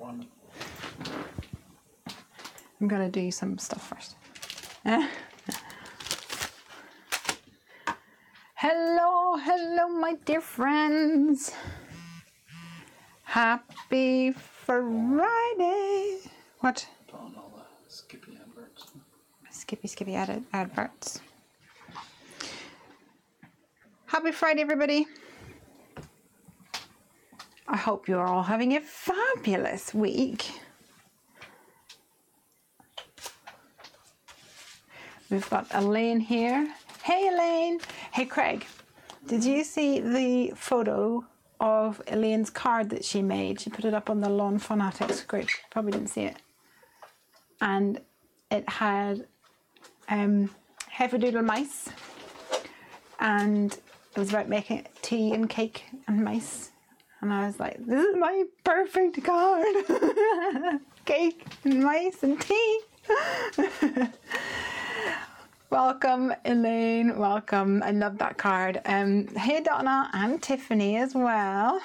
one. I'm gonna do some stuff first. Hello, hello, my dear friends. Happy Friday. What? On all the Skippy adverts. Skippy adverts. Happy Friday, everybody. I hope you're all having a fabulous week. We've got Elaine here. Hey, Elaine. Hey, Craig. Did you see the photo of Elaine's card that she made? She put it up on the Lawn Fanatics group. Probably didn't see it. And it had Heffy Doodle mice. And it was about making tea and cake and mice. And I was like, this is my perfect card. Cake and mice and tea. Welcome, Elaine. Welcome. I love that card. Hey, Donna and Tiffany as well.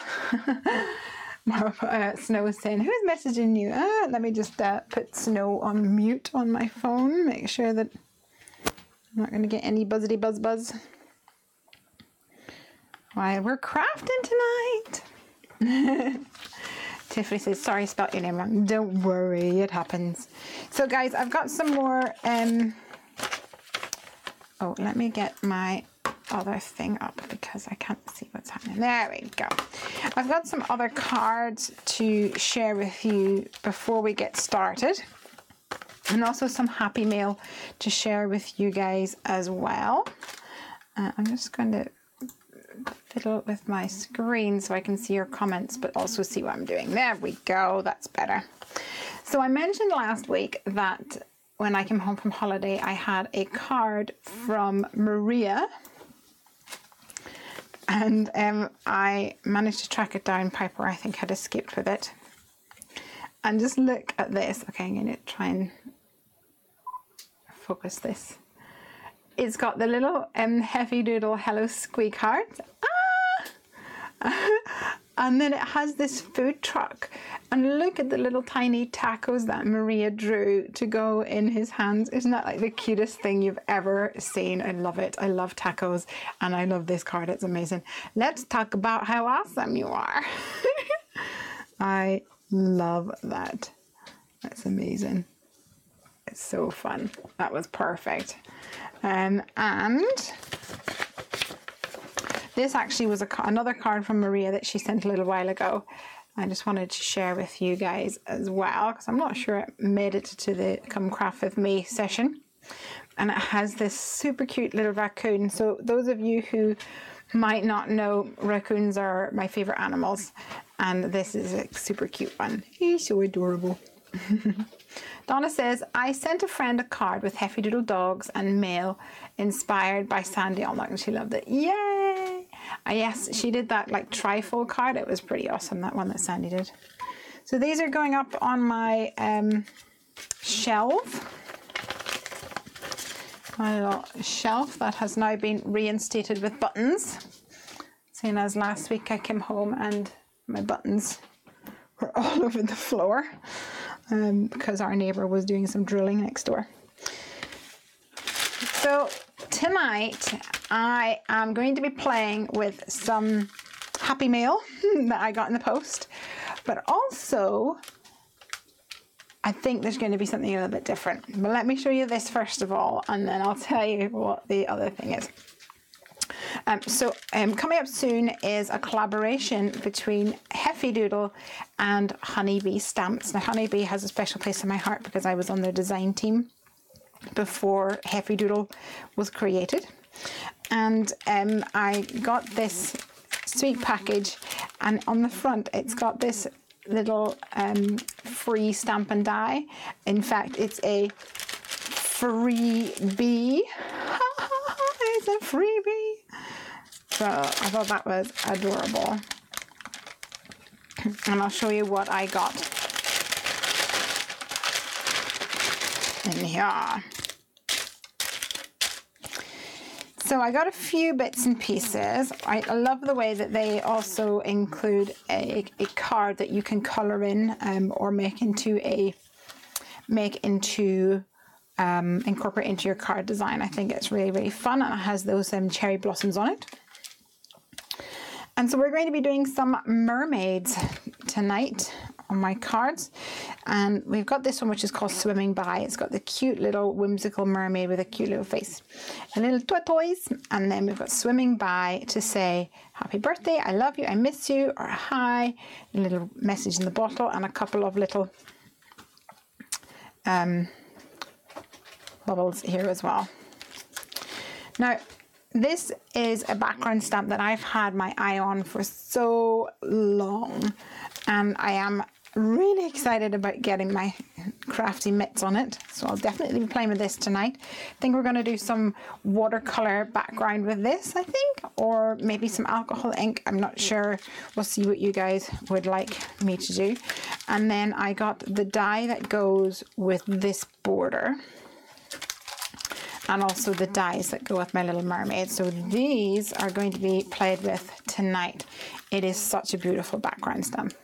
Snow is saying, who's messaging you? Let me just put Snow on mute on my phone. Make sure that I'm not going to get any buzzity buzz. Why, we're crafting tonight. Tiffany says, sorry, I spelled your name wrong. Don't worry, it happens. So, guys, I've got some more... Oh, let me get my other thing up because I can't see what's happening. There we go. I've got some other cards to share with you before we get started. And also some happy mail to share with you guys as well. I'm just going to fiddle with my screen so I can see your comments, but also see what I'm doing. There we go. That's better. So I mentioned last week that when I came home from holiday, I had a card from Maria, and I managed to track it down. Piper, I think, had escaped with it. And just look at this. Okay, I'm going to try and focus this. It's got the little Heffy Doodle Hello Squeak heart. And then it has this food truck. And look at the little tiny tacos that Maria drew to go in his hands. Isn't that like the cutest thing you've ever seen? I love it. I love tacos and I love this card. It's amazing. Let's talk about how awesome you are. I love that. That's amazing. It's so fun. That was perfect. And this actually was another card from Maria that she sent a little while ago. I just wanted to share with you guys as well, because I'm not sure it made it to the Come Craft With Me session. And it has this super cute little raccoon. So those of you who might not know, raccoons are my favorite animals. And this is a super cute one. He's so adorable. Donna says, I sent a friend a card with Heffy Doodle dogs and mail inspired by Sandy Allnock, and she loved it. Yay! Yes, she did that like trifold card. It was pretty awesome, that one that Sandy did. So these are going up on my shelf. My little shelf that has now been reinstated with buttons. Seeing as last week I came home and my buttons were all over the floor. Because our neighbor was doing some drilling next door. So tonight I am going to be playing with some happy mail that I got in the post, but also I think there's going to be something a little bit different. But let me show you this first of all, and then I'll tell you what the other thing is. Coming up soon is a collaboration between Heffy Doodle and Honeybee Stamps. Now, Honeybee has a special place in my heart because I was on their design team before Heffy Doodle was created. And I got this sweet package, and on the front it's got this little free stamp and die. In fact, it's a freebie. It's a freebie. So I thought that was adorable. And I'll show you what I got in here. So I got a few bits and pieces. I love the way that they also include a card that you can colour in or incorporate into your card design. I think it's really, really fun, and it has those cherry blossoms on it. And so we're going to be doing some mermaids tonight on my cards, and we've got this one which is called Swimming By. It's got the cute little whimsical mermaid with a cute little face and little tortoise, and then we've got Swimming By to say happy birthday, I love you, I miss you, or hi, a little message in the bottle, and a couple of little bubbles here as well. Now this is a background stamp that I've had my eye on for so long, and I am really excited about getting my crafty mitts on it, so I'll definitely be playing with this tonight. I think we're going to do some watercolor background with this, I think, or maybe some alcohol ink. I'm not sure. We'll see what you guys would like me to do. And then I got the die that goes with this border, and also the dies that go with my little mermaid. So these are going to be played with tonight. It is such a beautiful background stamp.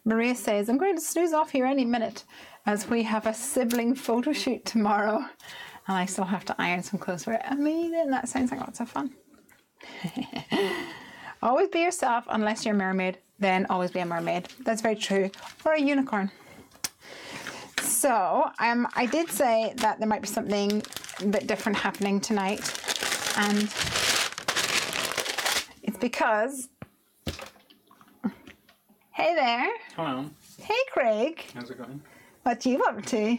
Maria says, I'm going to snooze off here any minute as we have a sibling photo shoot tomorrow, and I still have to iron some clothes for it. Amazing, that sounds like lots of fun. Always be yourself unless you're a mermaid, then always be a mermaid. That's very true. Or a unicorn. So I did say that there might be something a bit different happening tonight, and it's because, hey there. Hello. Hey Craig. How's it going? What are you up to?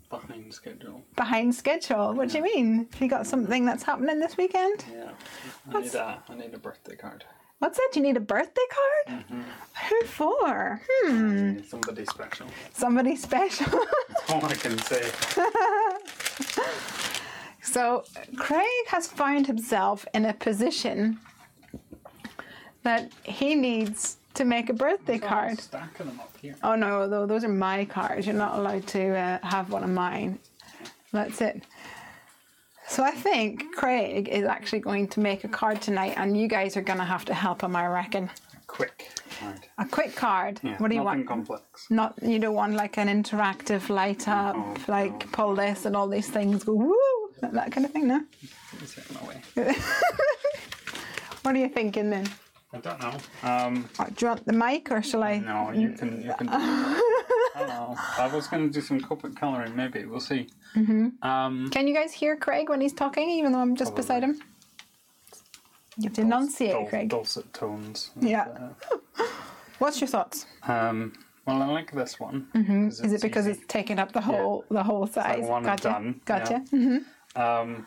Behind schedule. Behind schedule? What do you mean? Have you got something that's happening this weekend? Yeah. I need a birthday card. What's that? You need a birthday card? Mm-hmm. Who for? Somebody special. Somebody special. That's all I can say. So Craig has found himself in a position that he needs to make a birthday card. I'm stacking them up here. Oh no, though, those are my cards. You're not allowed to have one of mine. That's it. So I think Craig is actually going to make a card tonight, and you guys are going to have to help him, I reckon. A quick card. A quick card? Yeah, what do you want? Nothing complex. You don't want like an interactive light up, pull this and all these things go woo, that kind of thing, no? It's getting away. What are you thinking then? I don't know. Do you want the mic, or shall I? No, you can do it. I don't know. I was going to do some copic colouring, maybe. We'll see. Mm-hmm. Can you guys hear Craig when he's talking, even though I'm just beside him? You have to enunciate, Craig. Dulcet tones. Yeah. What's your thoughts? Well, I like this one. Mm-hmm. Is it because it's taking up the whole size? Like one and done. Gotcha. Yeah. Mm-hmm.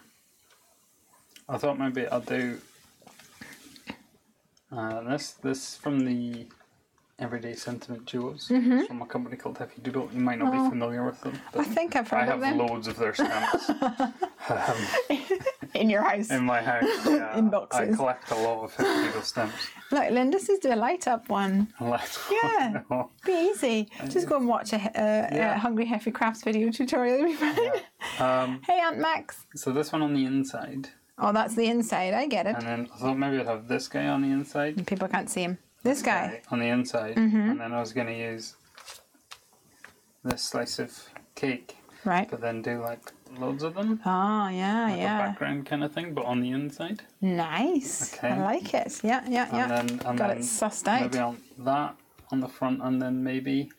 I thought maybe I'll do this from the Everyday Sentiment Duos. It's from a company called Heffy. You might not be familiar with them. But I think I've heard of them. I have loads of their stamps. In your house? In my house, yeah. In boxes. I collect a lot of Heffy stamps. Look, Linda's is do a light up one. Yeah, be easy. Just go and watch a Hungry Heffy Crafts video tutorial. You'll be fine. Yeah. Hey, Aunt Max. So this one on the inside. Oh, that's the inside. I get it. And then I thought maybe I'd have this guy on the inside. And people can't see him. This guy. On the inside. And then I was going to use this slice of cake. Right. But then do like loads of them. Oh, yeah, like a background kind of thing, but on the inside. Nice. Okay. I like it. Yeah. And got then it sussed out. Maybe on that on the front, and then maybe.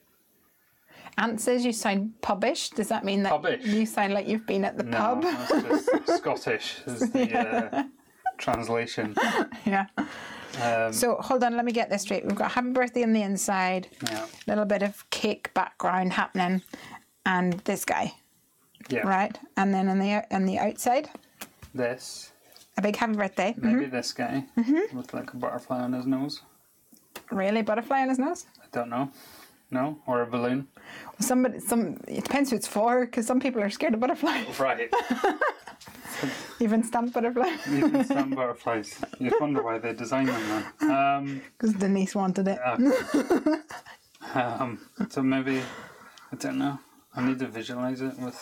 Aunt says you sound pubbish. Does that mean that you sound like you've been at the pub? No, that's just Scottish is the translation. Yeah. So hold on, let me get this straight. We've got happy birthday on the inside. Yeah. A little bit of cake background happening, and this guy. Yeah. Right, and then on the outside. This. A big happy birthday. Maybe this guy with like a butterfly on his nose. Really, butterfly on his nose? I don't know. No, or a balloon. It depends who it's for, because some people are scared of butterflies. Right. Even stamped butterflies. Even stamped butterflies. You wonder why they designed them then. Because Denise wanted it. So maybe, I don't know. I need to visualize it with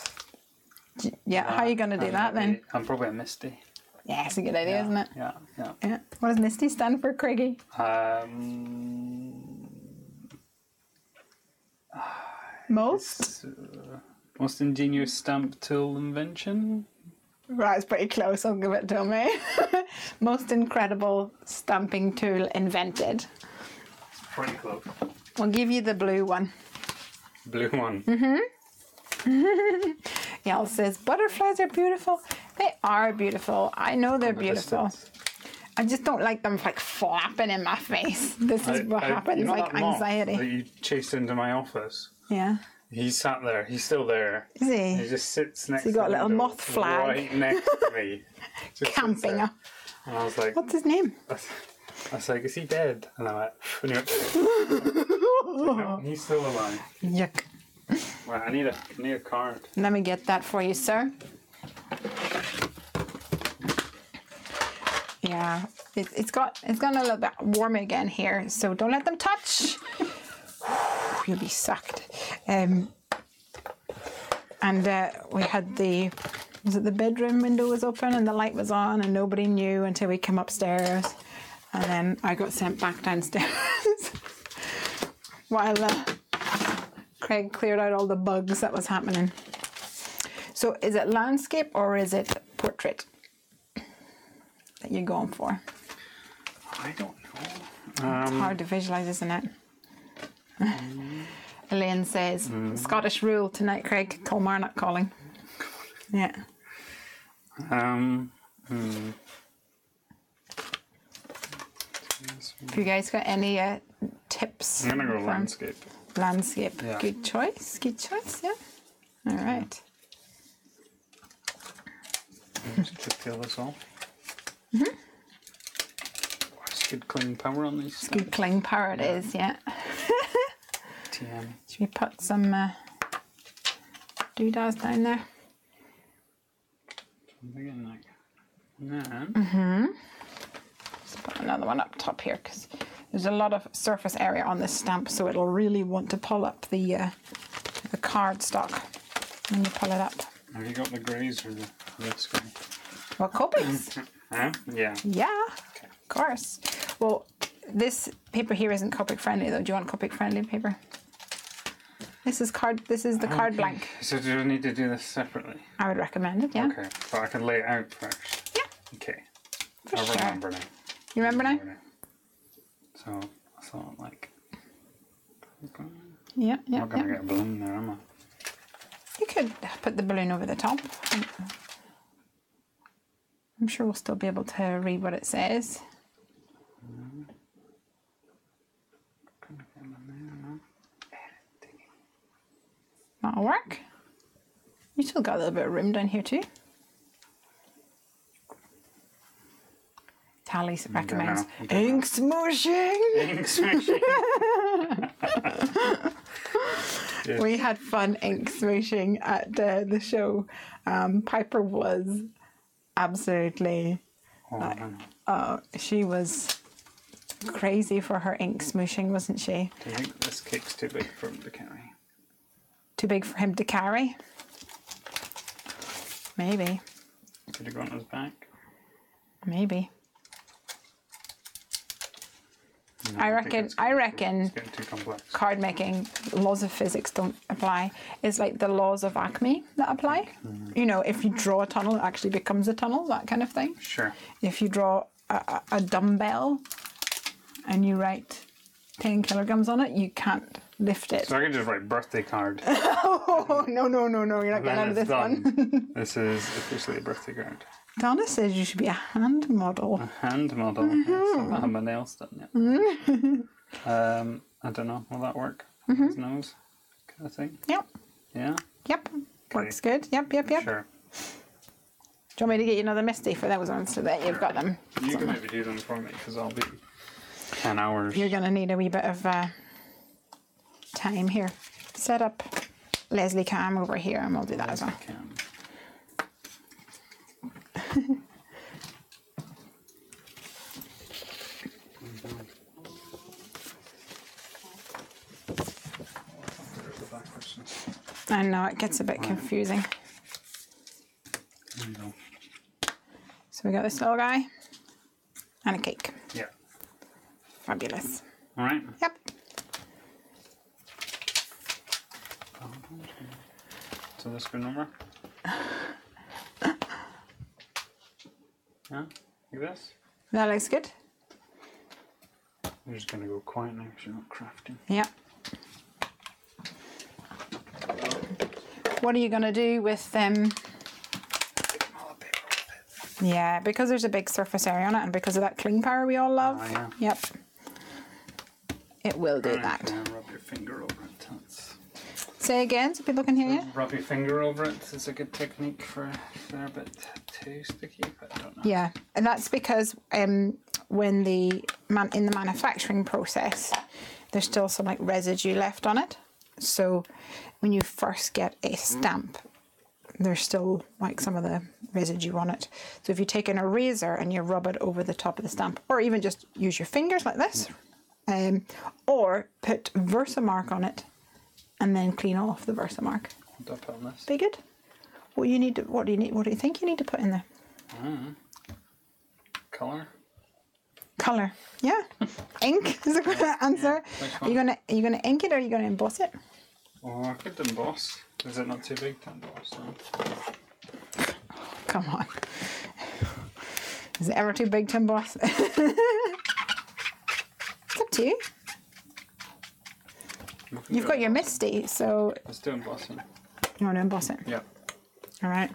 Yeah, how are you going to do that then? I'm probably a Misty. Yeah, it's a good idea, isn't it? Yeah. Yeah. What does Misty stand for, Craigie? Most? Most ingenious stamp tool invention? Right, it's pretty close. I'll give it to me. Most incredible stamping tool invented. Pretty close. We'll give you the blue one. Blue one. Yael says, butterflies are beautiful. They are beautiful. I know they're beautiful. Distance. I just don't like them like flapping in my face. This is what happens, you know like that moth anxiety. that you chased into my office? Yeah. He sat there. He's still there. Is he? He just sits next So you got to a the little window, moth flag. right next to me. Just sits Camping. there. And I was like, What's his name? I was like, is he dead? And I went, and he went, no, he's still alive. Yuck. Right, I need a card. Let me get that for you, sir. Yeah, it's gotten a little bit warm again here, so don't let them touch. You'll be sucked. And we had was it the bedroom window was open and the light was on and nobody knew until we came upstairs, and then I got sent back downstairs while Craig cleared out all the bugs that was happening. So is it landscape or is it portrait that you're going for? I don't know. It's hard to visualize, isn't it? Elaine says, Scottish rule tonight, Craig. Kilmarnock calling. Yeah. Hmm. Have you guys got any tips? I'm gonna go for landscape. Landscape. Yeah. Good choice. Good choice. Yeah. All right. Just peel this off. Oh, it's good clean power on these. Good cling power it is. Yeah. TM. Should we put some doodads down there? Something like that. Let's put another one up top here because there's a lot of surface area on this stamp, so it'll really want to pull up the cardstock when you pull it up. Have you got the greys or the red grey? Well, Copics. Huh? Yeah. Yeah, of course. Well, this paper here isn't Copic friendly though. Do you want Copic friendly paper? This is the card blank. So do I need to do this separately? I would recommend it, yeah. Okay, but I can lay it out first. Yeah. Okay. For I sure. remember now. You remember now? So I thought like, Yeah, I'm yeah, not gonna yeah. get a balloon there, am I? You could put the balloon over the top. I'm sure we'll still be able to read what it says. That'll work. You still got a little bit of room down here too. Tally recommends ink smooshing. Ink smooshing. Yes. We had fun ink smooshing at the show. Piper was absolutely, she was crazy for her ink smooshing, wasn't she? Do you think this cake's too big for him to carry? Too big for him to carry? Maybe. Could have gone on his back? Maybe. No, I think reckon it's getting too complex. card making laws of physics don't apply. It's like the laws of Acme that apply. You know, if you draw a tunnel, it actually becomes a tunnel, that kind of thing. Sure. If you draw a dumbbell and you write 10 kilograms on it, you can't lift it. So I can just write birthday card. Oh, no, you're not getting out of this one. This is officially a birthday card. Donna says you should be a hand model. A hand model. Yes, I don't have my nails done yet. I don't know. Will that work? His nose kind of thing? Yep. Yeah? Yep. Works good. Yep. Sure. Do you want me to get you another Misty for those ones so that you've got them? You can maybe do them for me because I'll be 10 hours. You're going to need a wee bit of time here. Set up Lesley cam over here and we'll do that as well. I know, it gets a bit confusing. So we got this little guy and a cake. Yeah. Fabulous. All right. Yep. So this good number? Yeah, like this. That looks good. I'm just gonna go quiet now because you're not crafting. Yeah. What are you gonna do with them? Yeah, because there's a big surface area on it, and because of that cling power we all love. Oh, yeah. Yep. It will do that. Yeah, rub your finger over it. That's... Say again, so people can hear you. Rub your finger over it. It's a good technique for if they're a bit too sticky, but I don't know. Yeah, and that's because when in the manufacturing process, there's still some like residue left on it. So when you first get a stamp, there's still like some of the residue on it. So if you take an eraser and you rub it over the top of the stamp, or even just use your fingers like this, or put Versamark on it and then clean off the Versamark. What do I put on this? Be good. What do you need? What do you think you need to put in there? Colour. Colour. Yeah. Ink is a good answer. Are you gonna ink it or are you gonna emboss it? Oh, I could emboss. Is it not too big to emboss? No? Come on. Is it ever too big to emboss? It's up to you. You've got your Misty, so Let's do embossing. you want to emboss it? Yeah. All right.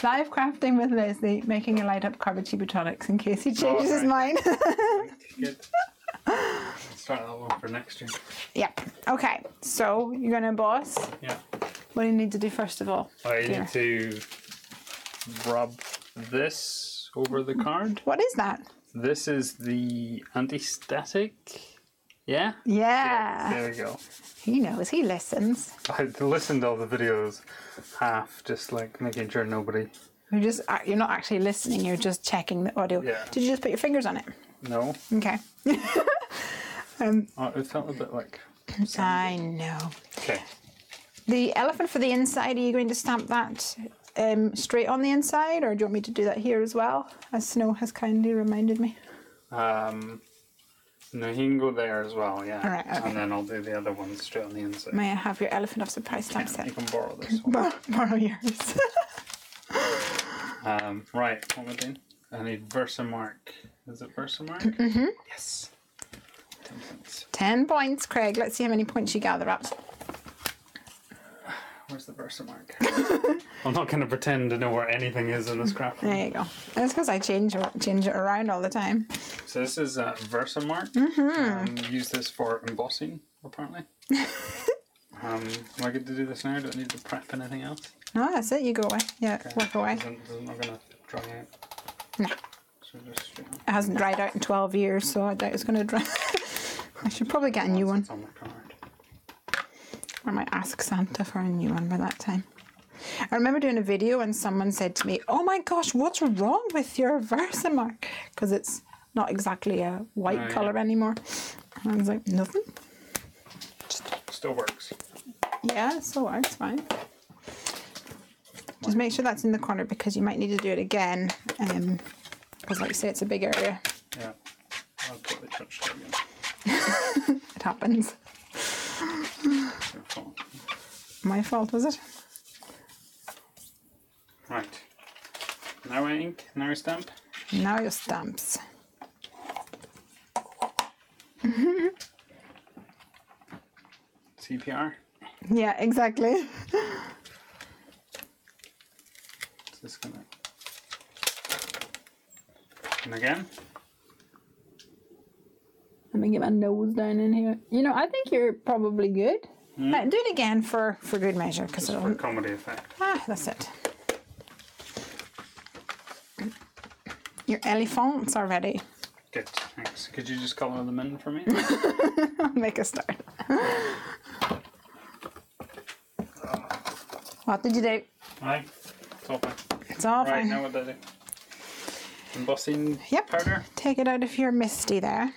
Live crafting with Lesley, making a light up carbochi botonics in case he changes his mind. Good. Let's start that one for next year. Yep. Okay. So you're gonna emboss. Yeah. What do you need to do first of all? I need to rub this over the card. What is that? This is the anti-static. Yeah? Yeah. There we go. He knows. He listens. I listened to all the videos, half just like making sure nobody. You're not actually listening. You're just checking the audio. Yeah. Did you just put your fingers on it? No. Okay. Oh, it felt a bit like. I know. Okay. The elephant for the inside, are you going to stamp that straight on the inside, or do you want me to do that here as well, as Snow has kindly reminded me? No, he can go there as well, yeah. All right, okay. And then I'll do the other one straight on the inside. May I have your elephant of surprise stamp set? You can borrow this one. Borrow yours. Right, what am I doing? I need Versamark. Is it Versamark? Mm-hmm. Yes. 10 points. 10 points, Craig. Let's see how many points you gather up. Where's the Versamark? I'm not going to pretend to know where anything is in this craft. There you go. That's because I change it around all the time. So this is Versamark. Use this for embossing, apparently. Am I good to do this now? Do I need to prep anything else? No, that's it. You go away. Yeah, Okay. work away. Isn't not going to dry out? No. So just straight on. It hasn't dried out in 12 years, so I doubt it's going to dry. I should probably get a new one. It's on the card. I might ask Santa for a new one by that time. I remember doing a video and someone said to me, "Oh my gosh, what's wrong with your Versamark?" Because it's not exactly a white colour anymore. And I was like, nothing. Still works. Yeah, it still works fine. Just make sure that's in the corner because you might need to do it again. Because like I say, it's a big area. Yeah. I'll probably touch it again. It happens. It's your fault. My fault, was it? Right. Now I ink, now I stamp. Now your stamps. CPR. Yeah, exactly. Is this gonna... And again. Let me get my nose down in here. You know, I think you're probably good. Do it again for good measure. Just for comedy effect. That's it. Your elephants are ready. Good, thanks. Could you just colour them in for me? I'll make a start. What did you do? Right, it's all fine. It's all Right, fine. now what do I do? Embossing Yep. powder? Take it out of your Misty there.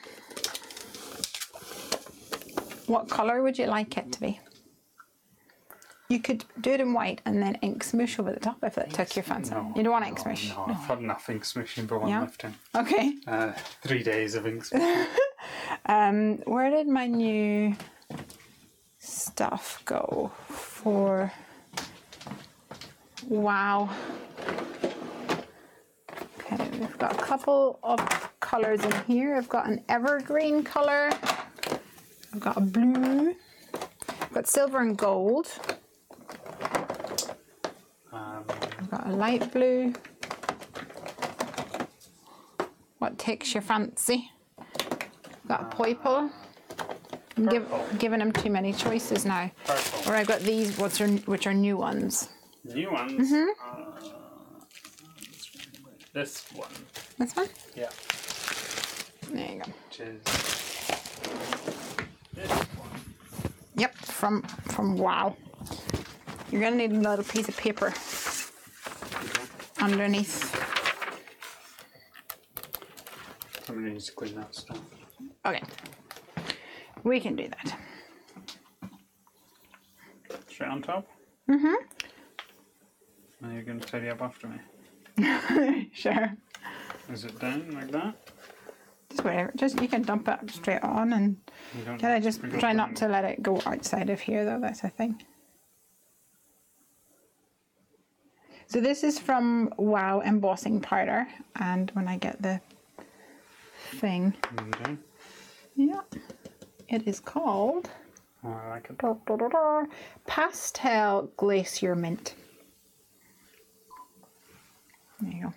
What colour would you like it to be? You could do it in white and then ink smoosh over the top if it took your fancy. No, You don't want ink smoosh? No, I've had enough ink smooshing for one lifetime. Okay. 3 days of ink smooshing. Where did my new stuff go for... Wow. Okay, we've got a couple of colours in here. I've got an evergreen colour. I've got a blue. I've got silver and gold. I've got a light blue. What takes your fancy? I've got a purple. I'm giving him too many choices now. Purple. Or I've got these, which are new ones. New ones? This one. This one? Yeah. There you go. Which is this one. Yep, from Wow. You're gonna need a little piece of paper underneath. Somebody needs to clean that stuff. Okay, we can do that. Straight on top? Mm-hmm. Now you're going to tidy up after me. Sure. Is it down like that? Just whatever. Just you can dump it straight on, and can I just try not to let it go outside of here though? That's a thing. So this is from Wow embossing powder, and when I get the thing, yeah, it is called I like it. Pastel Glacier Mint. There you go.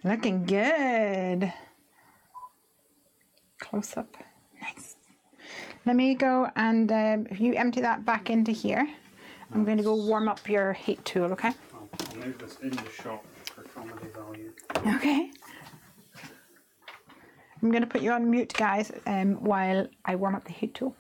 Looking good. Close up. Nice. Let me go and if you empty that back into here, I'm going to go warm up your heat tool, okay? I'll move this in the shop for comedy value. Okay. I'm going to put you on mute, guys, while I warm up the heat tool.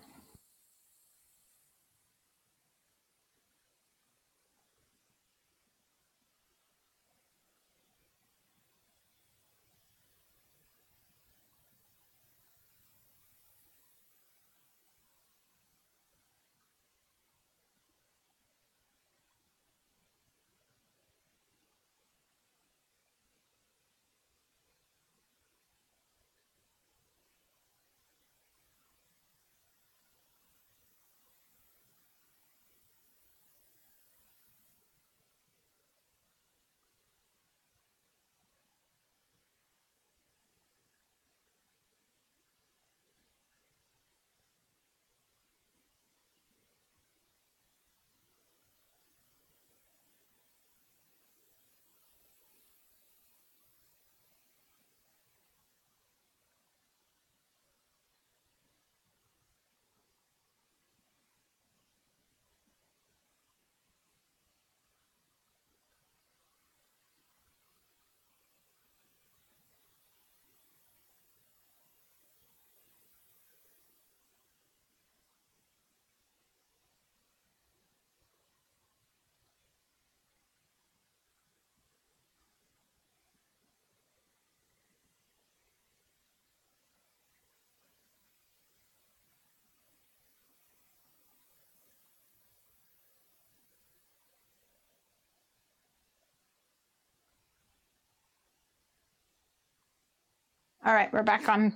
All right, we're back on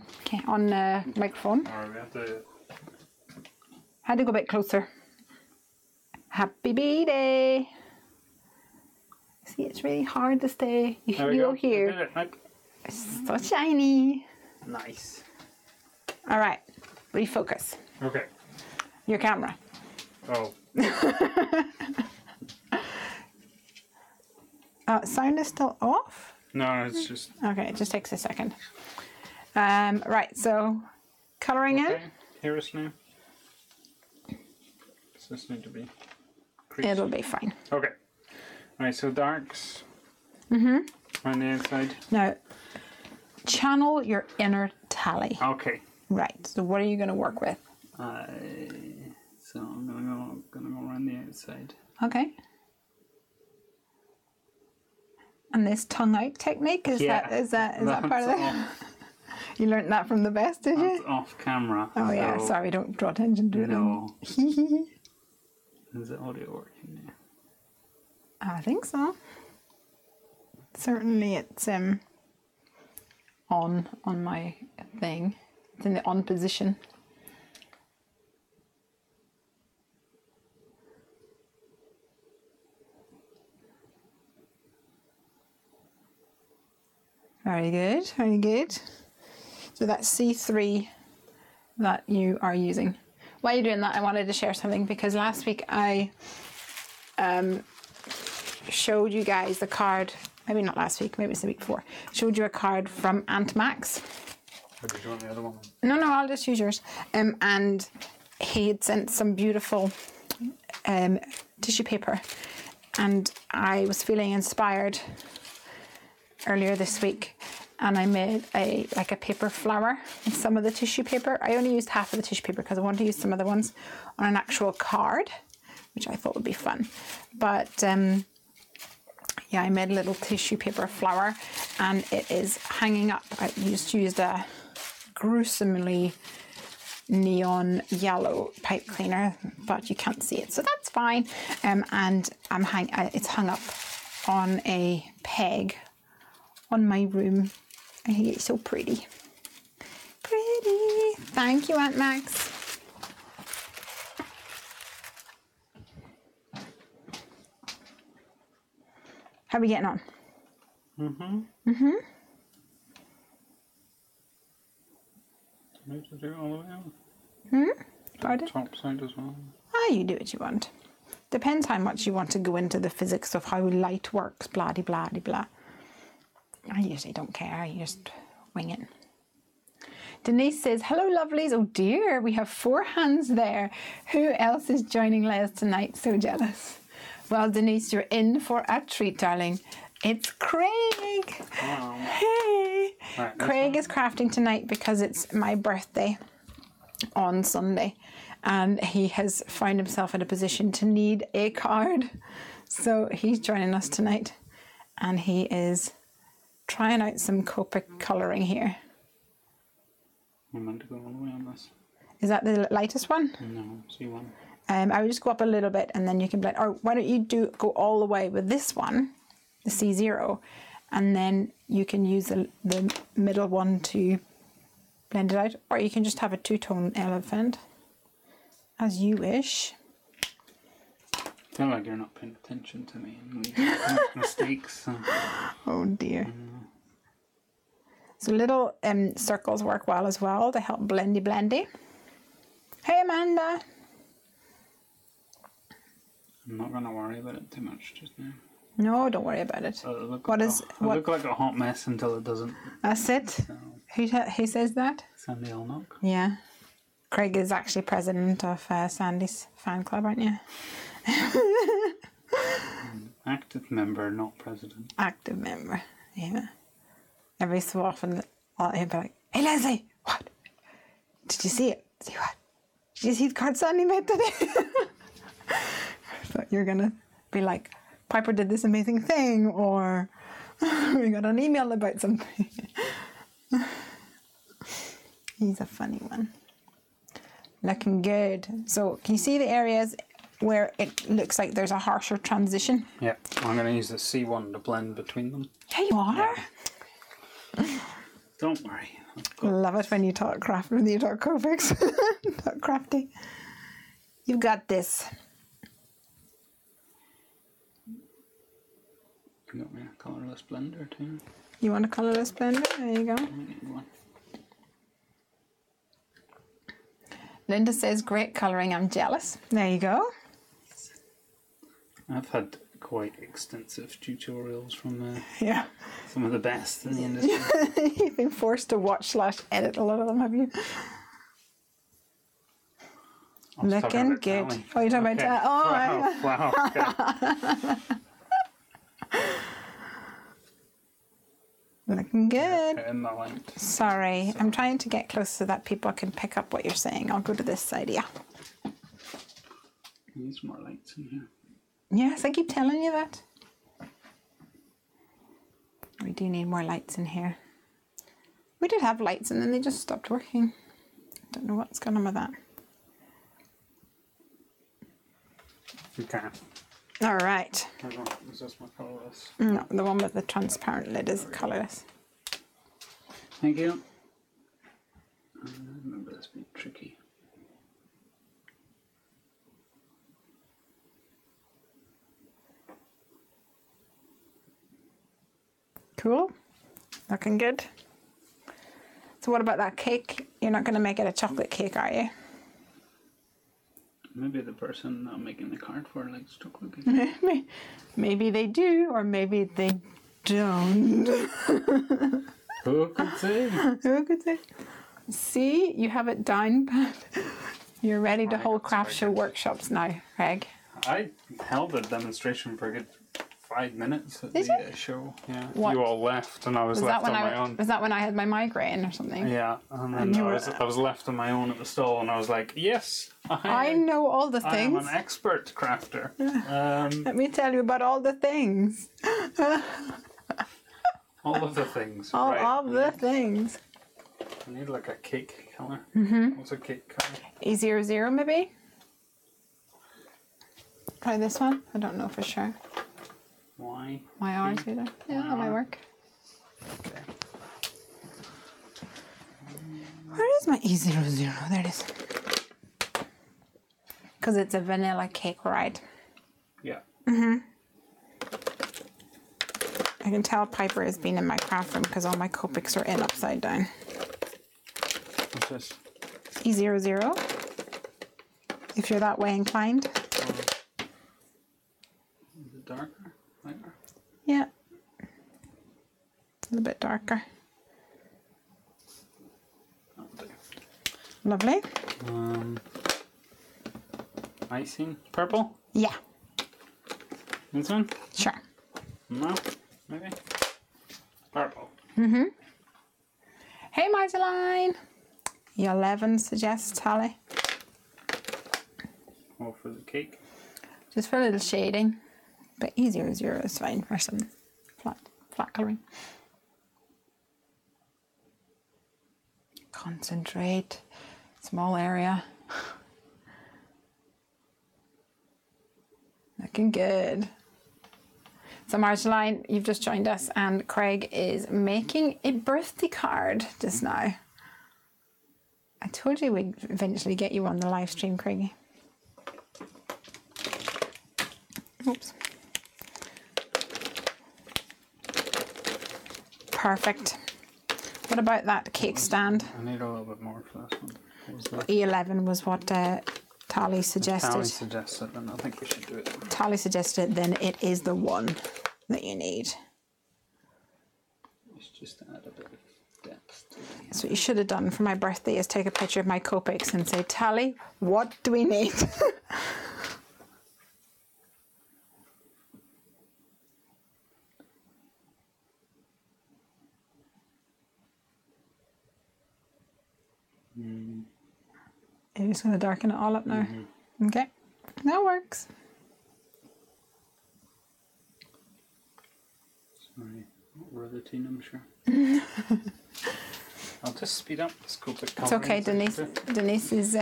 microphone. Alright, we have to... Had to go a bit closer. Happy B-Day. See, it's really hard to stay. You'll hear. It's so shiny. Nice. All right, refocus. Okay. Your camera. Oh. Sound is still off? No, it's just... Okay, it just takes a second. Right, so colouring in. Hear us now. Does this need to be creased? It'll be fine. Okay. Right, so darks. On the outside. Now, channel your inner tally. Okay. Right, so what are you going to work with? So I'm gonna go around the outside. Okay. And this tongue out technique, is that part of it? You learnt that from the best, did you? That's off camera. Oh yeah, sorry, don't draw attention to it. No. Is the audio working now? I think so. Certainly it's on my thing. It's in the on position. Very good, very good. So that's C3 that you are using. While you're doing that, I wanted to share something because last week I showed you guys the card, maybe not last week, maybe it's the week before, showed you a card from Aunt Max. Or did you want the other one? No, I'll just use yours. And he had sent some beautiful tissue paper, and I was feeling inspired earlier this week, and I made a paper flower with some of the tissue paper. I only used half of the tissue paper because I wanted to use some of the ones on an actual card, which I thought would be fun. But yeah, I made a little tissue paper flower, and it is hanging up. I just used a gruesomely neon yellow pipe cleaner, but you can't see it, so that's fine. And it's hung up on a peg on my room. I think it's so pretty. Pretty. Thank you, Aunt Max. How are we getting on? Need to do it all the way out. Pardon? Top side as well. You do what you want. Depends how much you want to go into the physics of how light works, blah de blah de blah. I usually don't care, I just wing it. Denise says, hello lovelies. Oh dear, we have 4 hands there. Who else is joining Les tonight? So jealous. Well, Denise, you're in for a treat, darling. It's Craig. Wow. Hey. Right, Craig is crafting tonight because it's my birthday on Sunday, and he has found himself in a position to need a card. So he's joining us tonight, and he is trying out some Copic colouring here. I'm meant to go all the way on this. Is that the lightest one? No, C1. I would just go up a little bit, and then you can blend. Or why don't you go all the way with this one, the C0, and then you can use the middle one to blend it out, or you can just have a 2-tone elephant, as you wish. I feel like you're not paying attention to me and we make mistakes. Oh dear. So little circles work well as well to help blendy. Hey Amanda. I'm not going to worry about it too much just now. No, don't worry about it. It'll look like a hot mess until it doesn't. That's it. So, Who says that? Sandy Alnock. Yeah. Craig is actually president of Sandy's fan club, aren't you? Active member, not president. Active member, yeah. Every so often, he'll be like, hey Lesley, what? Did you see it? See what? Did you see the card Sandy made today? I thought you were going to be like, Piper did this amazing thing, or we got an email about something. He's a funny one. Looking good. So can you see the areas where it looks like there's a harsher transition? Yeah, I'm going to use the C1 to blend between them. Yeah, you are. Yeah. Don't worry. Love it when you talk craft, when you talk Copics. Talk crafty. You've got this. You got me a colourless blender too. You want a colourless blender? There you go. I need one. Linda says, great colouring, I'm jealous. There you go. I've had quite extensive tutorials from Yeah. some of the best in the industry. You've been forced to watch/edit a lot of them, have you? Looking good. Tally. Oh, you're talking about that? Oh, wow. Okay. Looking good. In the light. Sorry, I'm trying to get close so that people can pick up what you're saying. I'll go to this side, yeah. Need some more lights in here. Yes, I keep telling you that. We do need more lights in here. We did have lights and then they just stopped working. Don't know what's going on with that. Okay. All right. Is this my colourless? No, the one with the transparent lid is colourless. Thank you. Remember this being tricky. Cool. Looking good. So what about that cake? You're not going to make it a chocolate cake, are you? Maybe the person I'm making the card for likes chocolate cake. Maybe they do, or maybe they don't. Who could say? Who could say? See, you have it down, but you're ready to hold craft show workshops now, Craig. I held a demonstration for a good 5 minutes at Did the show. Yeah. What? You all left, and I was left on my own. Was that when I had my migraine or something? Yeah, and then I was left on my own at the stall, and I was like, yes, I know all the I am things. an expert crafter. Let me tell you about all the things. All of the things. All right. of the things. I need like a cake colour. Mm-hmm. What's a cake colour? E00 maybe? Try this one. I don't know for sure. Why? My R's either. Yeah, that might work. Okay. Where is my E00? There it is. Because it's a vanilla cake, right? Yeah. I can tell Piper has been in my craft room because all my Copics are in upside down. What's this? E00. If you're that way inclined. Is it darker? Lighter? Yeah. A little bit darker. That'll do. Lovely. Icing. Purple? Yeah, This one? sure. No? Maybe? Purple. Hey, Marceline. E11 suggests Holly. Oh, for the cake? Just for a little shading. But E00 is fine for some flat colouring. Concentrate. Small area. Looking good. So Marceline, you've just joined us and Craig is making a birthday card just now. I told you we'd eventually get you on the live stream, Craigie. Oops. Perfect. What about that cake stand? I need a little bit more for this one. What was that? E11 was what Tally suggested. Tally suggested, and I think we should do it. Tally suggested, then it is the one that you need. Let's just add a bit of depth to it. So what you should have done for my birthday is take a picture of my Copics and say, Tally, what do we need? You're just going to darken it all up now. Okay, that works. Sorry, what were the two numbers? Sure. I'll just speed up this Copic. It's okay, Denise is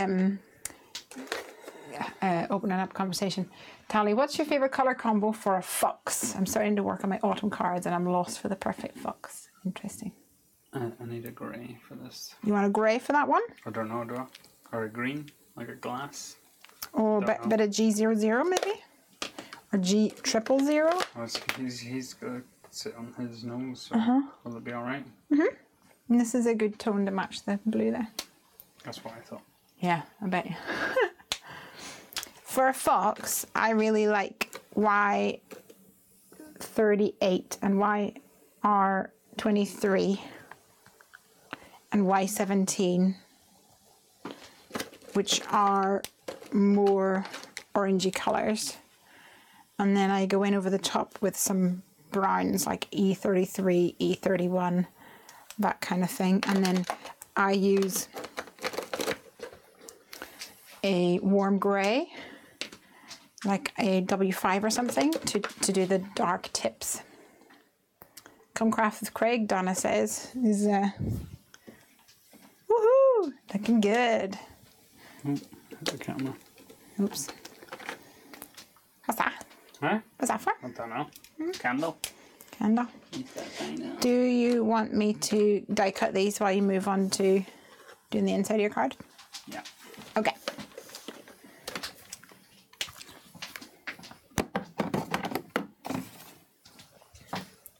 opening up conversation. Tally, what's your favourite colour combo for a fox? I'm starting to work on my autumn cards and I'm lost for the perfect fox. Interesting. I need a grey for this. You want a grey for that one? I don't know, do I? Or a green, like a glass. Or a bit of G00 maybe? Or G000? Oh, he's got to sit on his nose, so will it be alright? And this is a good tone to match the blue there. That's what I thought. Yeah, I bet you. For a fox, I really like Y38 and YR23 and Y17, which are more orangey colours. And then I go in over the top with some browns like E33, E31, that kind of thing. And then I use a warm grey, like a W5 or something, to do the dark tips. Come craft with Craig, Donna says. Is woohoo! Looking good. Oh, hit the camera. Oops. Huh? What's that for? I don't know. Candle. Candle. Eat that thing out. Do you want me to die cut these while you move on to doing the inside of your card? Yeah. Okay.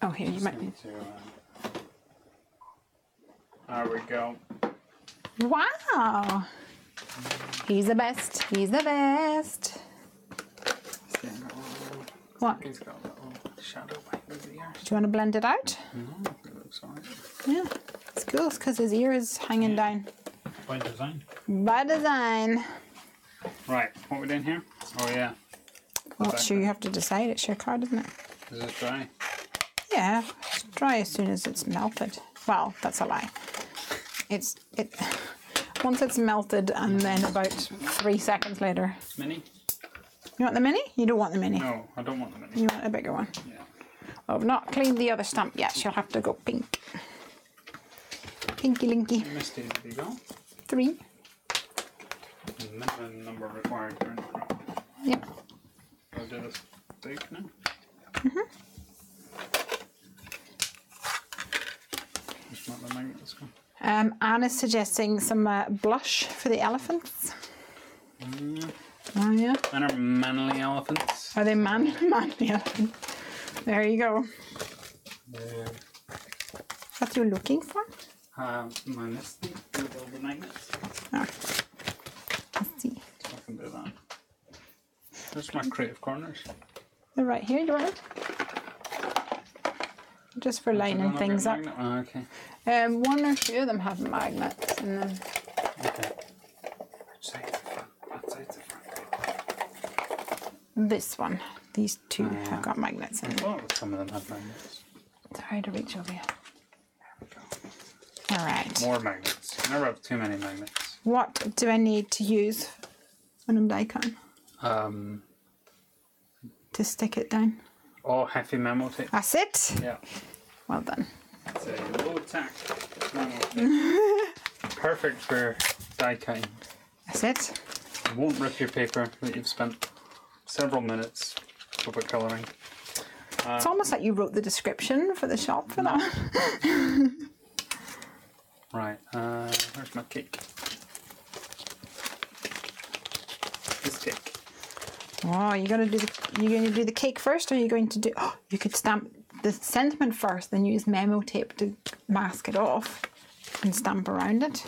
Oh, here you might. Need to, there we go. Wow. He's the best. He's the best. What? He's got a little shadow behind his ears. Do you want to blend it out? No, it looks alright. Yeah. It's cool because his ear is hanging down. By design. By design. Right, what are we doing here? Oh yeah. Well, sure, you have to decide. It's your card, isn't it? Is this dry? Yeah, it's dry as soon as it's melted. Well, that's a lie. Once it's melted and then about 3 seconds later. Mini? You want the mini? You don't want the mini. No, I don't want the mini. You want a bigger one. Yeah. Oh, I've not cleaned the other stamp yet. She'll have to go pink. Pinky linky. Misty, did you go? 3. Minimum number required for any crop. Yep. I'll do this big now. Just not the magnet this one. Anna's suggesting some blush for the elephants. Oh yeah. And our manly elephants. Are they manly elephants? There you go. What you're looking for? My Misty with all the magnets. Oh. Let's see. So I can do that. There's my creative corners. They're right here. Do you want it? Just for lining things up. Oh, okay. One or two of them have magnets in them. Okay. Which side's the front? What side's the front? This one. These two have got magnets in I them. thought some of them had magnets. It's hard to reach over here. There we go. Alright. More magnets. You never have too many magnets. What do I need to use when I'm die cutting? To stick it down? Oh, Heffy memo tape. That's it? Yeah. Well done. It's a low tack memo tape. Perfect for die cutting. That's it? It won't rip your paper that you've spent several minutes over colouring. It's almost like you wrote the description for the shop for that. Right, where's my cake? This cake. Oh, you going to do the cake first, or are you going to do? Oh, you could stamp the sentiment first, then use memo tape to mask it off, and stamp around it.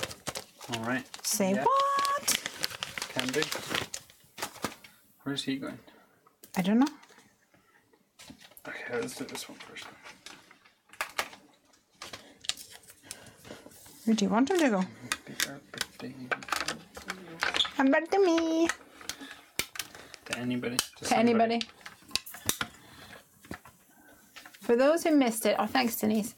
All right. Say Yeah. what? Can do. Where's he going? I don't know. Okay, let's do this one first. Where do you want him to go? How about to me? To anybody. To anybody. For those who missed it, oh thanks Denise.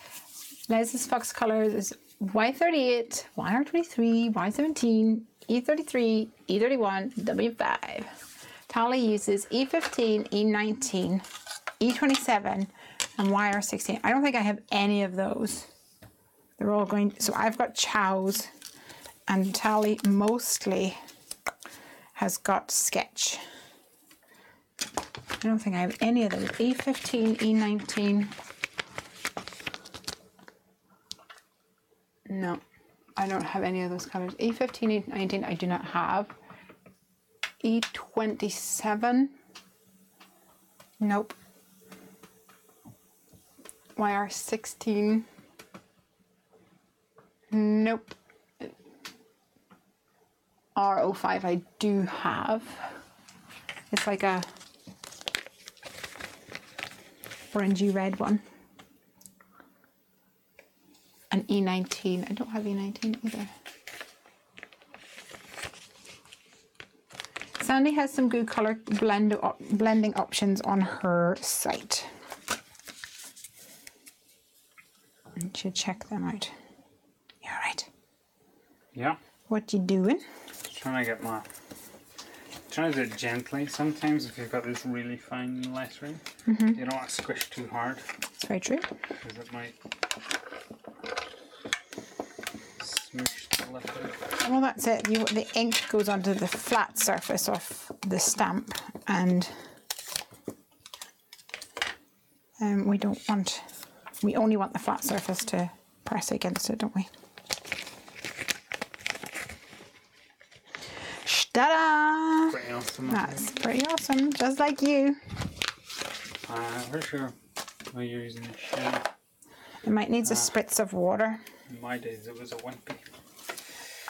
Lesley's Fox Colors is Y38, YR23, Y17, E33, E31, W5. Tally uses E15, E19, E27, and YR16. I don't think I have any of those. They're all going, so I've got Chow's, and Tally mostly has got Sketch. I don't think I have any of those. E15, E19. No, I don't have any of those colors. E15, E19 I do not have. E27. Nope. YR16. Nope. R05 I do have. It's like a orangey red one. An E19. I don't have E19 either. Sandy has some good color blending options on her site. You should check them out. You alright? Yeah. What you doing? Trying to get my. Trying to do it gently. Sometimes if you've got this really fine lettering, you don't want to squish too hard. It's very true. Because it might smoosh the letter. Well, that's it. The ink goes onto the flat surface of the stamp, and we only want the flat surface to press against it, don't we? Ta-da! Pretty awesome. That's pretty awesome, just like you. Where's your... Oh, you're using a shell. It might need a spritz of water. In my days, it was a wimpy.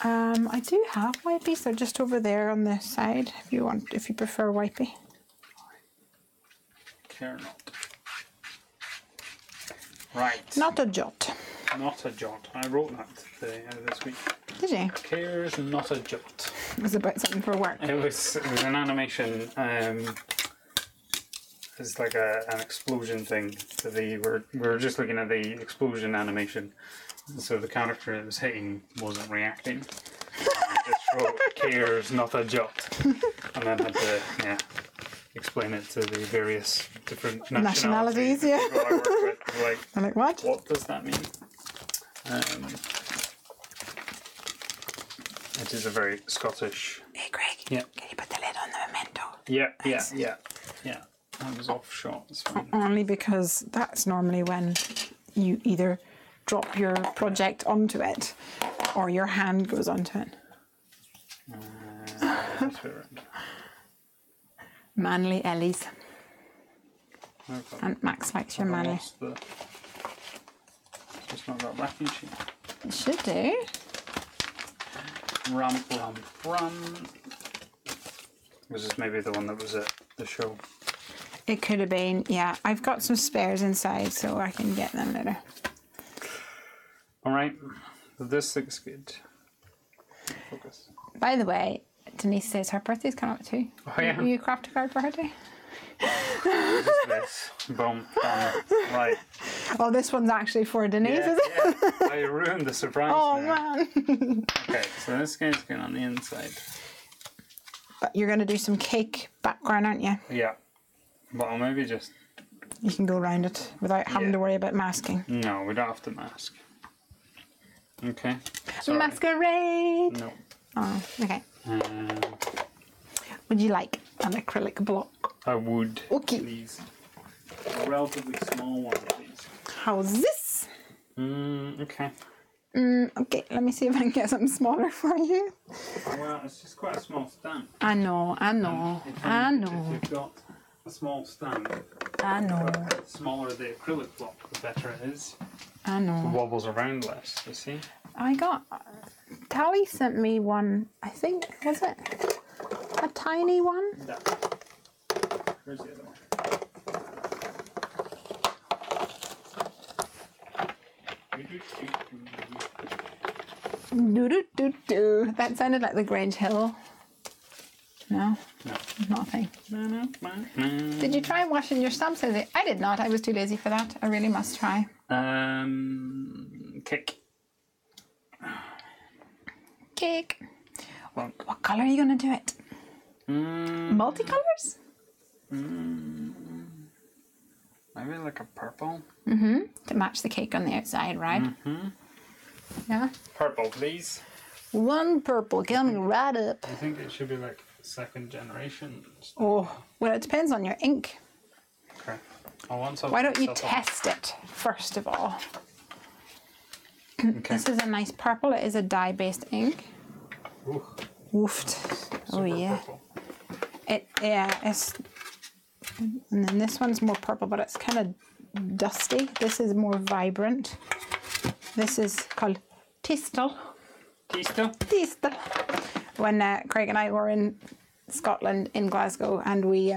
I do have wipey, so just over there on the side, if you prefer wipey. Care not. Right. Not a jot. Not a jot. I wrote that this week. Did you? Cares not a jot. It was about something for work. It was an animation. It's like an explosion thing. So we were just looking at the explosion animation. So the character that was hitting wasn't reacting. I just wrote cares not a jot, and then had to explain it to the various different nationalities. Yeah. People I work with. Like, I'm like, what? What does that mean? It is a very Scottish. Hey, Greg. Yeah. Can you put the lid on the memento? Yeah. That was off shot. It's fine. Only because that's normally when you either drop your project onto it or your hand goes onto it. Manly Ellies. And Max likes your manly. Just not got wrapping sheet. It should do. Rum. Was this maybe the one that was at the show? It could have been, yeah. I've got some spares inside, so I can get them later. Alright, this looks good. Focus. By the way, Denise says her birthday's coming up too. Oh, yeah. Will you craft a card for her day? What is this? Boom, done. Right. Oh, this one's actually for Denise, is it? Yeah. I ruined the surprise. Oh, now. man. Okay, so this guy's going on the inside. But you're going to do some cake background, aren't you? Yeah. But I'll maybe just... You can go around it without having to worry about masking. No, we don't have to mask. Okay. Sorry. Masquerade! No. Oh, okay. Would you like an acrylic block? I would. Okay. Please. A relatively small one, please. How's this? Okay. Okay, let me see if I can get something smaller for you. Well, it's just quite a small stamp. I know. If you've got a small stamp, I know. the smaller the acrylic block, the better it is. I know. It wobbles around less, you see? Tally sent me one, I think, was it? A tiny one? No. Where's the other one? Do. That sounded like the Grange Hill. No? No. Nothing. Did you try washing your stamps? I did not. I was too lazy for that. I really must try. Cake. What colour are you going to do it? Multicolours? Maybe like a purple. To match the cake on the outside, right? Yeah. Purple, please. One purple coming right up. I think it should be like second generation. Oh, well, it depends on your ink. Okay. Why don't you test it first of all? Okay. This is a nice purple. It is a dye-based ink. Ooh, Woofed. Oh yeah. purple. It's. And then this one's more purple, but it's kind of dusty. This is more vibrant. This is called Tistel. Tistel. When Craig and I were in Scotland, in Glasgow, and we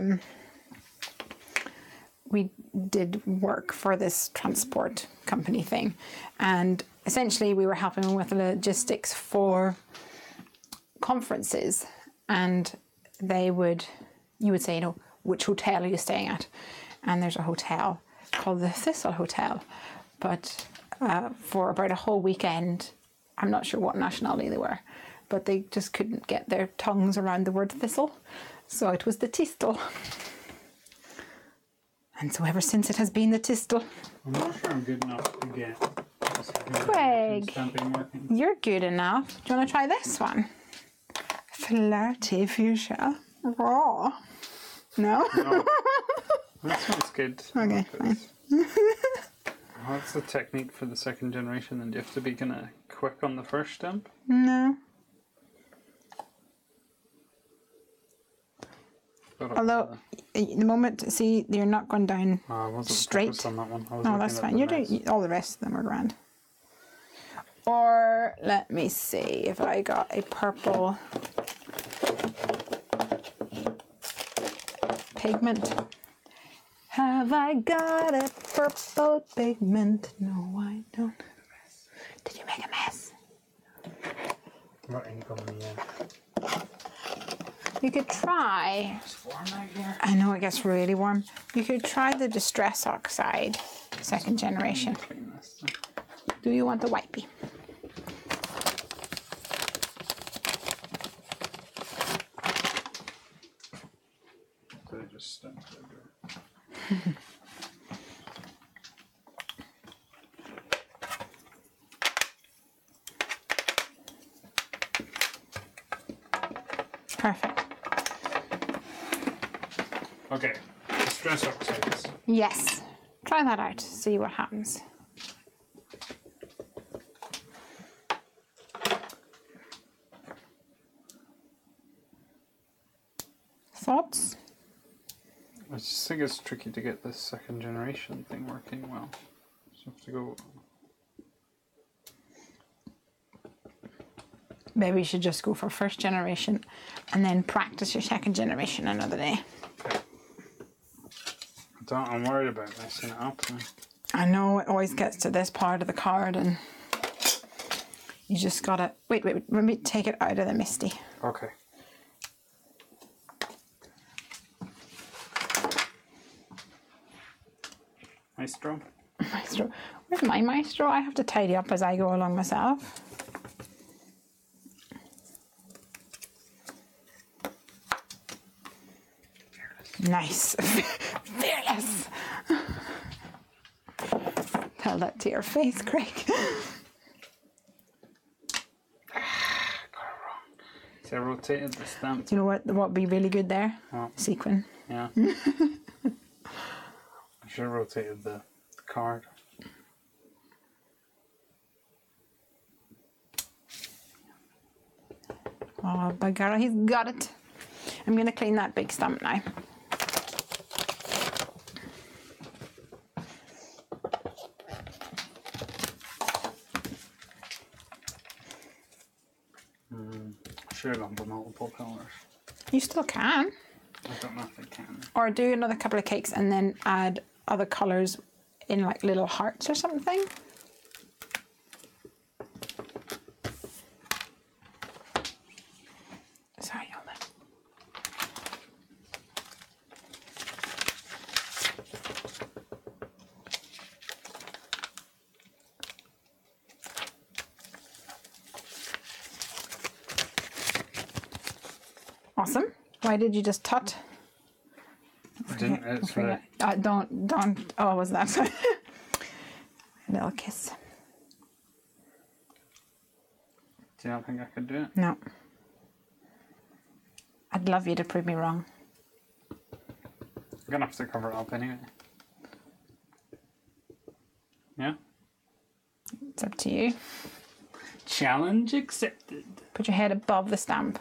did work for this transport company thing, and essentially we were helping them with the logistics for conferences, and you would say, which hotel are you staying at? And there's a hotel called the Thistle Hotel, but for about a whole weekend, I'm not sure what nationality they were, but they just couldn't get their tongues around the word thistle, so it was the Tistel. And so ever since it has been the Tistel. I'm not sure I'm good enough to get Craig, stamping working. you're good enough. Do you want to try this one? Flirty fuchsia. Raw. No? No. This one's good. Okay, fine. What's the technique for the second generation? Then do you have to be kind of quick on the first stamp? No. Although, the moment, see, you're not going down I wasn't straight. focused on that one. I was No, looking that's at fine. the You're mess. doing all the rest of them are grand. Or let me see if I got a purple pigment. Have I got a purple pigment? No, I don't. Did you make a mess? What ink on the You could try. It's warm out here. I know it gets really warm. You could try the Distress Oxide second generation. Clean this thing. Do you want the wipey? So they just stamped it there. Perfect. Okay, Distress Oxides. Yes. Try that out. See what happens. Thoughts? I just think it's tricky to get this second generation thing working well. So you have to go. Maybe you should just go for first generation and then practice your second generation another day. I'm worried about messing it up. I know it always gets to this part of the card and you just gotta... Wait, let me take it out of the misty. Okay. Maestro. Maestro. Where's my maestro? I have to tidy up as I go along myself. Nice. Fearless. Tell that to your face, Craig. See, I rotated the stamp. Do you know what would be really good there? Oh. Sequin. Yeah. I should have rotated the card. Oh, by God, he's got it. I'm going to clean that big stump now. I should have gone for multiple colours. You still can. I don't know if I can. Or do another couple of cakes and then add other colours in like little hearts or something. Sorry, Alma. Awesome. Why did you just tut? I didn't. It's Forget. Don't. Oh, was that a little kiss? Do you not think I could do it? No. I'd love you to prove me wrong. I'm gonna have to cover it up anyway. Yeah? It's up to you. Challenge accepted. Put your head above the stamp.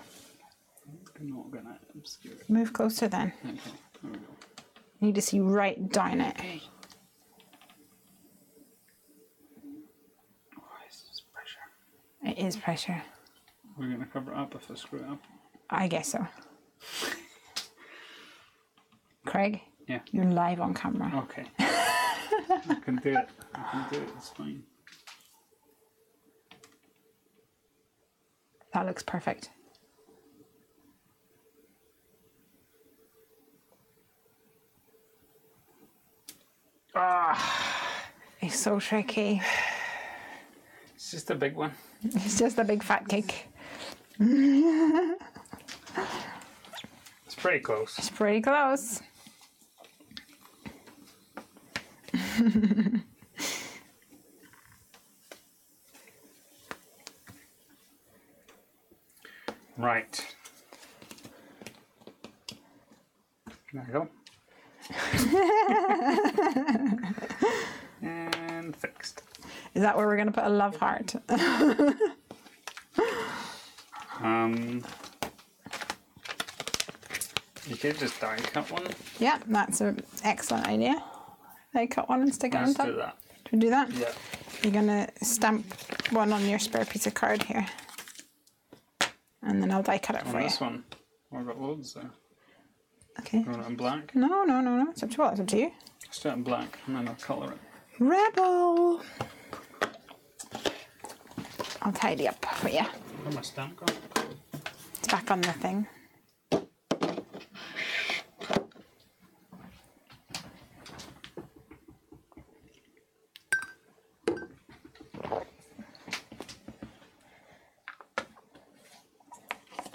I'm not gonna obscure it. Move closer then. Okay, there we go. You need to see right down it. Oh, this is pressure. It is pressure. We're gonna cover it up if I screw it up. I guess so. Craig? Yeah. You're live on camera. Okay. I can do it. I can do it. It's fine. That looks perfect. It's so tricky. It's just a big one. It's just a big fat cake. It's pretty close. It's pretty close. Right. There you go. And fixed. Is that where we're going to put a love heart? You could just die cut one. Yeah, that's an excellent idea. I cut one and stick it on Let's top. do that. Should we do that? Yeah. You're going to stamp one on your spare piece of card here. And then I'll die cut it On for you. this one. I've got loads there. Okay. You want it in black? No. It's up to what? It's up to you. Let's do it in black and then I'll colour it. Rebel! I'll tidy up for you. Where's my stamp gone? It's back on the thing.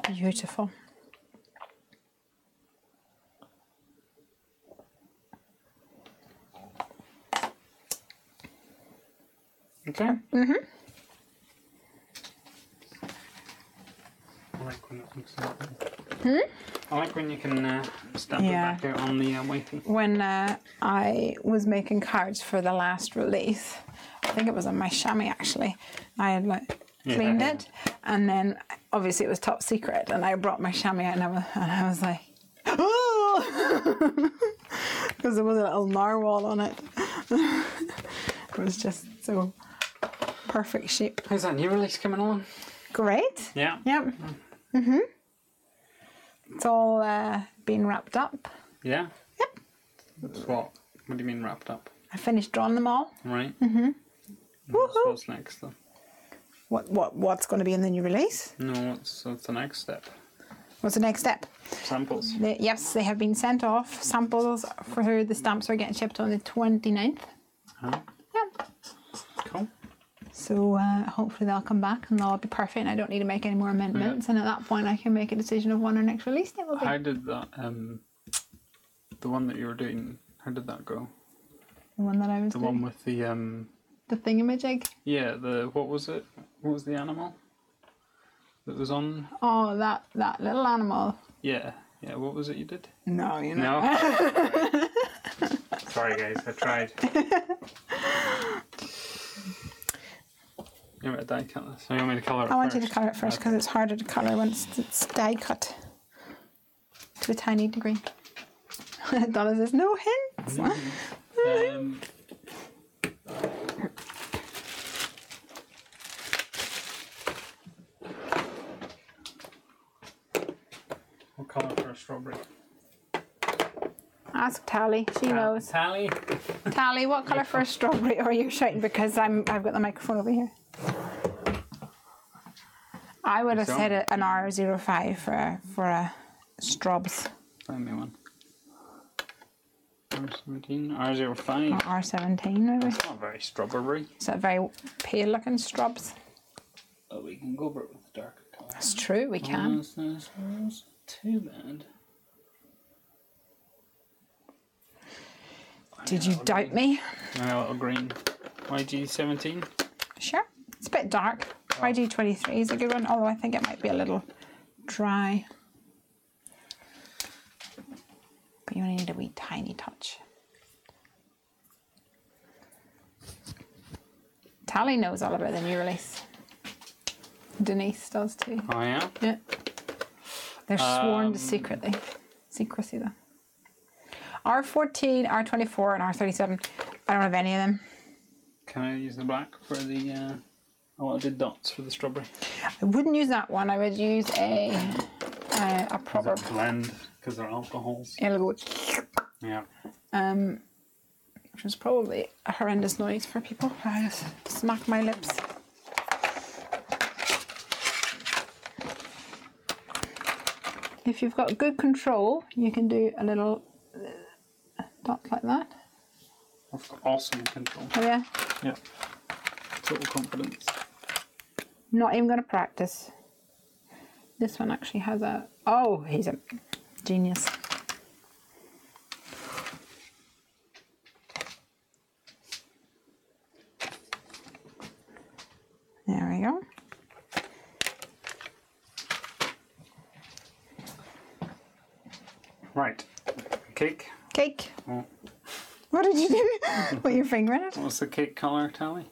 Beautiful. Okay. Mm-hmm. I like when it looks like that. I like when you can stamp Yeah. it back out on the waiting. When I was making cards for the last release, I think it was on my chamois actually, I had like cleaned it, and then obviously it was top secret, and I brought my chamois and I was like, oh, because there was a little narwhal on it. It was just so perfect shape. How's that new release coming along? Great. Yeah. Yep. It's all been wrapped up. Yeah? Yep. That's what? What do you mean wrapped up? I finished drawing them all. Right. What's next though? What's going to be in the new release? No, what's the next step? What's the next step? Samples. Yes, they have been sent off. Samples for the stamps are getting shipped on the 29th. Huh? Yeah. Cool. So hopefully they'll come back and they'll all be perfect and I don't need to make any more amendments. And at that point I can make a decision of when our next release date will be. How did that, the one that you were doing, how did that go? The one that I was The doing. one with the, The thingamajig. yeah, what was it? What was the animal that was on? Oh, that little animal. Yeah, what was it you did? No, you know. No? Sorry guys, I tried. You want me to die cut this? Or you want me to colour it I want first? you to colour it first because it's harder to colour when it's die cut to a tiny degree. Donna says, no hints. What colour for a strawberry? Ask Tally, she knows. Tally? Tally, what colour for a strawberry? Or you're shouting because I've got the microphone over here. I would have said an R05 for a strobs. Find me one. R17, R05. Or R17 maybe. It's not very strawberry. Is that very pale looking strobs? Oh, we can go over it with darker colour. That's true, we can. It's not too bad. Did you doubt me? And a little green. YG17. Sure. It's a bit dark. YG23 is a good one, although I think it might be a little dry. But you only need a wee tiny touch. Tally knows all about the new release. Denise does too. Oh yeah? Yeah. They're sworn to secrecy though. R14, R24 and R37. I don't have any of them. Can I use the black for the... Oh, I did dots for the strawberry. I wouldn't use that one. I would use a proper blend, because they're alcohols. It'll go, Yeah. which is probably a horrendous noise for people. I just smack my lips. If you've got good control, you can do a little dot like that. I've got awesome control. Oh yeah? Yeah. Total confidence. Not even going to practice. This one actually has a... Oh, he's a genius. There we go. Right. Cake. Cake. Oh. What did you do? Put your finger in it? What's the cake colour, Tally?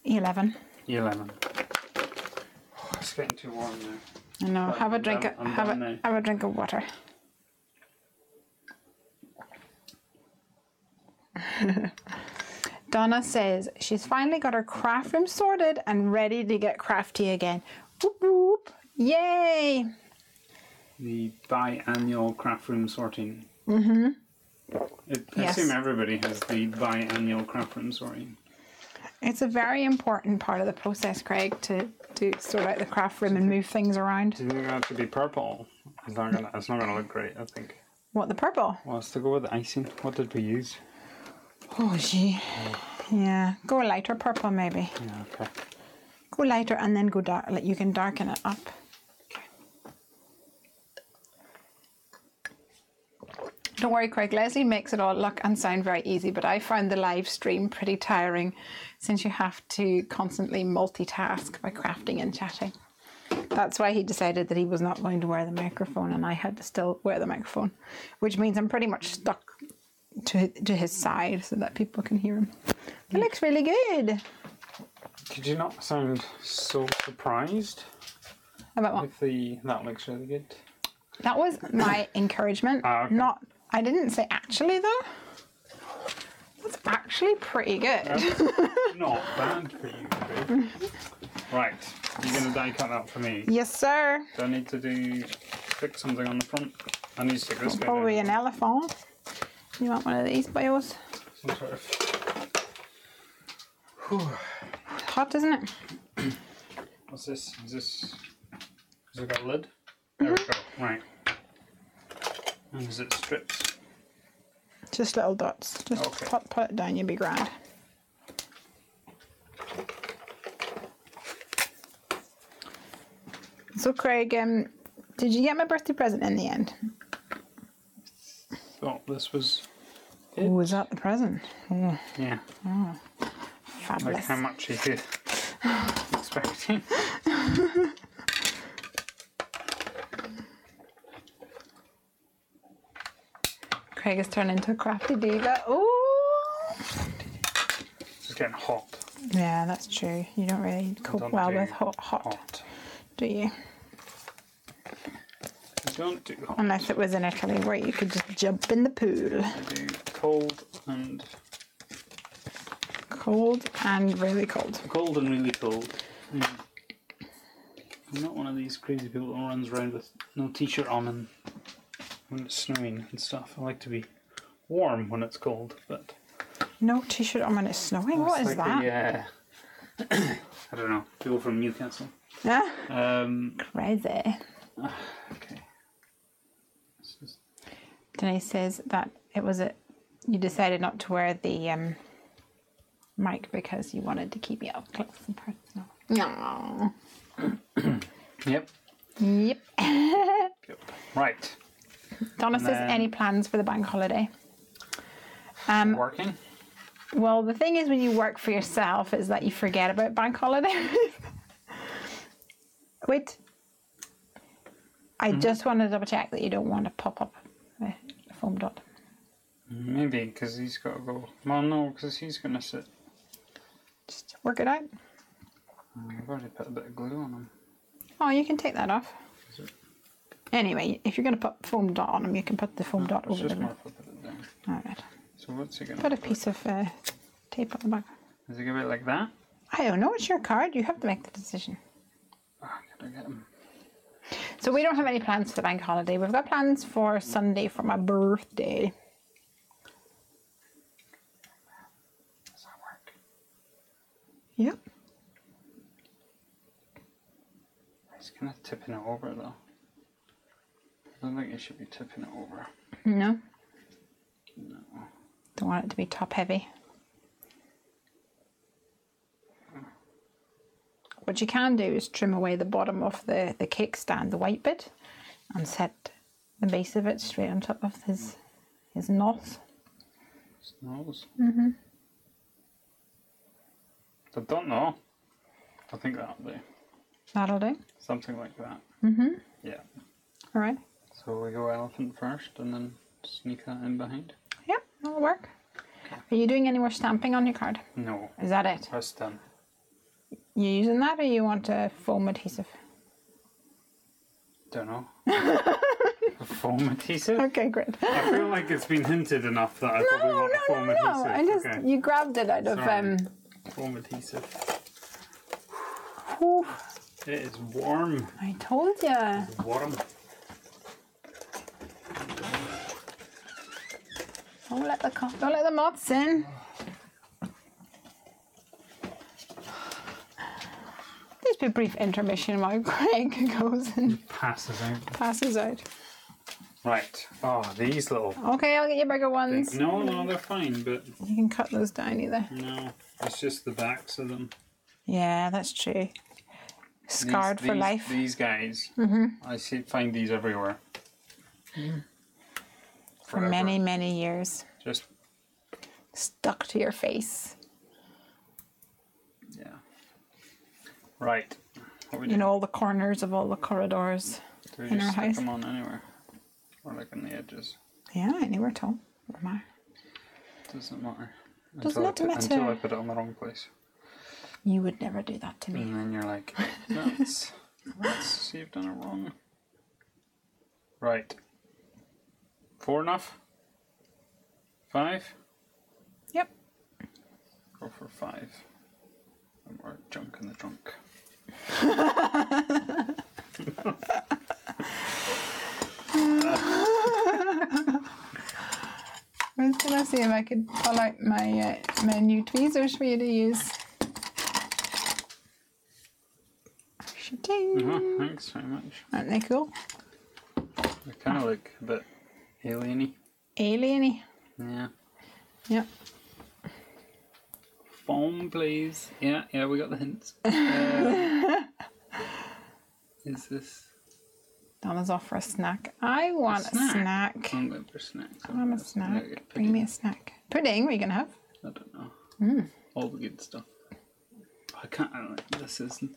11. 11. Oh, it's getting too warm now. I know. But Have a drink. Have a drink of water. Donna says she's finally got her craft room sorted and ready to get crafty again. Whoop whoop! Yay! The biannual craft room sorting. Mm-hmm. I Yes. assume everybody has the biannual craft room sorting. It's a very important part of the process, Craig, to sort out the craft room and move things around. Do you think that should be purple? It's not gonna look great, I think. What, the purple? Well, let's to go with the icing. What did we use? Oh, gee. Yeah. Go a lighter purple, maybe. Yeah, okay. Go lighter and then go dark. Like you can darken it up. Don't worry, Craig. Lesley makes it all look and sound very easy, but I found the live stream pretty tiring since you have to constantly multitask by crafting and chatting. That's why he decided that he was not going to wear the microphone, and I had to still wear the microphone, which means I'm pretty much stuck to his side so that people can hear him. It looks really good. Did you not sound so surprised? About what? With that looks really good. That was my encouragement. Okay. I didn't say actually though. That's actually pretty good. Not bad for you, babe. Right, you're gonna die cut that for me. Yes, sir. Do I need to stick something on the front? I need to stick this guy Probably down. an elephant. You want one of these bios? Some sort of. Hot, isn't it? What's this? Has it got a lid? There we go. Right. And is it strips? Just little dots. Just Okay. put it down, you'll be grand. So Craig, did you get my birthday present in the end? Thought this was. Oh, was that the present? Oh, Yeah. fabulous. Like how much you could expecting. Craig has turned into a crafty diva. Oh, It's getting hot. yeah, that's true. You don't really cope Don't well do with hot, do you? I don't do hot. Unless it was in Italy where you could just jump in the pool. I do cold and Really cold. cold and really cold. Yeah. I'm not one of these crazy people that runs around with no t-shirt on and when it's snowing and stuff. I like to be warm when it's cold, but No t-shirt on when it's snowing. What is that? I don't know. People from Newcastle. Yeah. Okay. Crazy. This is- Denise says that you decided not to wear the mic because you wanted to keep it up close and personal. No. Yep. Yep. Yep. Right. Donna says, then- any plans for the bank holiday? Working. Well, the thing is when you work for yourself is that you forget about bank holiday. Wait. I just want to double check that you don't want to pop up a foam dot. Maybe because he's got to go. Well, no, because he's going to sit. Just work it out. I've already put a bit of glue on him. Oh, you can take that off. Is it? Anyway, if you're going to put foam dot on them, you can put the foam dot It's over just them. more for put it down. Alright. So what's he going to Put a piece of tape on the back. Is he going to be like that? I don't know, it's your card. You have to make the decision. Oh, can I get him? So we don't have any plans for the bank holiday. We've got plans for Sunday for my birthday. Does that work? Yep. He's kind of tipping it over though. I don't think he should be tipping it over. No. No. Don't want it to be top heavy. What you can do is trim away the bottom of the cake stand, the white bit, and set the base of it straight on top of his nose. His nose? I don't know. I think that'll do. That'll do. Something like that. Yeah. All right. So we go elephant first and then sneak that in behind? Yep, that'll work. Okay. Are you doing any more stamping on your card? No. Is that it? That's done. You using that or you want a foam adhesive? Don't know. A foam adhesive? Okay, great. I feel like it's been hinted enough that I probably want a foam adhesive. I just, okay. you grabbed it out of... Foam adhesive. Whew. It is warm. I told you. It's warm. Don't let the moths in. There's been a brief intermission while Greg goes and passes out. Right. Oh, these little... Okay, I'll get you bigger ones. things. No, they're fine, but... You can cut those down either. No, it's just the backs of them. Yeah, that's true. Scarred for life. These guys, I find these everywhere. For many, many years. Just stuck to your face. Yeah. Right. In all the corners of all the corridors in our house. Stick them on anywhere. Or like on the edges. Yeah, anywhere at all. Doesn't matter. Doesn't matter. Doesn't matter. Until I put it on the wrong place. You would never do that to me. And then you're like, let's see, you've done it wrong. Right. 4 enough? 5? Yep. Go for 5. No more junk in the trunk. I was gonna see if I could pull out my my new tweezers for you to use. Thanks very much. Aren't they cool? They kind of look a bit alien-y. Alien-y? Yeah. Yep. Foam, please. Yeah, we got the hints. Is this... Donna's off for a snack. I want a snack. I'm going for snacks. I want a snack. Bring me a snack. Pudding, what are you going to have? I don't know. All the good stuff. I can't... This isn't...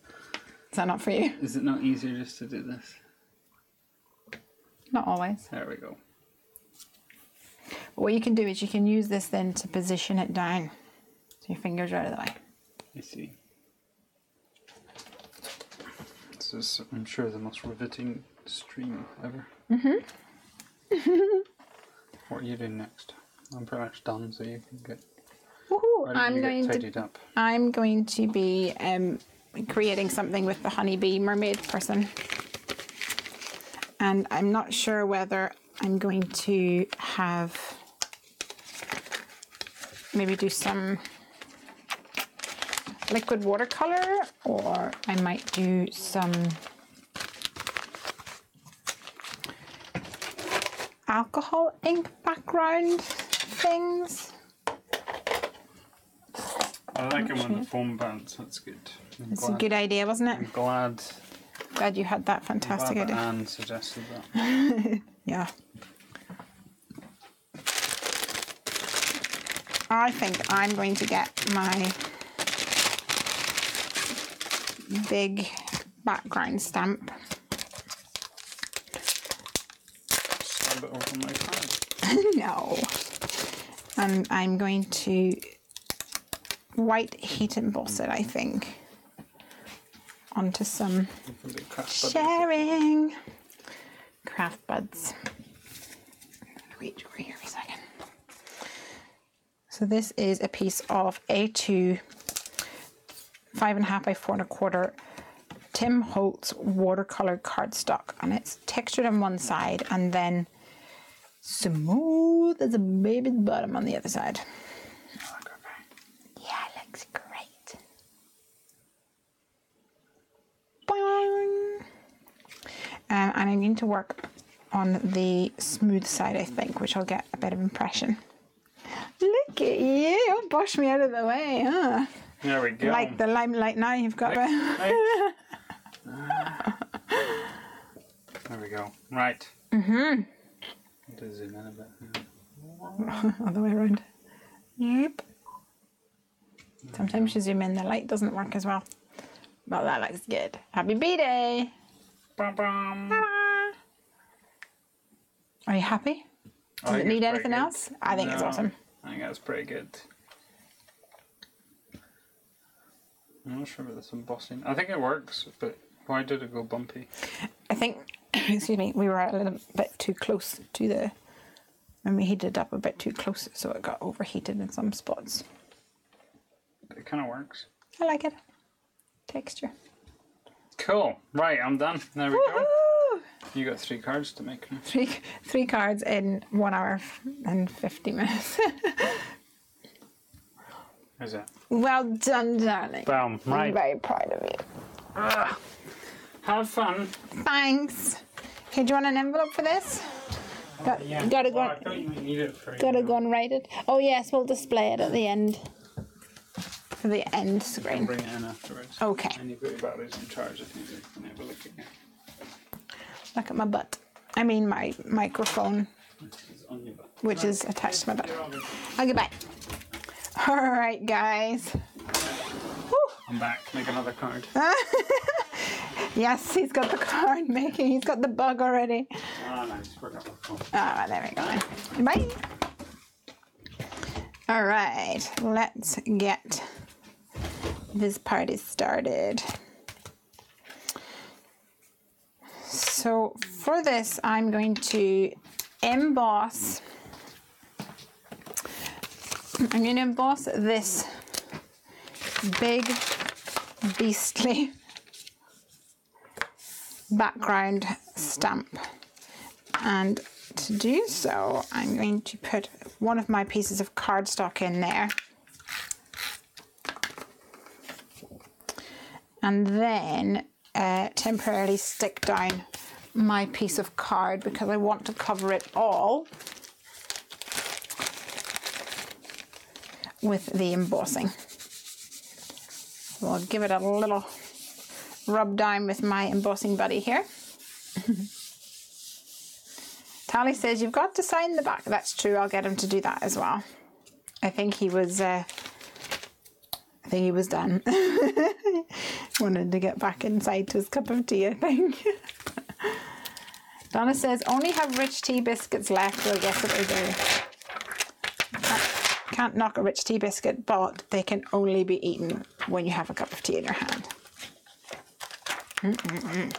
Is that not for you? Is it not easier just to do this? Not always. There we go. But what you can do is you can use this then to position it down. So your fingers are out of the way. I see. This is, I'm sure, the most riveting stream ever. What are you doing next? I'm pretty much done, so you can get... Woohoo! I'm going to be creating something with the honeybee mermaid person. And I'm not sure whether I'm going to have... maybe do some liquid watercolor, or I might do some alcohol ink background things. I like it with the foam bands, that's good. It's a good idea, wasn't it? I'm glad you had that fantastic idea. Anne suggested that. Yeah. I think I'm going to get my big background stamp. Stab it over my card. No. And I'm going to white heat emboss it, I think, onto some sharing craft buds. Reach over here for a second. So this is a piece of A2 5.5 by 4.25 Tim Holtz watercolor cardstock, and it's textured on one side and then smooth as a baby's bottom on the other side. Yeah, it looks great. Boing. And I'm going to work on the smooth side, I think, which I'll get a bit of impression. Look at you! Push me out of the way, huh? There we go. Like the limelight now, you've got There we go. Right. To zoom in a bit. Other way around. Yep. Sometimes you zoom in, the light doesn't work as well. But that looks good. Happy B-Day! Bum, bum. Are you happy? Does it need anything else? I think it's awesome. I think that's pretty good. I'm not sure about this embossing. I think it works, but why did it go bumpy? I think, excuse me, we were a little bit too close to the, and we heated it up a bit too close, so it got overheated in some spots. But it kind of works. I like it. Texture. Cool. Right, I'm done. There we go. You got 3 cards to make now. Three cards in 1 hour and 50 minutes. How's that? Well done, darling. Boom. Right. I'm very proud of you. Have fun. Thanks. Okay, do you want an envelope for this? Yeah. Gotta go. I thought you might need it for Gotta go and write it. Oh yes, we'll display it at the end. For the end screen. Bring it in afterwards. Okay. And you put your batteries in charge if needed. And have a look at you. Look at my butt. I mean my microphone, It's on your butt. which is attached to my butt. Okay, bye. All right, guys. Woo. I'm back. Make another card. Yes, he's got the card making. He's got the bug already. Ah, nice. Forgot my phone. Ah, there we go. Then. Bye. All right, let's get this party started. So for this, I'm going to emboss. I'm going to emboss this big, beastly background stamp. And to do so, I'm going to put one of my pieces of cardstock in there. And then temporarily stick down my piece of card because I want to cover it all with the embossing. So I'll give it a little rub down with my embossing buddy here. Tally says you've got to sign the back. That's true. I'll get him to do that as well. I think he was done. Wanted to get back inside to his cup of tea, I think. Donna says only have rich tea biscuits left. Well, I guess it will do. Can't knock a rich tea biscuit, but they can only be eaten when you have a cup of tea in your hand. All right.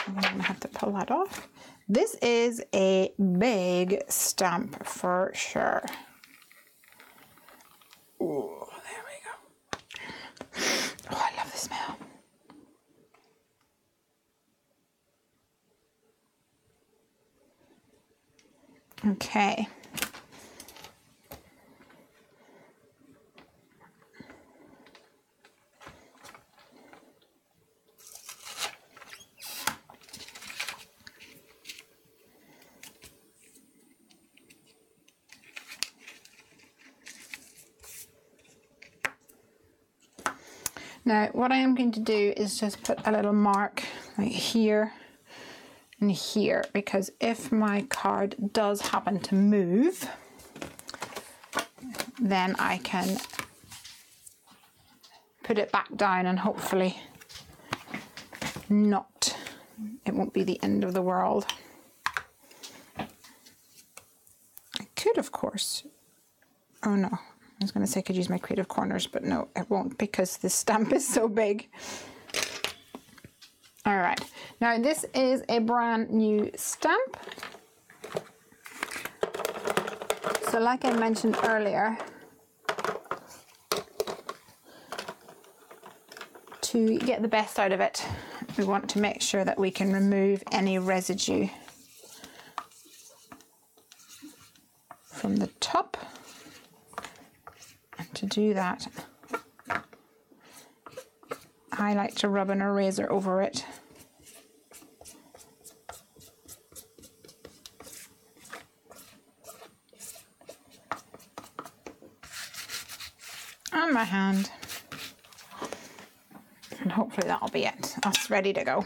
I'm going to have to pull that off. This is a big stamp for sure. Oh, there we go. Oh, I love the smell. Okay. Now, what I am going to do is just put a little mark right here and here, because if my card does happen to move, then I can put it back down and hopefully not, it won't be the end of the world. I could, of course, oh no. I was going to say I could use my creative corners, but no, it won't because the stamp is so big. All right, now this is a brand new stamp. So like I mentioned earlier, to get the best out of it, we want to make sure that we can remove any residue from the top. To do that, I like to rub an eraser over it. On my hand. And hopefully that'll be it. Us ready to go.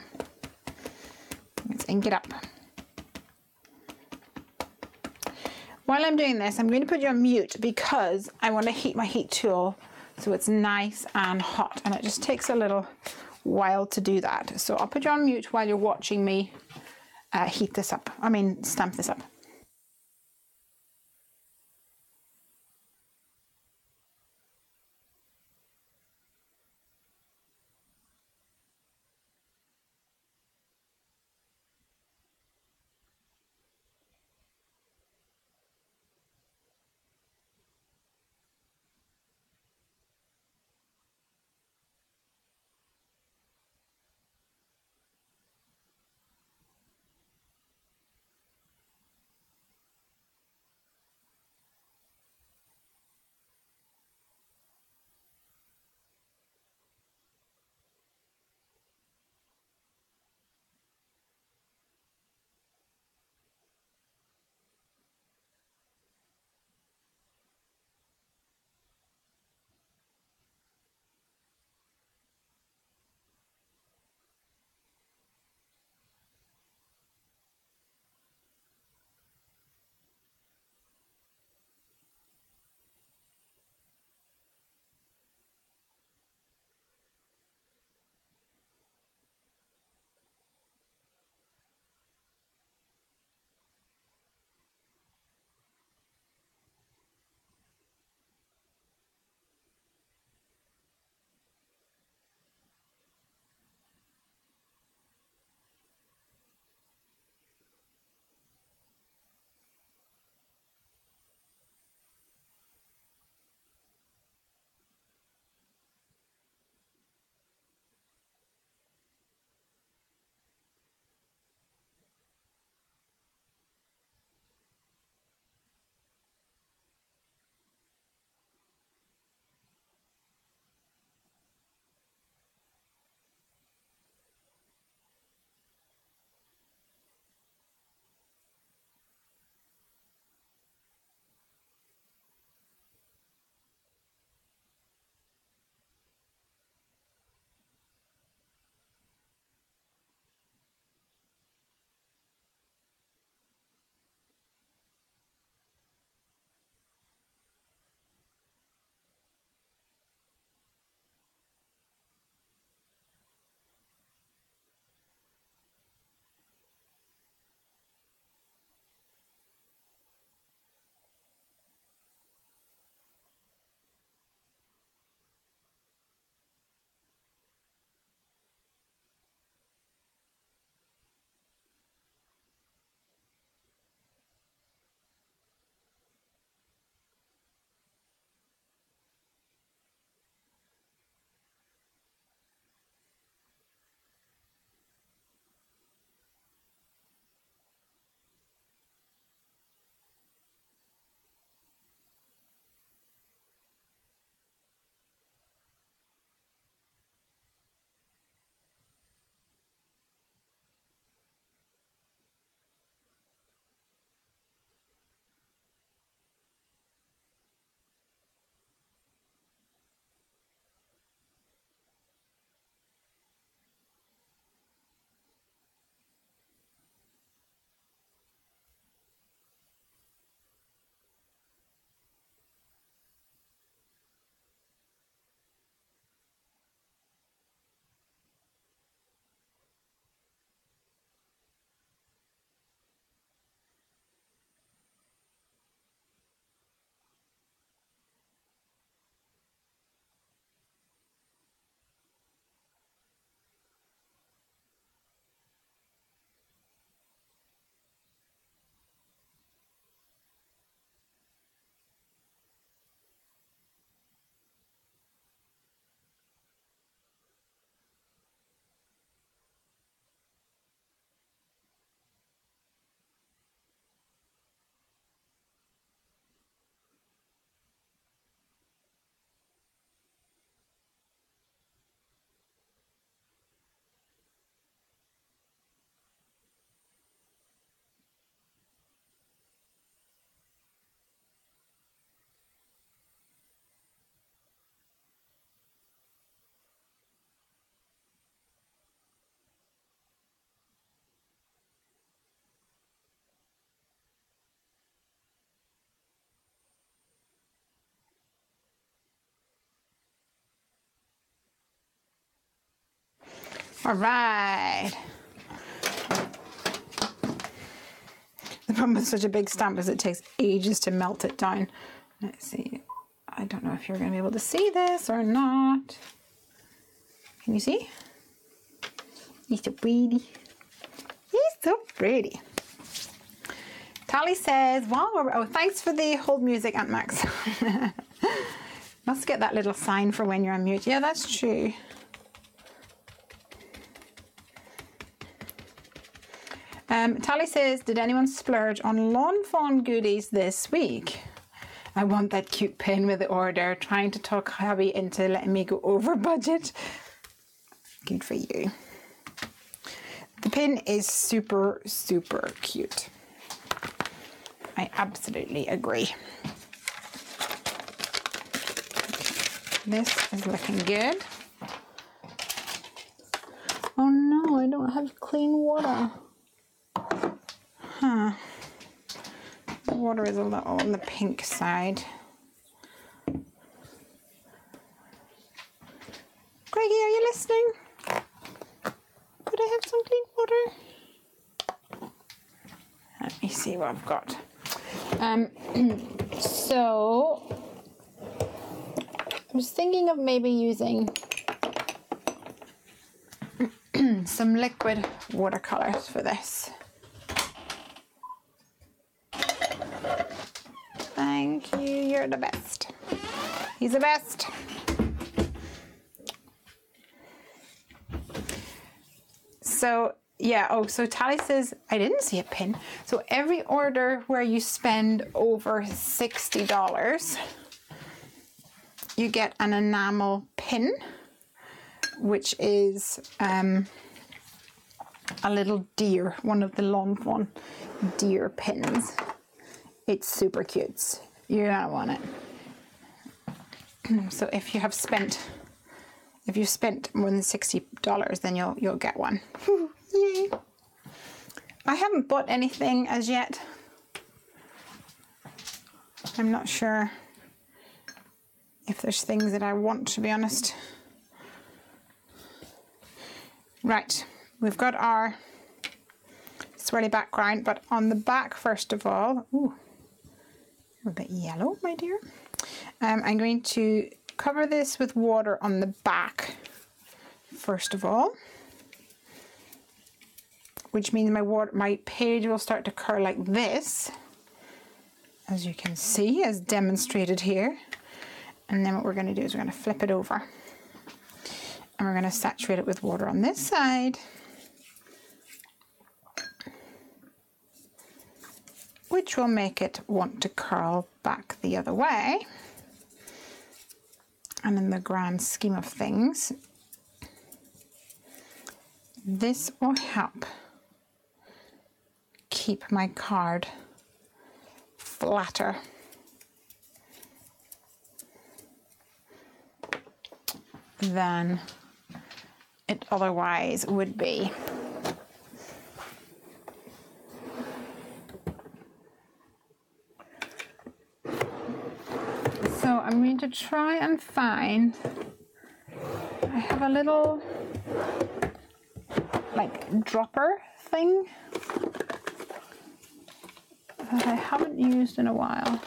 Let's ink it up. While I'm doing this, I'm going to put you on mute because I want to heat my heat tool so it's nice and hot, and it just takes a little while to do that. So I'll put you on mute while you're watching me stamp this up. All right. The problem with such a big stamp is it takes ages to melt it down. Let's see. I don't know if you're going to be able to see this or not. Can you see? He's so pretty. He's so pretty. Tally says, wow, oh, thanks for the hold music, Aunt Max. Must get that little sign for when you're on mute. Yeah, that's true. Tally says, did anyone splurge on lawn fawn goodies this week? I want that cute pin with the order, trying to talk hubby into letting me go over budget. Good for you. The pin is super, super cute. I absolutely agree. This is looking good. Oh no, I don't have clean water. Huh. The water is a little on the pink side. Greggy, are you listening? Could I have some clean water? Let me see what I've got. So I was thinking of maybe using some liquid watercolors for this. Thank you, you're the best. He's the best. So yeah, oh, so Tally says, I didn't see a pin. So every order where you spend over $60, you get an enamel pin, which is a little deer, one of the lawn fawn deer pins. It's super cute. You're gonna want it. So if you spent more than $60, then you'll get one. Yay! I haven't bought anything as yet. I'm not sure if there's things that I want, to be honest. Right, we've got our swirly background, but on the back, first of all, ooh, a bit yellow, my dear. I'm going to cover this with water on the back, first of all, which means my page will start to curl like this, as you can see, as demonstrated here. And then what we're going to do is we're going to flip it over, and we're going to saturate it with water on this side, which will make it want to curl back the other way. And in the grand scheme of things, this will help keep my card flatter than it otherwise would be. So I'm going to try and find, I have a little like dropper thing that I haven't used in a while.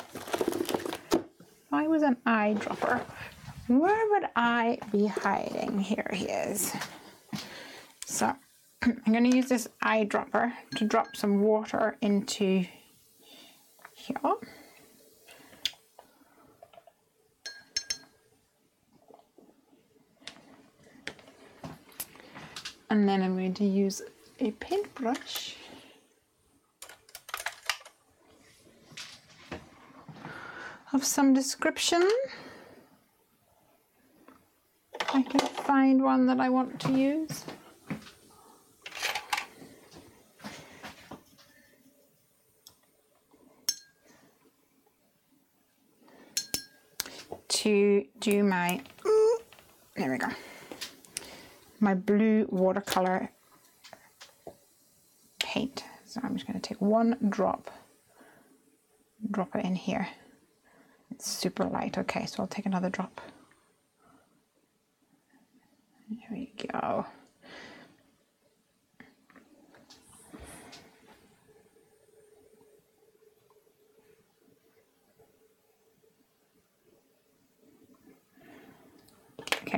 If I was an eyedropper, where would I be hiding? Here he is. So I'm going to use this eyedropper to drop some water into here. And then I'm going to use a paintbrush of some description. I can find one that I want to use. To do my, there we go, my blue watercolor paint. So I'm just going to take one drop it in here. It's super light. Okay, so I'll take another drop. There we go.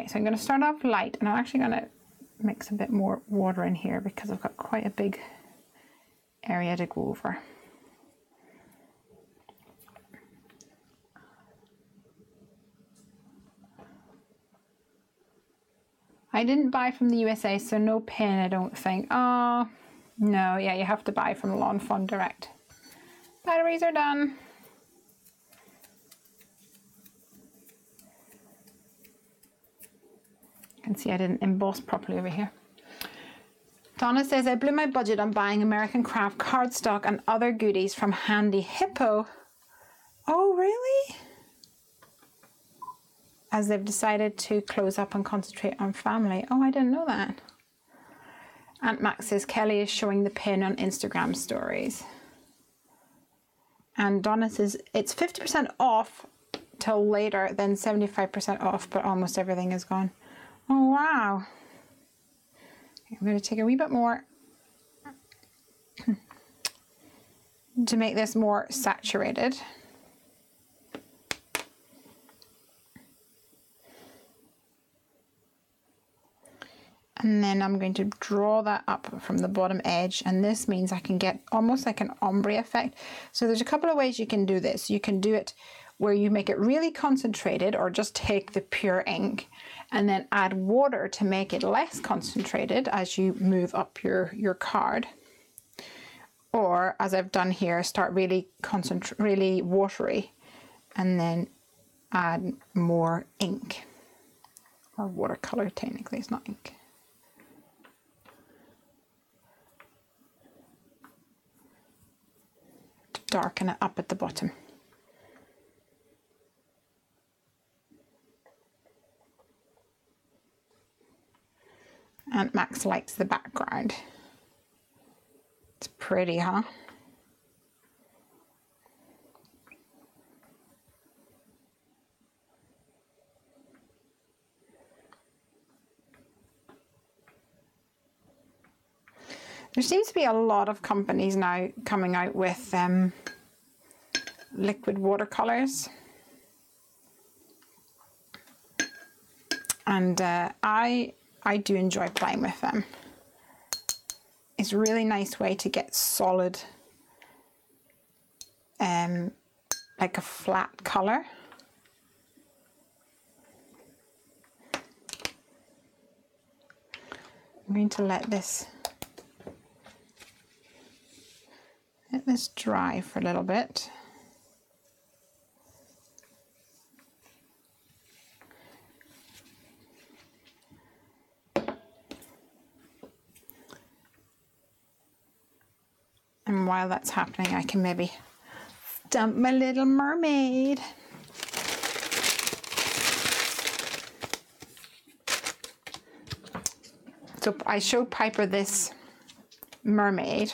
Okay, so I'm going to start off light, and I'm actually going to mix a bit more water in here because I've got quite a big area to go over. I didn't buy from the USA, so no pen, I don't think. Oh, no, yeah, you have to buy from Lawn Fawn Direct. Batteries are done. You can see I didn't emboss properly over here. Donna says, I blew my budget on buying American Craft cardstock and other goodies from Handy Hippo. Oh, really? As they've decided to close up and concentrate on family. Oh, I didn't know that. Aunt Max says, Kelly is showing the pin on Instagram stories. And Donna says, it's 50% off till later, then 75% off, but almost everything is gone. Oh, wow. I'm going to take a wee bit more to make this more saturated. And then I'm going to draw that up from the bottom edge, and this means I can get almost like an ombre effect. So there's a couple of ways you can do this. You can do it where you make it really concentrated, or just take the pure ink and then add water to make it less concentrated as you move up your card. Or, as I've done here, start really really watery and then add more ink, or watercolor. Technically it's not ink. To darken it up at the bottom. Aunt Max likes the background. It's pretty, huh? There seems to be a lot of companies now coming out with liquid watercolors. And I do enjoy playing with them. It's a really nice way to get solid, like a flat colour. I'm going to let this dry for a little bit. And while that's happening, I can maybe stamp my little mermaid. So I showed Piper this mermaid,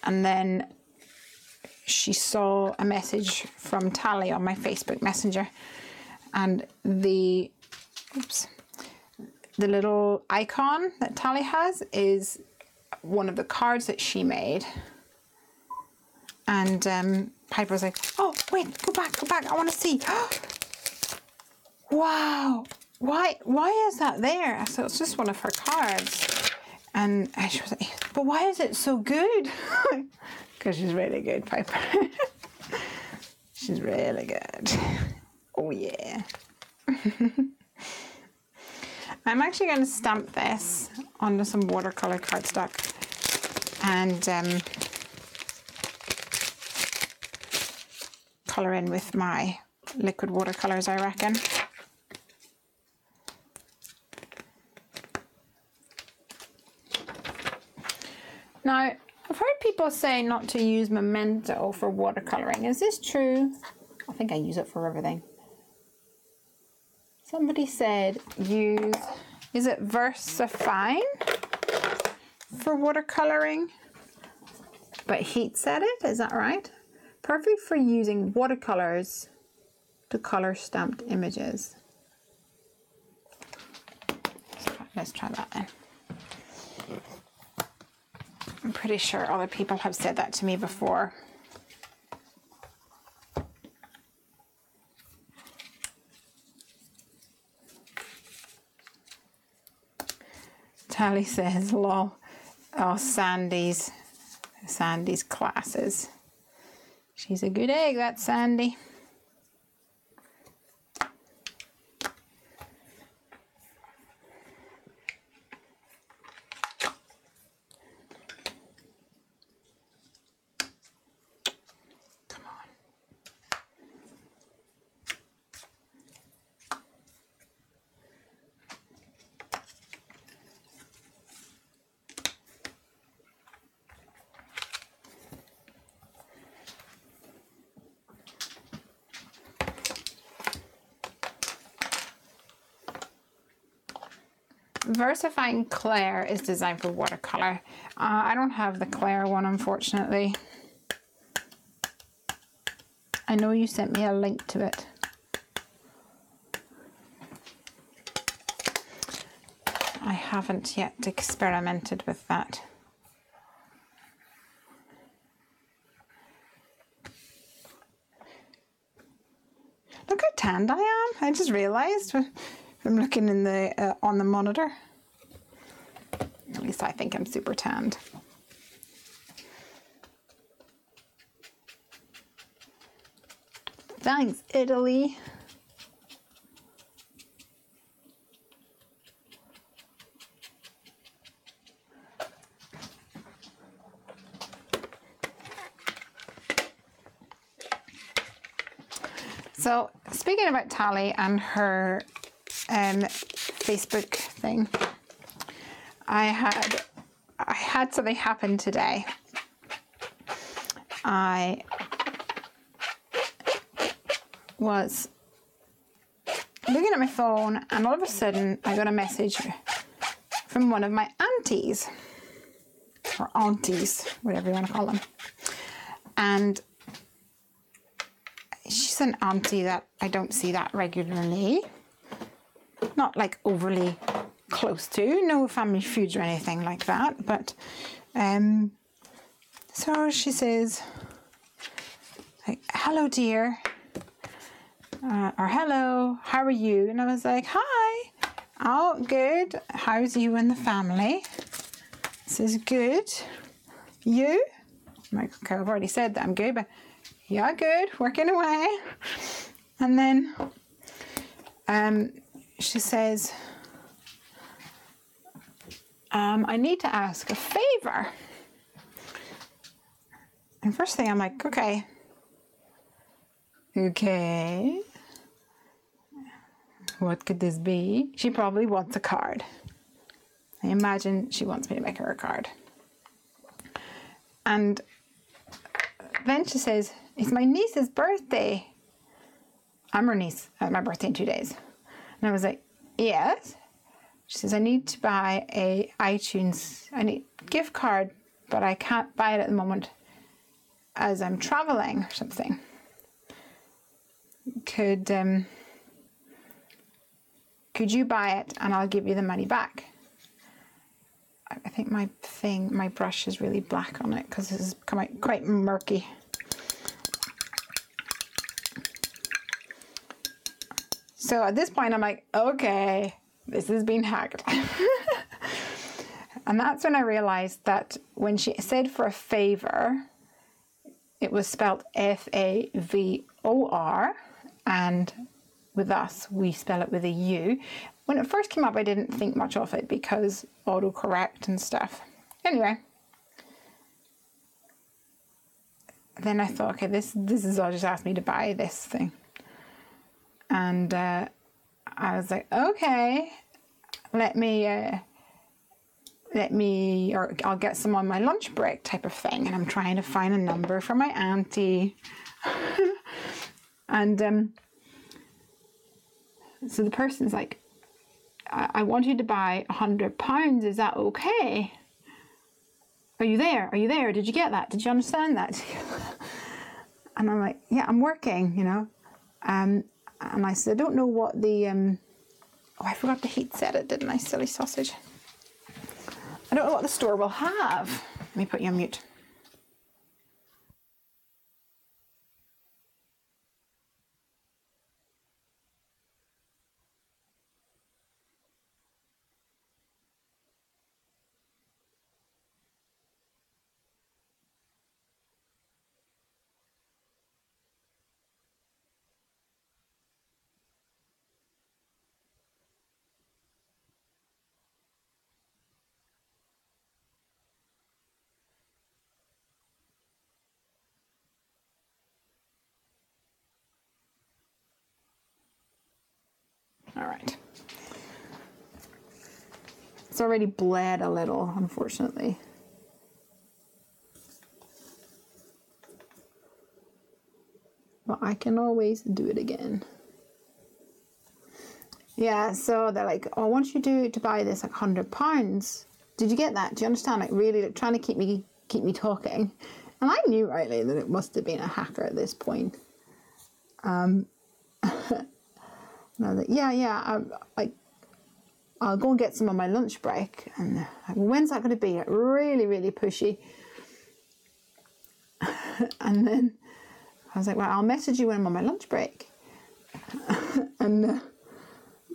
and then she saw a message from Tally on my Facebook Messenger, and the little icon that Tally has is one of the cards that she made. And Piper was like, oh wait, go back, I want to see. Wow, why is that there? So it's just one of her cards. And she was like, but why is it so good? Because she's really good, Piper. She's really good. Oh yeah. I'm actually going to stamp this onto some watercolor cardstock and colour in with my liquid watercolors, I reckon. Now, I've heard people say not to use Memento for watercolouring. Is this true? I think I use it for everything. Somebody said use, is it VersaFine for watercolouring? But Heat said it, is that right? Perfect for using watercolours to colour stamped images. Let's try that then. I'm pretty sure other people have said that to me before. Tally says, lol. Oh, Sandy's classes. She's a good egg, that Sandy. Versifying Claire is designed for watercolor. I don't have the Claire one, unfortunately. I know you sent me a link to it. I haven't yet experimented with that. Look how tanned I am. I just realised I'm looking in the on the monitor. At least I think I'm super tanned. Thanks, Italy. So speaking about Tally and her Facebook thing, I had something happen today. I was looking at my phone and all of a sudden I got a message from one of my aunties, or aunties, whatever you want to call them. And she's an auntie that I don't see that regularly. Not like overly close to, no family feuds or anything like that, but so she says, like, hello dear, or hello, how are you? And I was like, hi, oh good, how's you and the family? Says good, you? I'm like, okay, I've already said that I'm good, but yeah, good, working away. And then she says, I need to ask a favor. And first thing I'm like, okay. What could this be? She probably wants a card. I imagine she wants me to make her a card. And then she says, it's my niece's birthday. I'm her niece. My birthday in 2 days. And I was like, yes. She says, I need to buy a iTunes, I need a gift card, but I can't buy it at the moment as I'm traveling or something. Could you buy it and I'll give you the money back? I think my brush is really black on it because this has come out quite murky. So at this point I'm like, okay, this has been hacked. And that's when I realized that when she said for a favor, it was spelled F-A-V-O-R, and with us, we spell it with a U. When it first came up, I didn't think much of it because autocorrect and stuff. Anyway, then I thought, okay, this is all just asked me to buy this thing. And I was like, okay, let me, or I'll get some on my lunch break type of thing. And I'm trying to find a number for my auntie. And so the person's like, I want you to buy £100. Is that okay? Are you there? Are you there? Did you get that? Did you understand that? And I'm like, yeah, I'm working, you know. And I said, I don't know what the, oh, I forgot to heat set it, didn't I? Silly sausage. I don't know what the store will have. Let me put you on mute. All right. It's already bled a little, unfortunately. But I can always do it again. Yeah, so they're like, oh, I want you to buy this like £100. Did you get that? Do you understand? Like really like, trying to keep me talking. And I knew rightly that it must have been a hacker at this point. And I was like, I'll go and get some on my lunch break. And like, when's that going to be? Like, really, really pushy. And then I was like, well, I'll message you when I'm on my lunch break. And I'm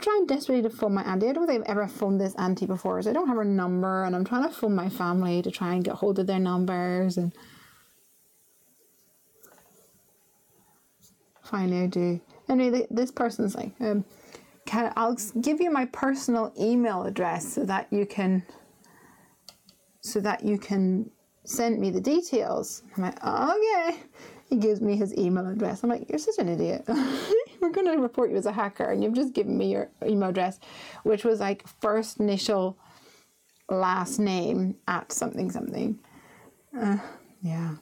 trying desperately to phone my auntie. I don't think I've ever phoned this auntie before, so I don't have her number. And I'm trying to phone my family to try and get hold of their numbers. And finally I do. Anyway, this person's like, I'll give you my personal email address so that you can send me the details. I'm like, oh, okay. He gives me his email address. I'm like, you're such an idiot. We're going to report you as a hacker, and you've just given me your email address, which was like first initial, last name at something something. Yeah.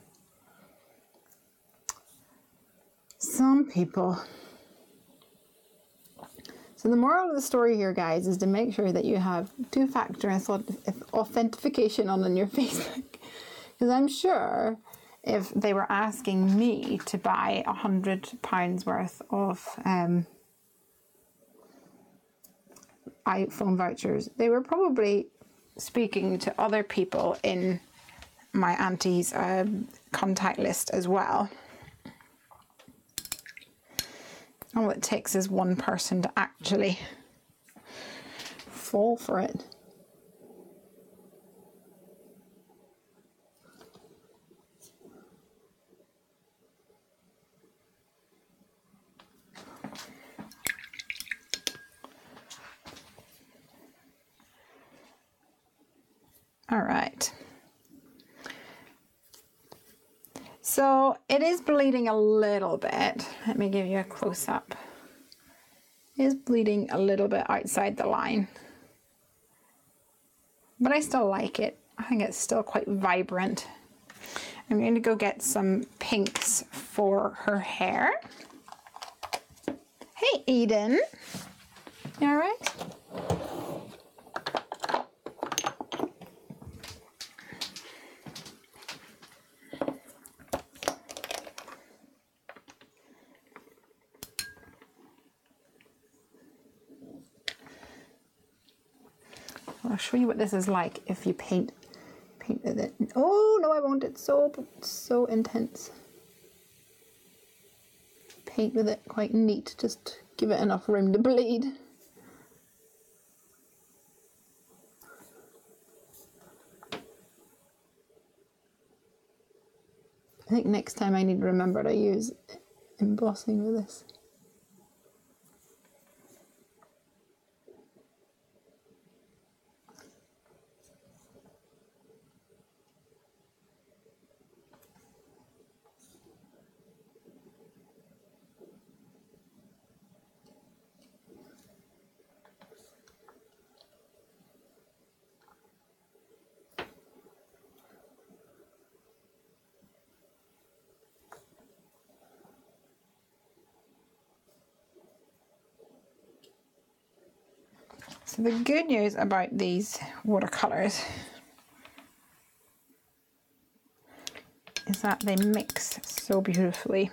Some people. So the moral of the story here, guys, is to make sure that you have two-factor authentication on your Facebook. Because I'm sure if they were asking me to buy £100 worth of iPhone vouchers, they were probably speaking to other people in my auntie's contact list as well. All it takes is one person to actually fall for it. All right. So it is bleeding a little bit. Let me give you a close-up. It is bleeding a little bit outside the line. But I still like it. I think it's still quite vibrant. I'm going to go get some pinks for her hair. Hey, Eden. You all right? I'll show you what this is like if you paint with it. Oh no, I won't. It's so intense. Paint with it quite neat. Just give it enough room to bleed. I think next time I need to remember to use embossing with this. So the good news about these watercolors is that they mix so beautifully.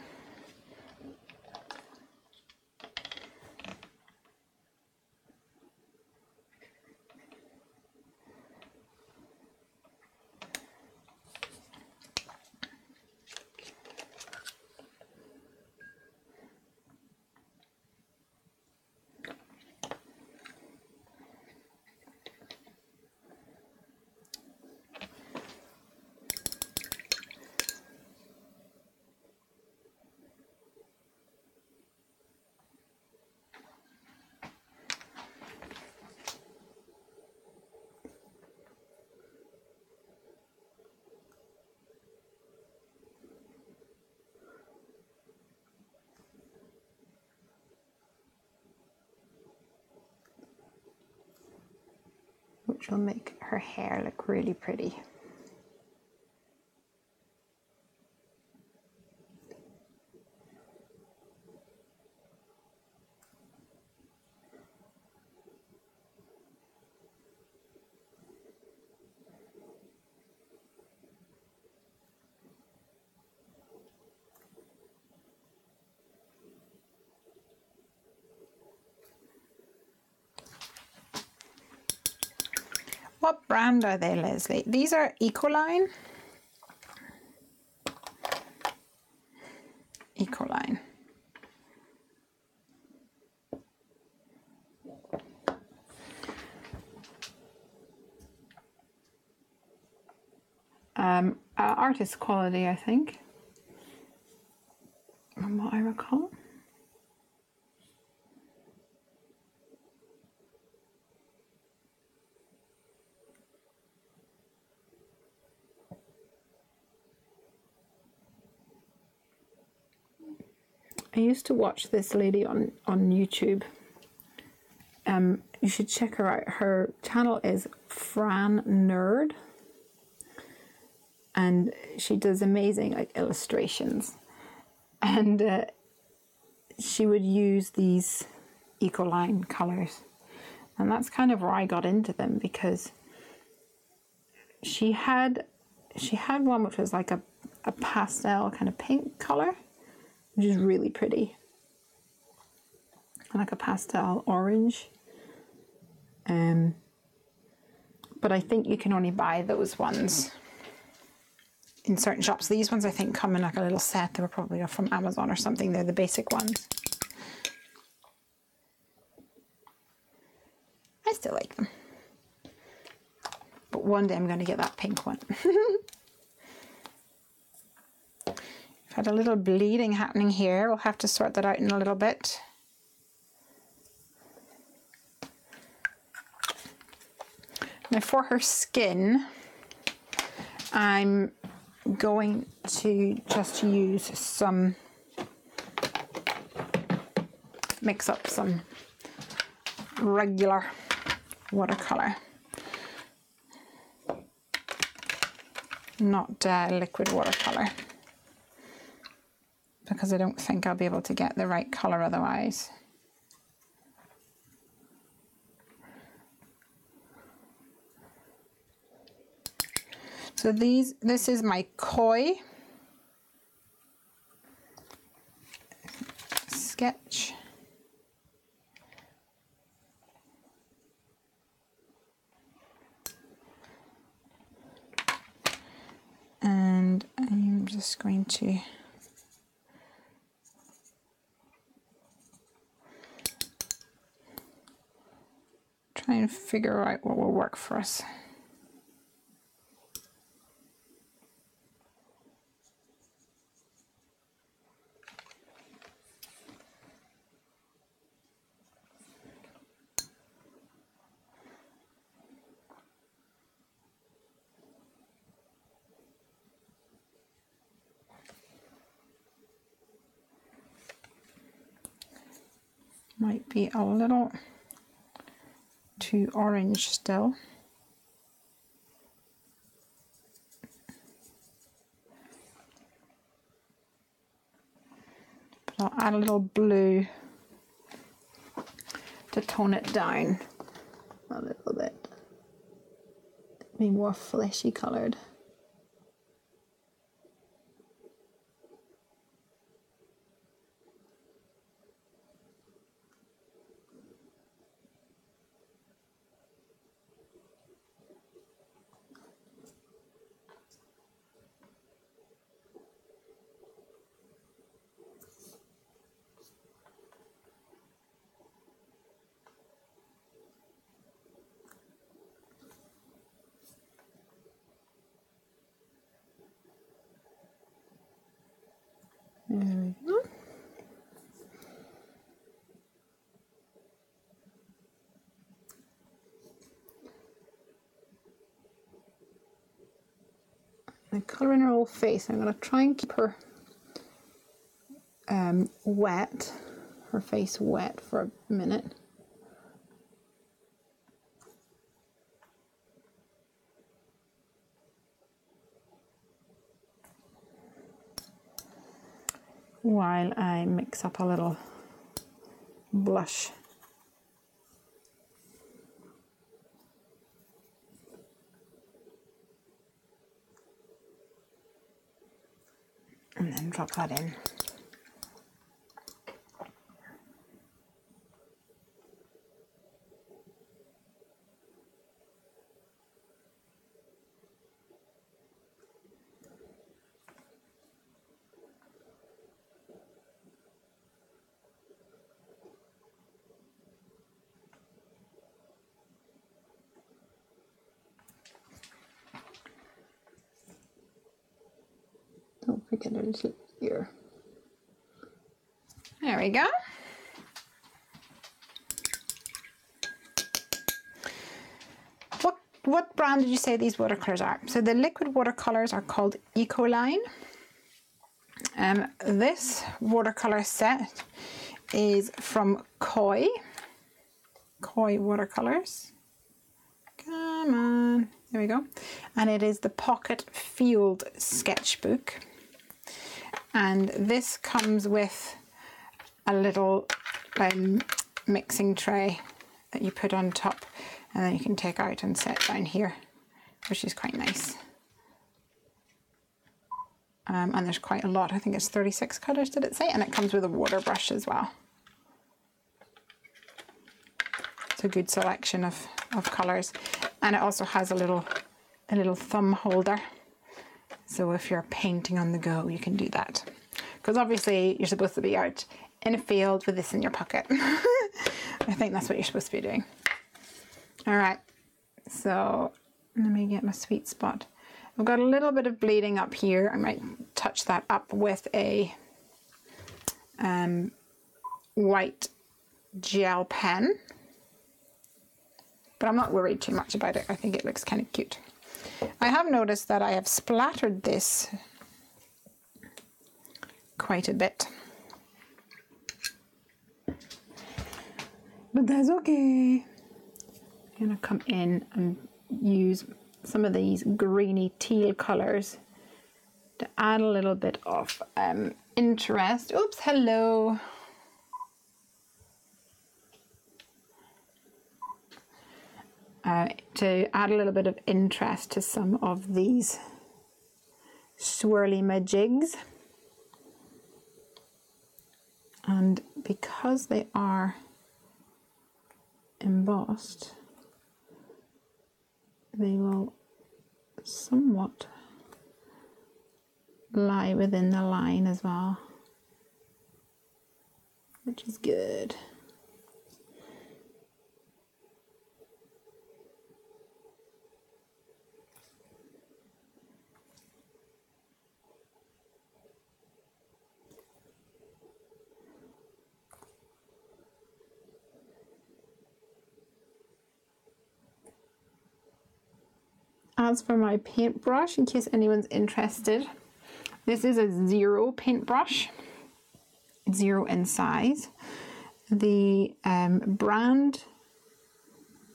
which will make her hair look really pretty. What brand are they, Lesley? These are Ecoline. Ecoline. Artist quality, I think, from what I recall. I used to watch this lady on YouTube. You should check her out. Her channel is Fran Nerd, and she does amazing like illustrations. And she would use these Ecoline colors, and that's kind of where I got into them, because she had one which was like a pastel kind of pink color, which is really pretty, like a pastel orange. But I think you can only buy those ones in certain shops. These ones I think come in like a little set. They were probably from Amazon or something. They're the basic ones. I still like them. But one day I'm going to get that pink one. I've had a little bleeding happening here. We'll have to sort that out in a little bit. Now for her skin, I'm going to just use some, mix up some regular watercolor, not liquid watercolor, because I don't think I'll be able to get the right color otherwise. So this is my Koi sketch. And I'm just going to try and figure out what will work for us. Might be a little too orange still. But I'll add a little blue to tone it down a little bit. Be more fleshy coloured. There we go. I'm colouring her whole face. I'm going to try and keep her wet, her face wet for a minute. while I mix up a little blush. And then drop that in. Don't forget a little ear. There we go. What brand did you say these watercolors are? So the liquid watercolors are called Ecoline. This watercolor set is from Koi watercolors. Come on, there we go. And it is the Pocket Field Sketchbook. And this comes with a little mixing tray that you put on top, and then you can take out and set down here, which is quite nice. And there's quite a lot. I think it's 36 colours, did it say? And it comes with a water brush as well. It's a good selection of colours. And it also has a little thumb holder. So if you're painting on the go, you can do that. Because obviously you're supposed to be out in a field with this in your pocket. I think that's what you're supposed to be doing. All right, so let me get my sweet spot. I've got a little bit of bleeding up here. I might touch that up with a white gel pen, but I'm not worried too much about it. I think it looks kind of cute. I have noticed that I have splattered this quite a bit, but that's okay. I'm gonna come in and use some of these greeny teal colors to add a little bit of interest. Oops, hello. To add a little bit of interest to some of these swirly majigs. And because they are embossed, they will somewhat lie within the line as well, which is good. As for my paintbrush, in case anyone's interested, this is a 0 paintbrush, 0 in size. The brand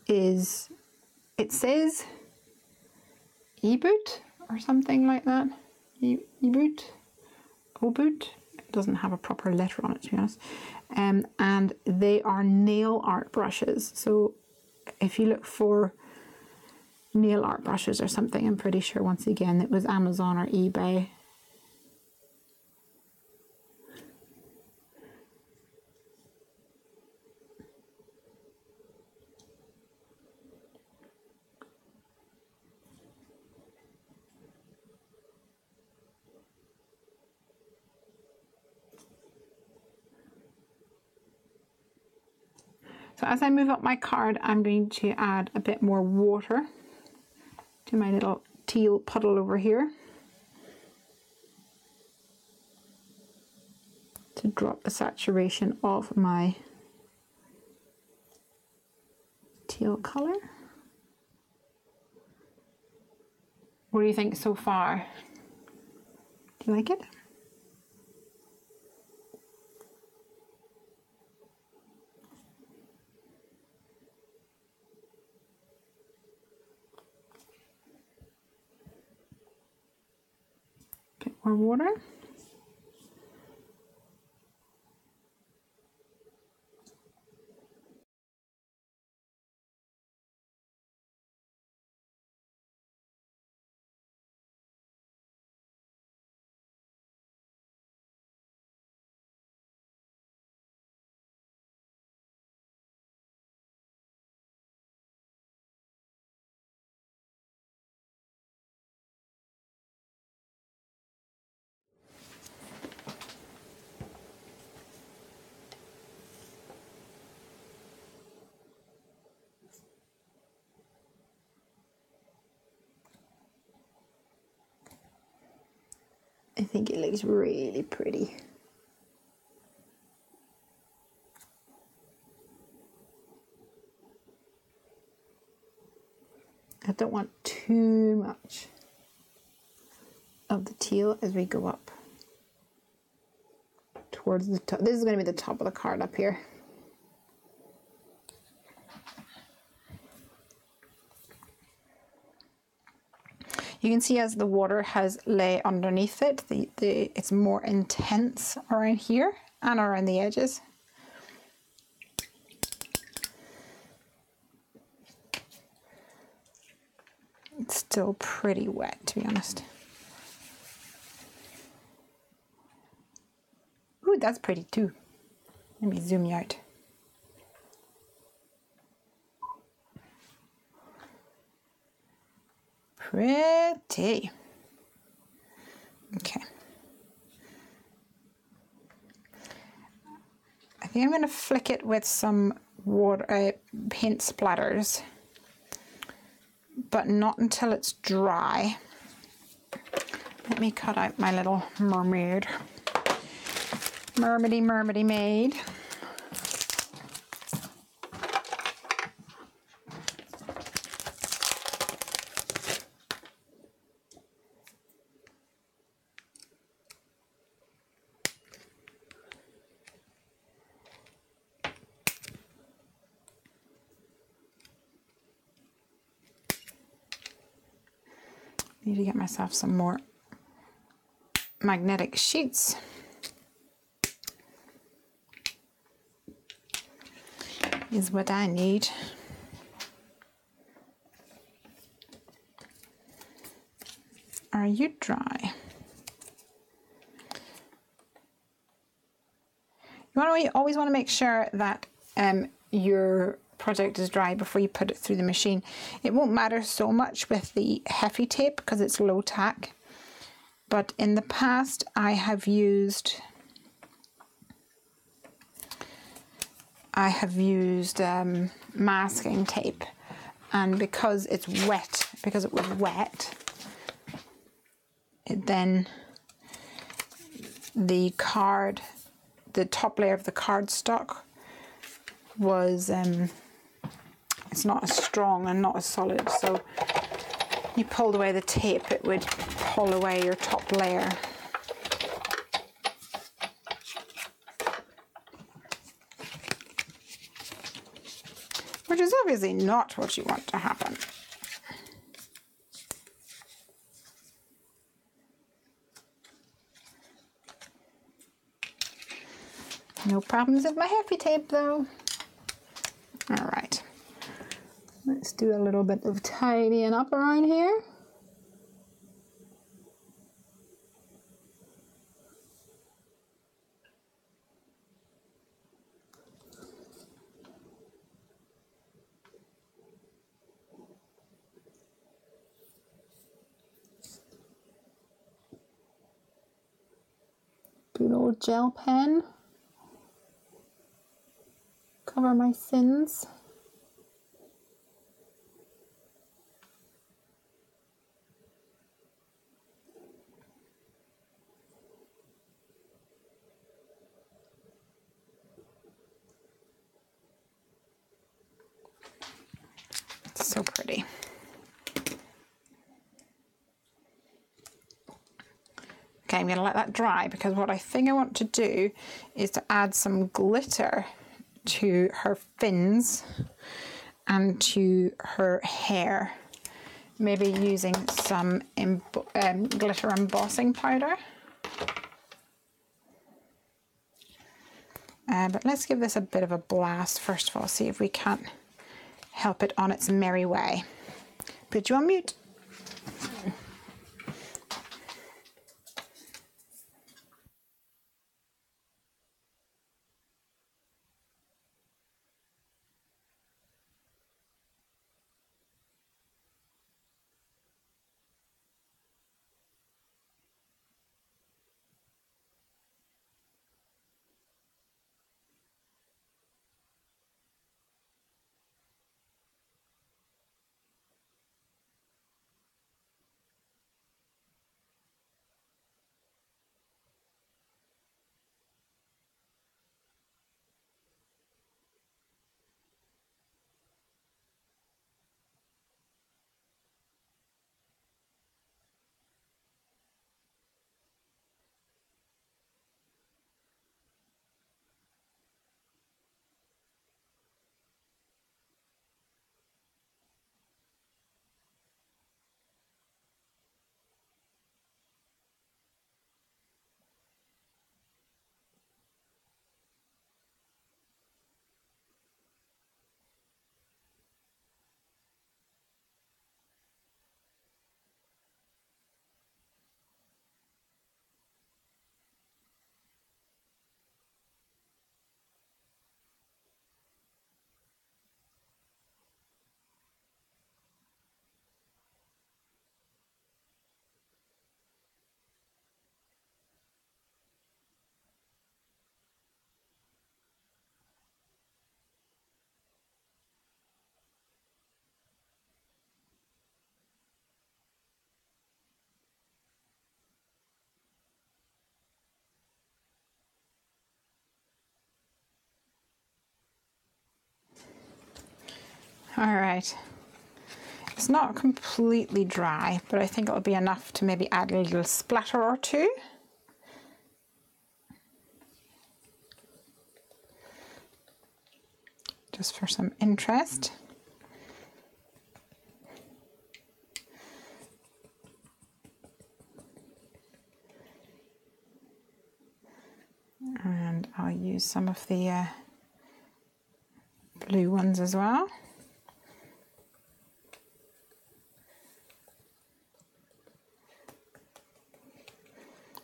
is, it says E-Boot or something like that. E-Boot, O-Boot. It doesn't have a proper letter on it, to be honest. And they are nail art brushes. So if you look for nail art brushes or something, I'm pretty sure once again it was Amazon or eBay. So as I move up my card, I'm going to add a bit more water to my little teal puddle over here to drop the saturation of my teal colour. What do you think so far? Do you like it? Bit more water. I think it looks really pretty. I don't want too much of the teal as we go up towards the top. This is going to be the top of the card up here. You can see as the water has lay underneath it, it's more intense around here and around the edges. It's still pretty wet, to be honest. Ooh, that's pretty too. Let me zoom you out. Pretty. Okay. I think I'm going to flick it with some water, paint splatters, but not until it's dry. Let me cut out my little mermaid. Mermaidy maid. Need to get myself some more magnetic sheets. Is what I need. Are you dry? You always want to make sure that your project is dry before you put it through the machine. It won't matter so much with the Heffy tape because it's low tack, but in the past I have used masking tape, and because it was wet, then the top layer of the cardstock was it's not as strong and not as solid, so you pulled away the tape, it would pull away your top layer. Which is obviously not what you want to happen. No problems with my Heffy tape though. All right, let's do a little bit of tidying up around here. Good old gel pen. Cover my sins. It's so pretty. Okay, I'm going to let that dry because what I think I want to do is to add some glitter to her fins and to her hair. Maybe using some glitter embossing powder. But let's give this a bit of a blast first of all, see if we can't help it on its merry way. Put you on mute. All right. It's not completely dry, but I think it'll be enough to maybe add a little splatter or two. Just for some interest. And I'll use some of the blue ones as well.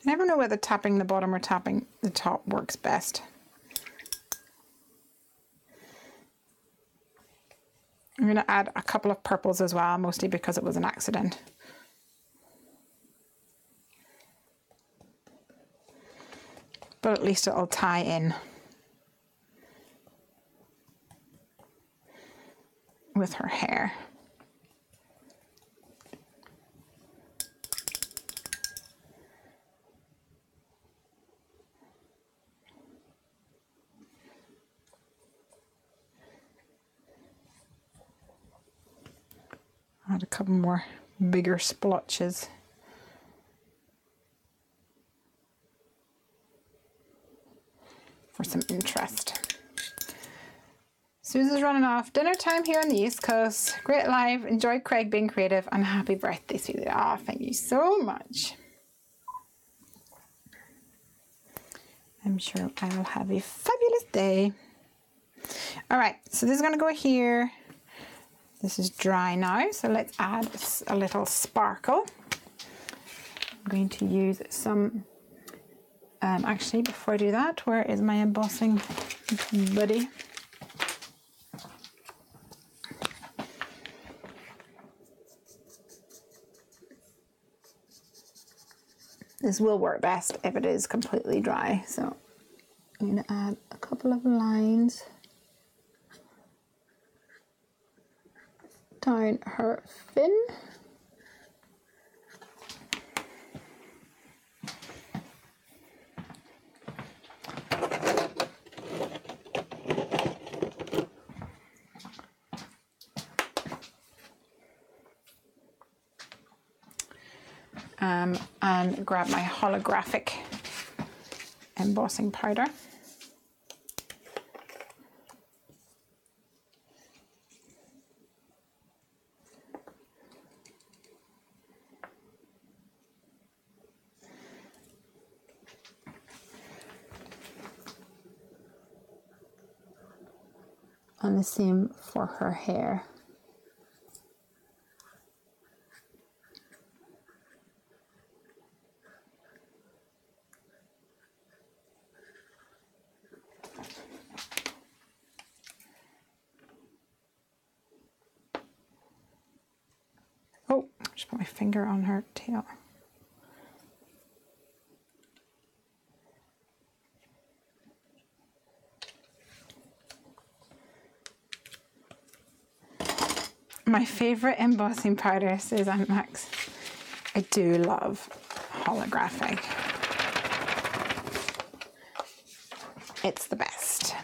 I never know whether tapping the bottom or tapping the top works best. I'm going to add a couple of purples as well, mostly because it was an accident. But at least it'll tie in with her hair. Add a couple more bigger splotches. For some interest. Susan's running off. Dinner time here on the East Coast. Great live. Enjoyed Craig being creative, and happy birthday, Susan. Ah, thank you so much. I'm sure I'll have a fabulous day. All right, so this is going to go here. This is dry now, so let's add a little sparkle. I'm going to use some, actually before I do that, where is my embossing buddy? This will work best if it is completely dry, so I'm going to add a couple of lines down her fin. And grab my holographic embossing powder. And the same for her hair. Oh, just put my finger on her tail. My favorite embossing powder, says Aunt Max. I do love holographic. It's the best.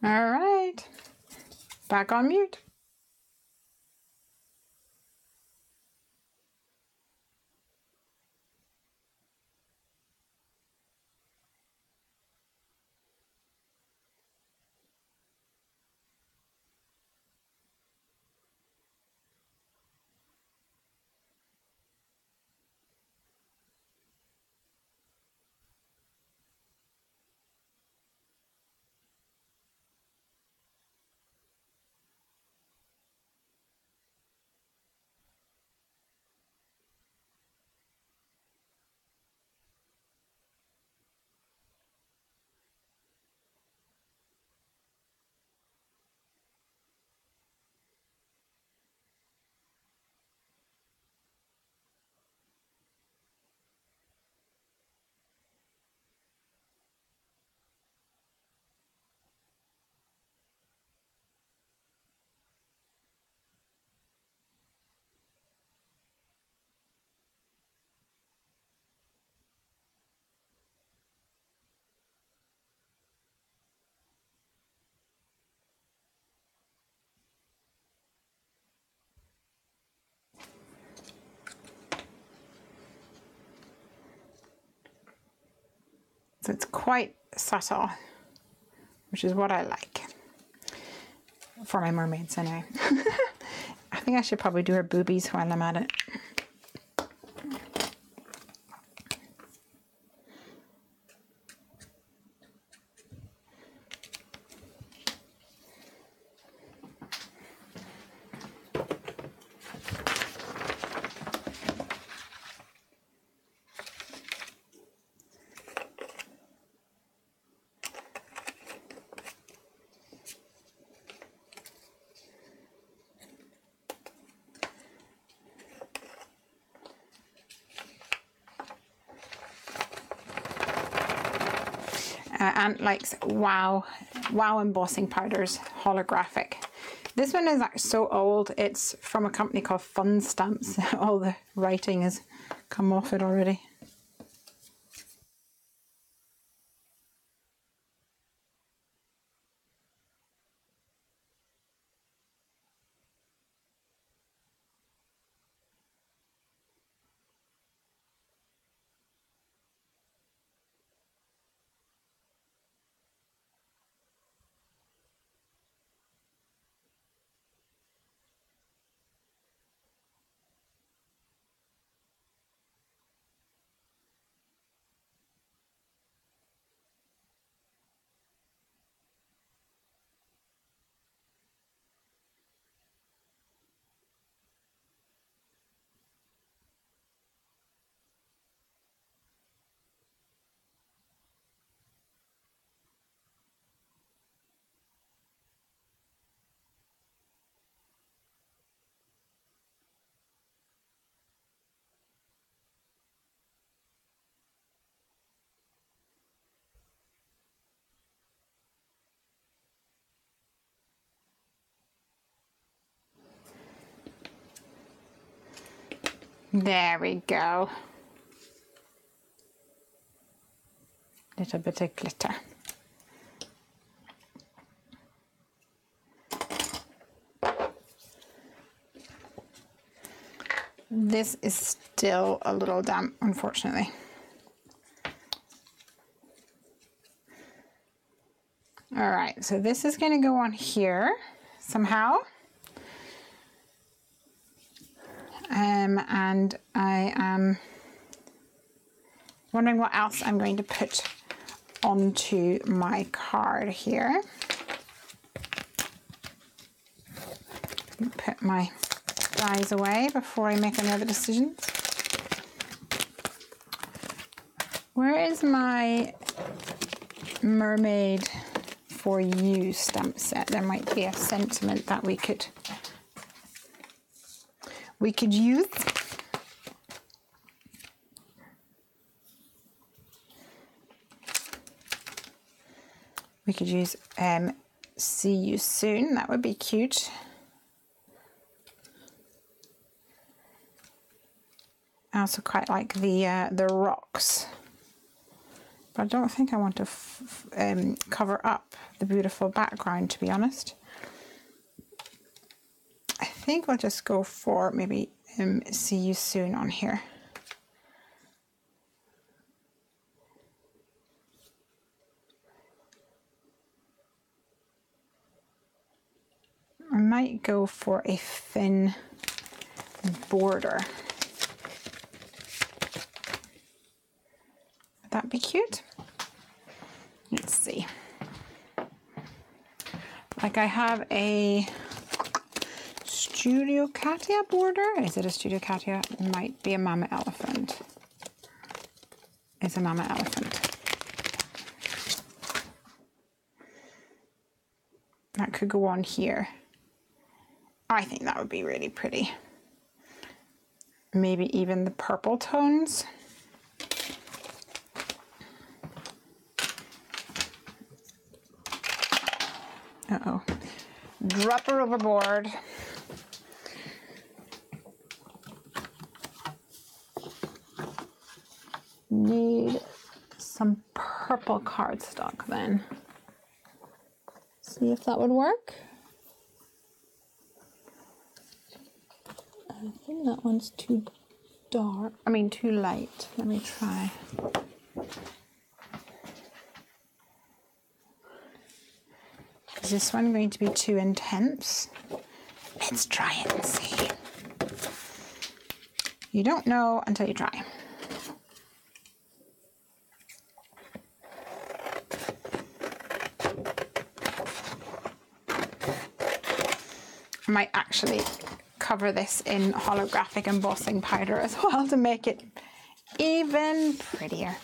All right, back on mute. So it's quite subtle, which is what I like for my mermaids anyway. I think I should probably do her boobies while I'm at it. Ant likes Wow embossing powders, holographic. This one is actually so old, it's from a company called Fun Stamps. All the writing has come off it already. There we go. Little bit of glitter. This is still a little damp, unfortunately. All right, so this is going to go on here somehow. And I am wondering what else I'm going to put onto my card here. Put my dies away before I make any other decisions. Where is my Mermaid for You stamp set? There might be a sentiment that we could use. We could use See You Soon. That would be cute. I also quite like the rocks, but I don't think I want to cover up the beautiful background, to be honest. I think we'll just go for maybe See You Soon on here. I might go for a thin border. Would that be cute? Let's see. Like I have a Studio Katia border. Is it a Studio Katia? It might be a Mama Elephant. It's a Mama Elephant. That could go on here. I think that would be really pretty. Maybe even the purple tones. Uh-oh. Drop her overboard. Need some purple cardstock then. See if that would work. I think that one's too dark. I mean, too light. Let me try. this one going to be too intense? Let's try it and see. You don't know until you try. I might actually cover this in holographic embossing powder as well to make it even prettier.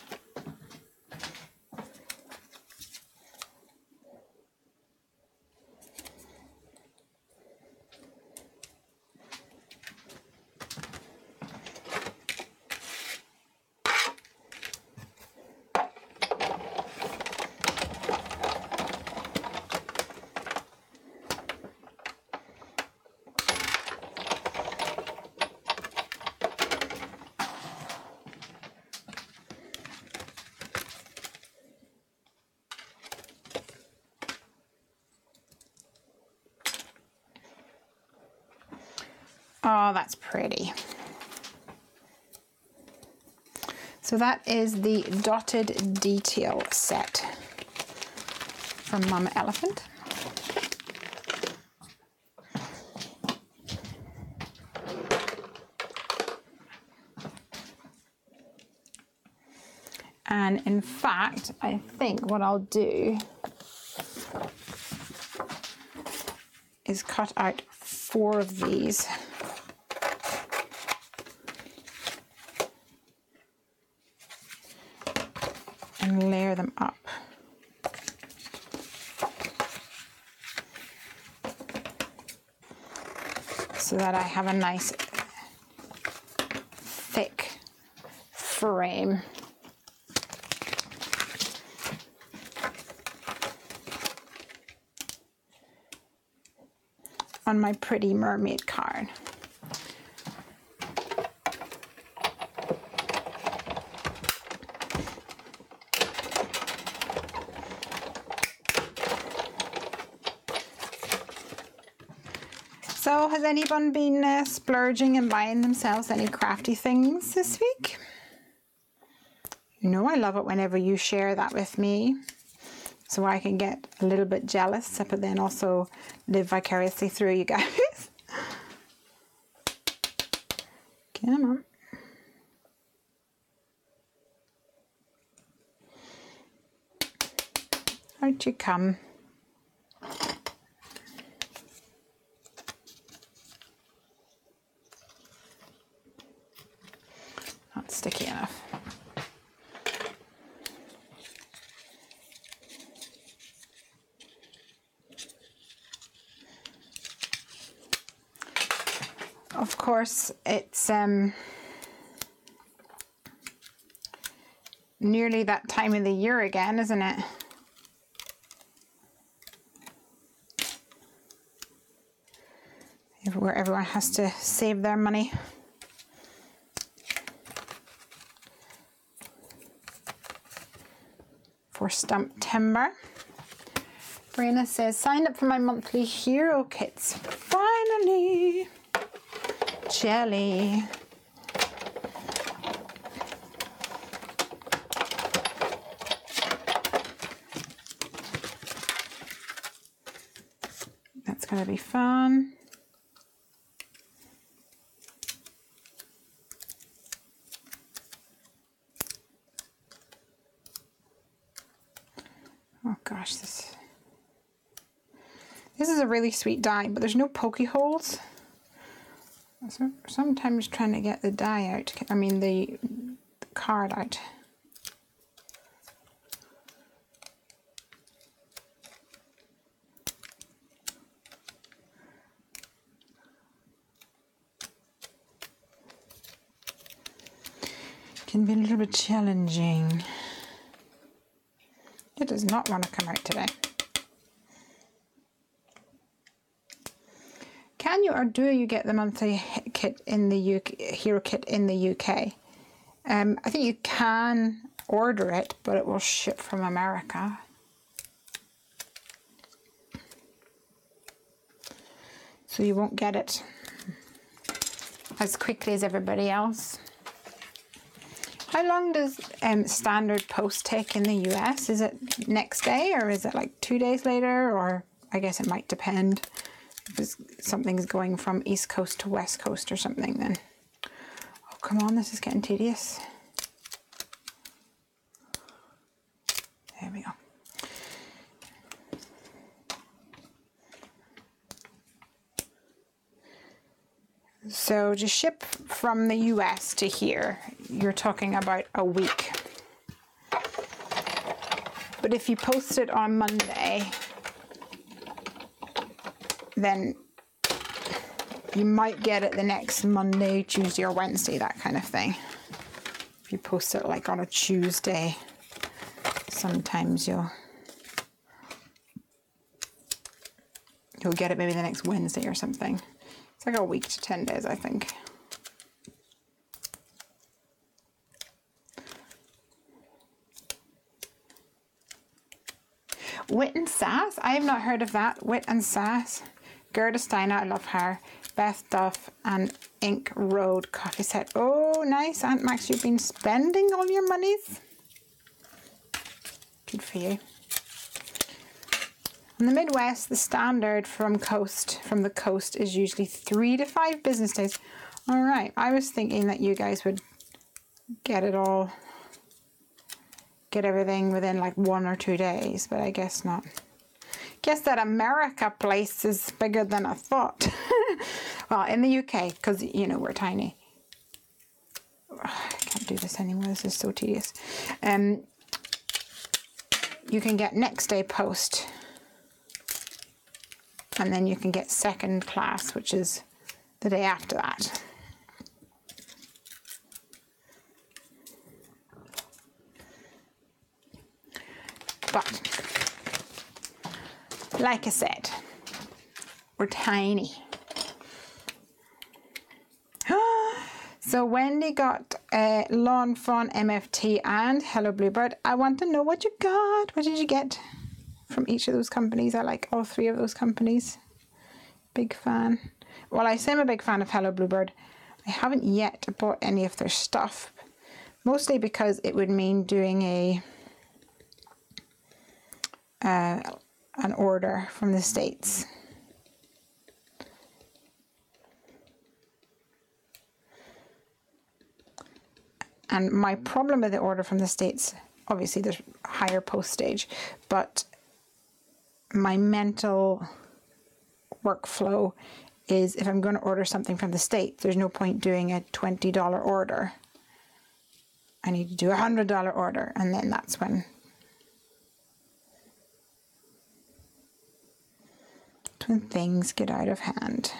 Oh, that's pretty. So that is the dotted detail set from Mama Elephant. And in fact, I think what I'll do is cut out 4 of these. And layer them up. So that I have a nice thick frame. On my pretty mermaid card. So has anyone been splurging and buying themselves any crafty things this week? You know I love it whenever you share that with me, so I can get a little bit jealous, but then also live vicariously through you guys. Come on. Out you come. Not sticky enough. Of course, it's nearly that time of the year again, isn't it? Where everyone has to save their money. For Stumptember. Brina says, signed up for my monthly hero kits. Finally! Jelly. That's going to be fun. Oh gosh, this is a really sweet die, but there's no pokey holes. So sometimes trying to get the die out, I mean the card out. Can be a little bit challenging. It does not want to come out today. Can you or do you get the monthly kit in the UK, hero kit in the UK? I think you can order it, but it will ship from America. So you won't get it as quickly as everybody else. How long does standard post take in the US? Is it next day, or is it like 2 days later, or I guess it might depend. If something's going from East Coast to West Coast or something, then... Oh, come on, this is getting tedious. There we go. So to ship from the US to here, you're talking about a week. But if you post it on Monday, then you might get it the next Monday, Tuesday, or Wednesday, that kind of thing. If you post it like on a Tuesday, sometimes you'll get it maybe the next Wednesday or something. It's like a week to 10 days, I think. Wit and Sass? I have not heard of that. Wit and Sass. Gerda Steiner, I love her. Beth Duff and Ink Road coffee set. Oh, nice. Aunt Max, you've been spending all your monies. Good for you. In the Midwest, the standard from the coast is usually 3 to 5 business days. All right, I was thinking that you guys would get everything within like 1 or 2 days, but I guess not. Guess that America place is bigger than I thought. Well, in the UK, because you know we're tiny. I can't do this anymore. This is so tedious. You can get next day post. And then you can get second class, which is the day after that. But, like I said, we're tiny. So Wendy got Lawn Fawn MFT and Hello Bluebird. I want to know what you got. What did you get from each of those companies? I like all 3 of those companies. Big fan. Well, I say I'm a big fan of Hello Bluebird. I haven't yet bought any of their stuff. Mostly because it would mean doing an order from the States. And my problem with the order from the States, obviously there's higher postage, but my mental workflow is if I'm going to order something from the States, there's no point doing a $20 order. I need to do a $100 order, and then that's when things get out of hand.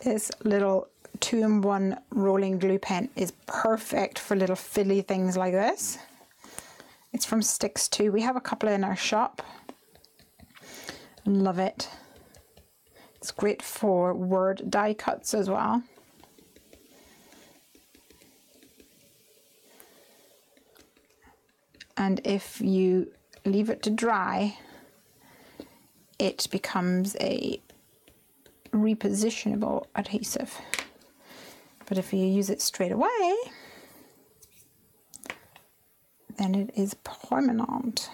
This little 2-in-1 rolling glue pen is perfect for little fiddly things like this. It's from Sticks too. We have a couple in our shop. Love it. It's great for word die cuts as well. And if you leave it to dry, it becomes a repositionable adhesive. But if you use it straight away, then it is permanent.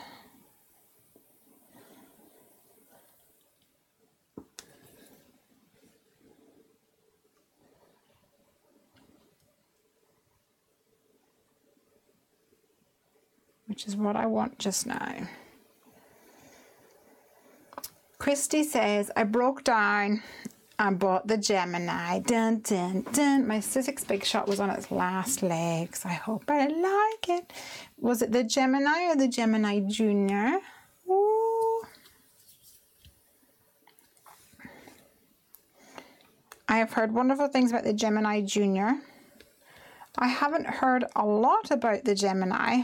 Which is what I want just now. Christy says, I broke down and bought the Gemini. Dun, dun, dun. My Sizzix Big Shot was on its last legs. I hope I like it. Was it the Gemini or the Gemini Junior? Ooh. I have heard wonderful things about the Gemini Junior. I haven't heard a lot about the Gemini.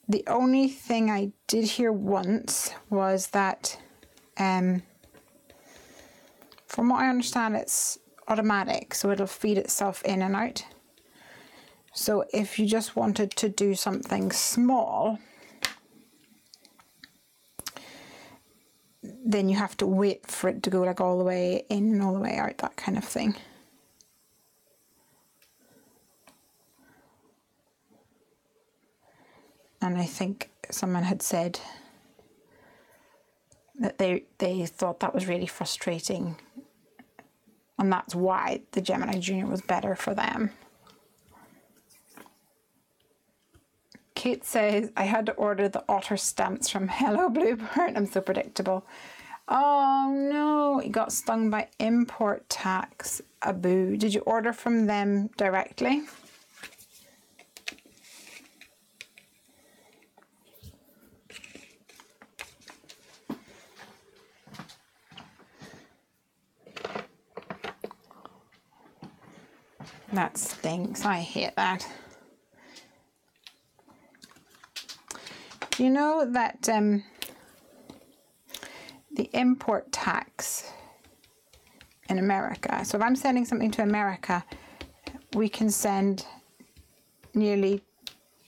The only thing I did hear once was that, from what I understand, it's automatic, so it'll feed itself in and out. So if you just wanted to do something small, then you have to wait for it to go like all the way in and all the way out, that kind of thing. And I think someone had said that they thought that was really frustrating, and that's why the Gemini Junior was better for them. Kate says, I had to order the otter stamps from Hello Bluebird. I'm so predictable. Oh no, he got stung by import tax. A boo. Did you order from them directly? That stinks. I hate that. You know that the import tax in America, so if I'm sending something to America, we can send nearly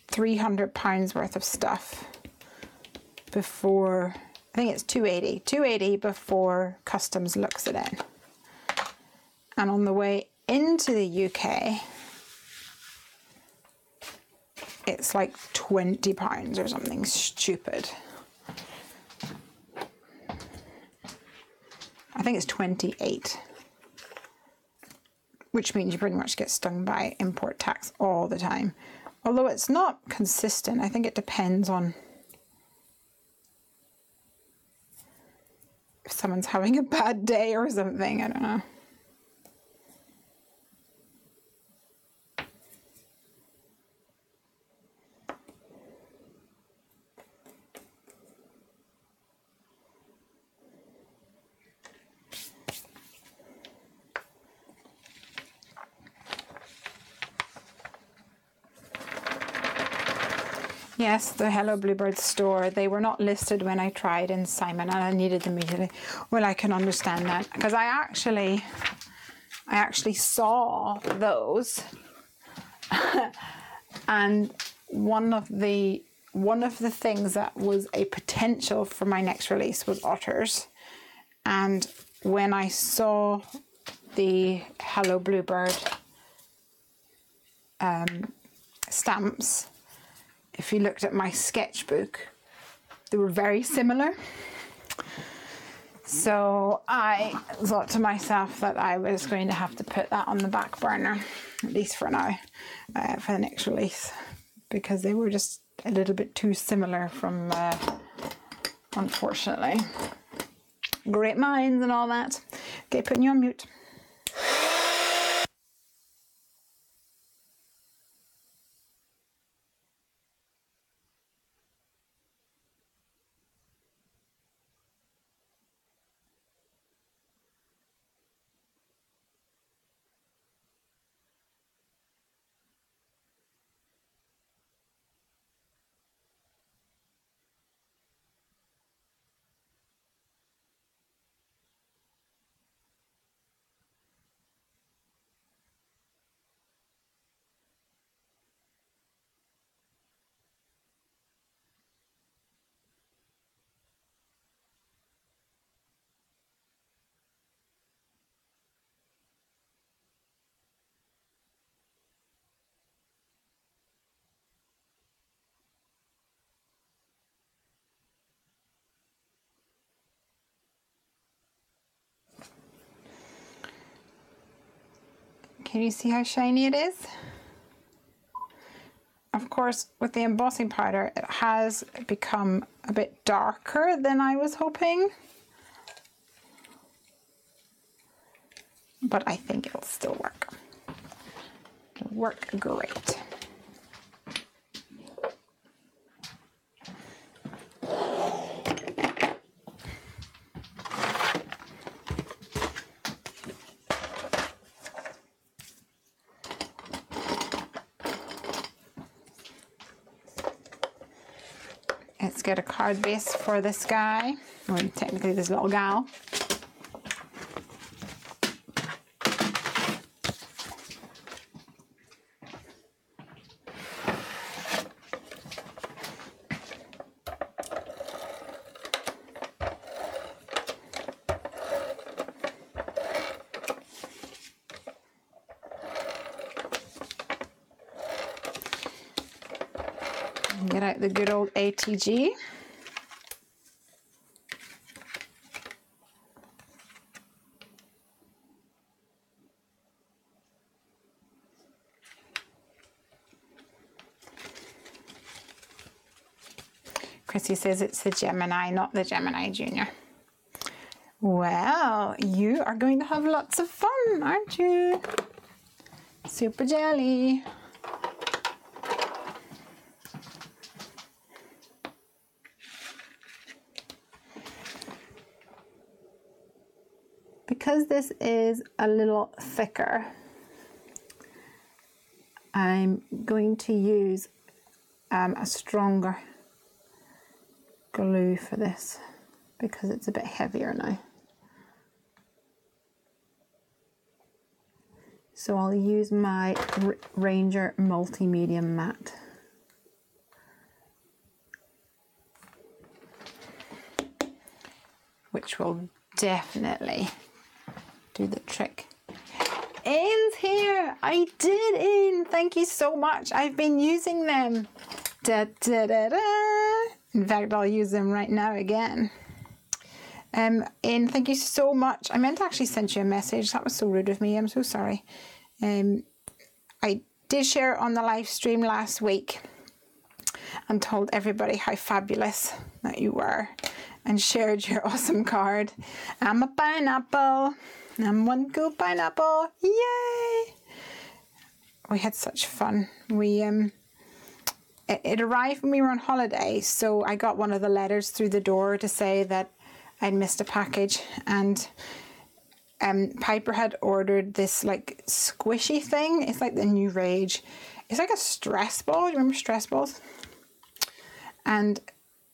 £300 worth of stuff before, I think it's 280 before customs looks at it. And on the way into the UK, it's like £20 or something stupid. I think it's 28, which means you pretty much get stung by import tax all the time. Although it's not consistent. I think it depends on if someone's having a bad day or something. I don't know. Yes, the Hello Bluebird store, they were not listed when I tried in Simon, and I needed them immediately. Well, I can understand that, because I actually saw those, and one of the things that was a potential for my next release was otters. And when I saw the Hello Bluebird stamps, if you looked at my sketchbook, they were very similar. So I thought to myself that I was going to have to put that on the back burner, at least for now, for the next release, because they were just a little bit too similar from, unfortunately. Great minds and all that. Okay, putting you on mute. Can you see how shiny it is? Of course, with the embossing powder, it has become a bit darker than I was hoping. But I think it'll still work. It'll work great. Let's get a card base for this guy, or technically this little gal. Get out the good old ATG. Chrissy says it's the Gemini, not the Gemini Junior. Well, you are going to have lots of fun, aren't you? Super jelly. Because this is a little thicker, I'm going to use a stronger glue for this because it's a bit heavier now. So I'll use my Ranger Multi-Medium Matte. Which will definitely do the trick. Anne's here! I did, Anne! Thank you so much. I've been using them. Da, da, da, da. In fact, I'll use them right now again. Anne, thank you so much. I meant to actually send you a message. That was so rude of me. I'm so sorry. I did share it on the live stream last week and told everybody how fabulous that you were and shared your awesome card. I'm a pineapple. I'm one cool pineapple. Yay! We had such fun. It arrived when we were on holiday, so I got one of the letters through the door to say that I'd missed a package, and Piper had ordered this like squishy thing. It's like the new rage. It's like a stress ball. You remember stress balls? And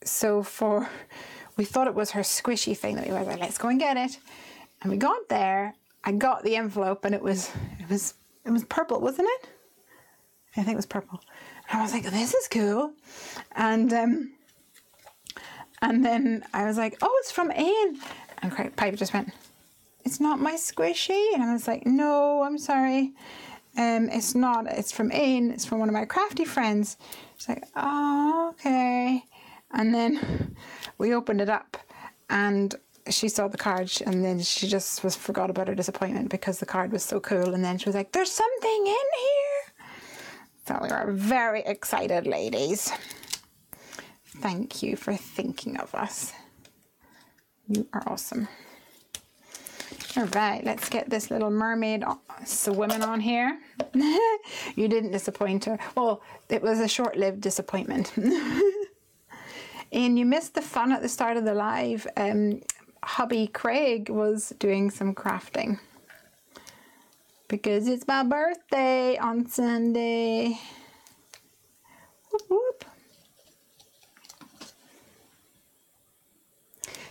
so we thought it was her squishy thing that we were like, let's go and get it. And we got there. I got the envelope, and it was purple, wasn't it? I think it was purple. And I was like, this is cool. And then I was like, oh, it's from Anne. And Piper just went, it's not my squishy. And I was like, no, I'm sorry. It's not. It's from Anne. It's from one of my crafty friends. She's like, oh, okay. And then we opened it up, and she saw the card, and then she just forgot about her disappointment because the card was so cool. And then she was like, there's something in here. So we were very excited, ladies. Thank you for thinking of us. You are awesome. All right, let's get this little mermaid swimming on here. You didn't disappoint her. Well, it was a short-lived disappointment. And you missed the fun at the start of the live. Hubby Craig was doing some crafting because it's my birthday on Sunday. Whoop, whoop.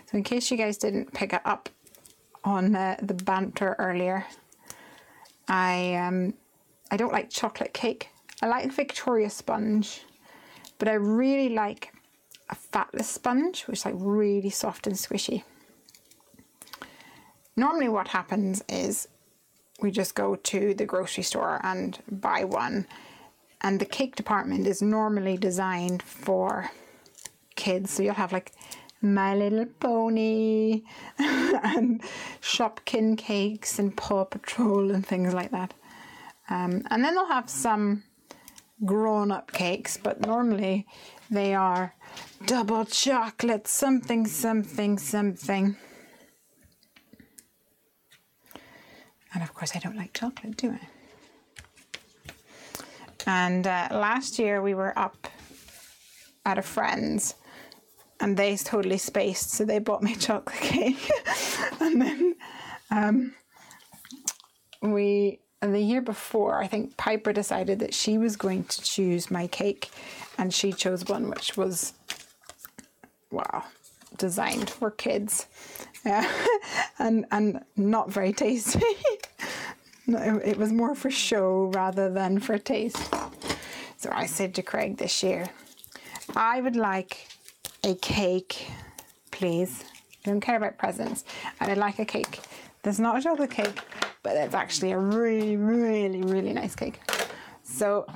So in case you guys didn't pick it up on the banter earlier, I don't like chocolate cake. I like Victoria sponge, but I really like a fatless sponge, which is like really soft and squishy. Normally what happens is we just go to the grocery store and buy one, and the cake department is normally designed for kids. So you'll have like My Little Pony and Shopkin cakes and Paw Patrol and things like that. And then they'll have some grown-up cakes, but normally they are double chocolate something something something. And of course I don't like chocolate, do I? And last year we were up at a friend's and they totally spaced, so they bought me chocolate cake. And then the year before, I think Piper decided that she was going to choose my cake, and she chose one which was, wow, designed for kids. And not very tasty. No, it was more for show rather than for taste. So I said to Craig this year, I would like a cake, please. I don't care about presents. I would like a cake. There's not a chocolate cake, but it's actually a really, really, really nice cake. So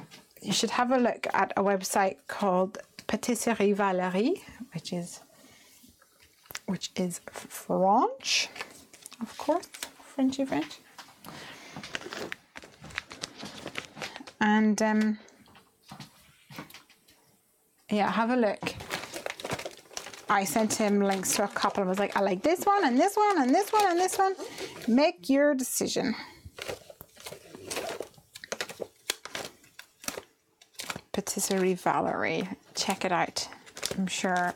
you should have a look at a website called Patisserie Valerie, which is French, of course, Frenchy French. And yeah, have a look. I sent him links to a couple. I was like, I like this one and this one and this one and this one. Make your decision. Patisserie Valerie. Check it out. I'm sure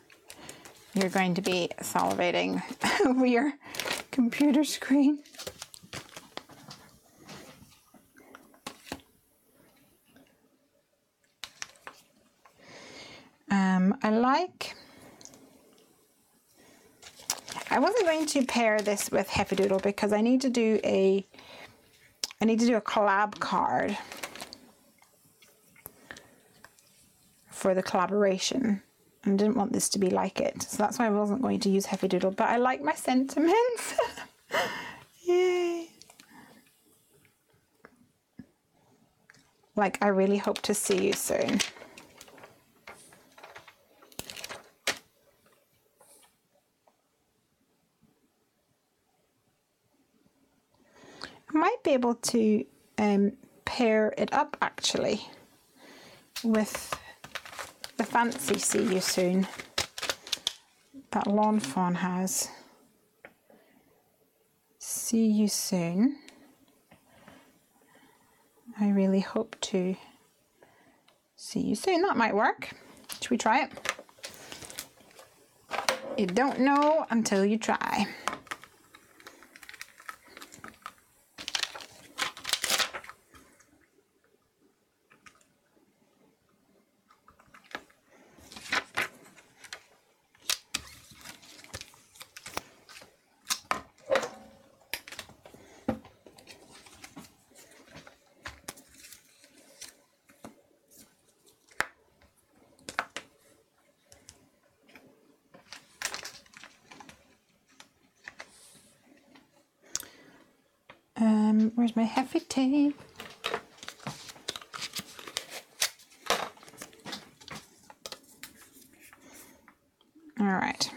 you're going to be salivating over your computer screen. I wasn't going to pair this with Heffy Doodle because I need to do a collab card for the collaboration. I didn't want this to be like it, so that's why I wasn't going to use Heffy Doodle, but I like my sentiments. Yay. Like, I really hope to see you soon. I might be able to pair it up actually with the fancy See You Soon that Lawn Fawn has. See you soon. I really hope to see you soon. That might work. Should we try it? You don't know until you try. Where's my Heffy tape? All right.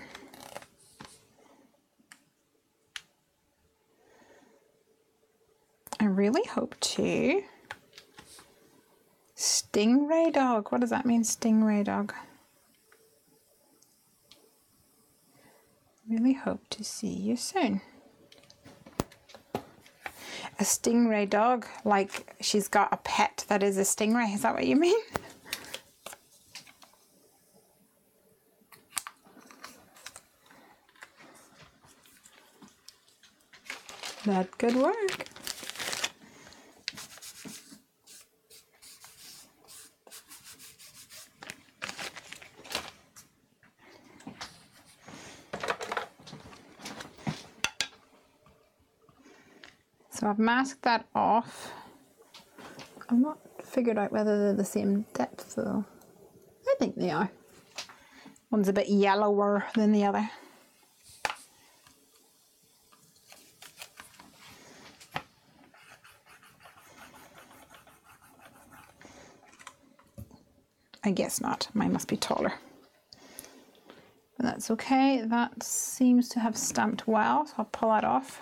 I really hope to. Stingray dog. What does that mean, stingray dog? Really hope to see you soon. A stingray dog, like she's got a pet that is a stingray. Is that what you mean? That could work. So I've masked that off. I've not figured out whether they're the same depth though. I think they are. One's a bit yellower than the other. I guess not. Mine must be taller. But that's okay. That seems to have stamped well, so I'll pull that off.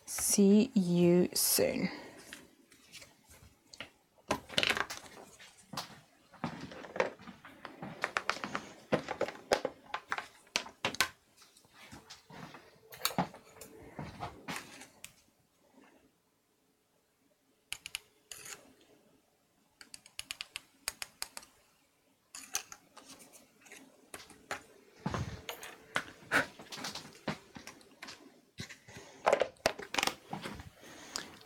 See you soon.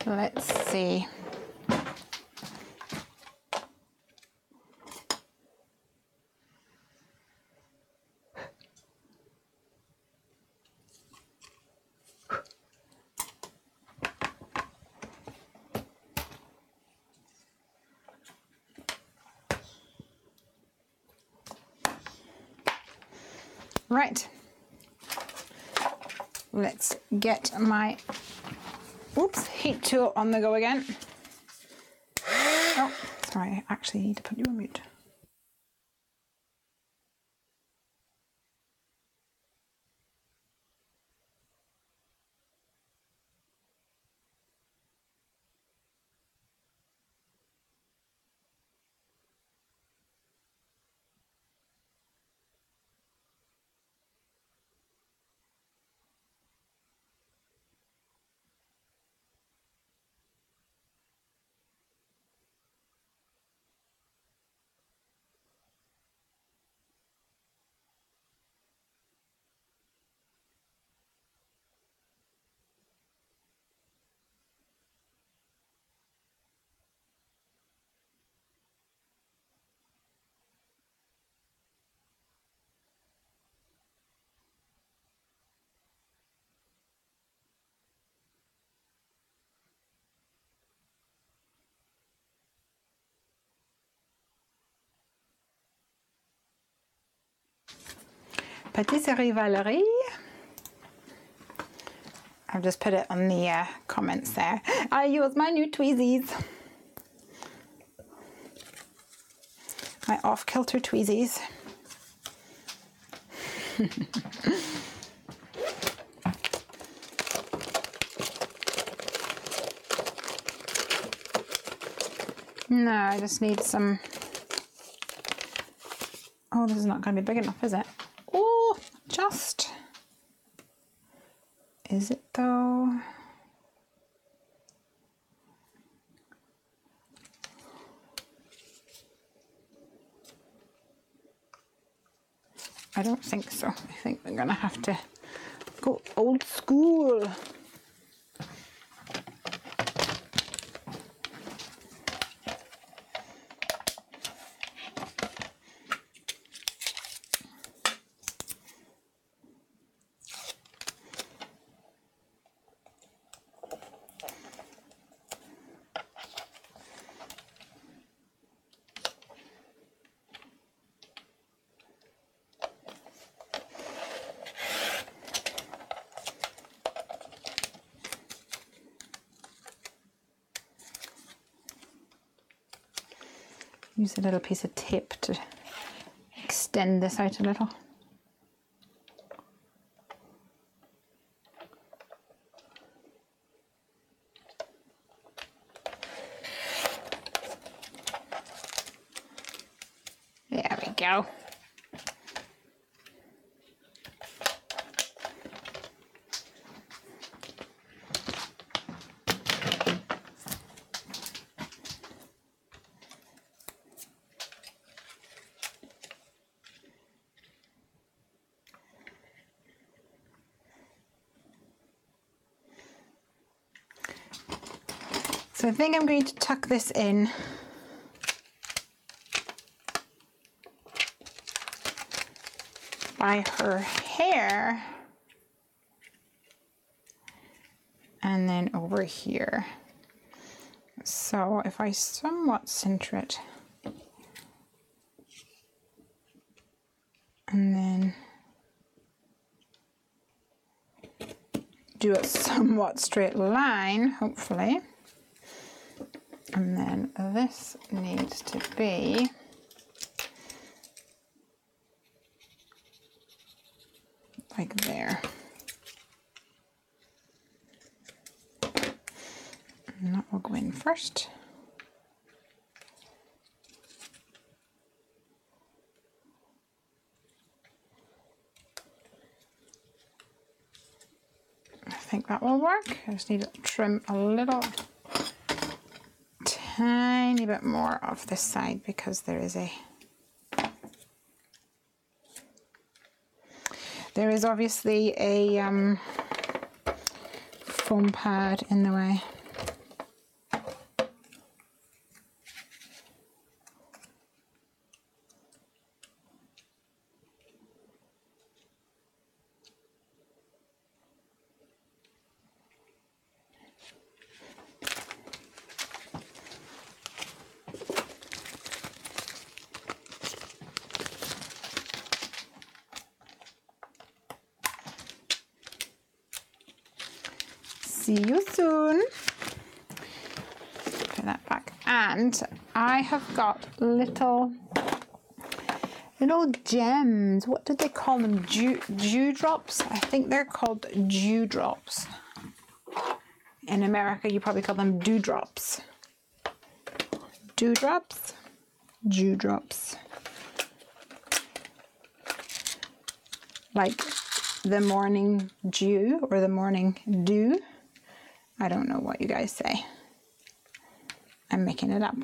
Let's see. Right. Let's get my Oops, heat tool on the go again. Oh, sorry, I actually need to put you on mute. Patisserie Valerie. I've just put it on the comments there. I use my new tweezies. My off-kilter tweezies. No, I just need some... Oh, this is not going to be big enough, is it? Oh, just... Is it though? I don't think so. I think we're going to have to go old school. Use a little piece of tape to extend this out a little. There we go. So I think I'm going to tuck this in by her hair and then over here. So if I somewhat center it and then do a somewhat straight line, hopefully. And then this needs to be like there. And that will go in first. I think that will work. I just need to trim a little tiny bit more off this side because there is obviously a foam pad in the way. See you soon. Put that back. And I have got little gems. What did they call them? Dewdrops? I think they're called dewdrops. In America, you probably call them dewdrops. Dewdrops? Dewdrops. Like the morning dew or the morning dew. I don't know what you guys say. I'm making it up.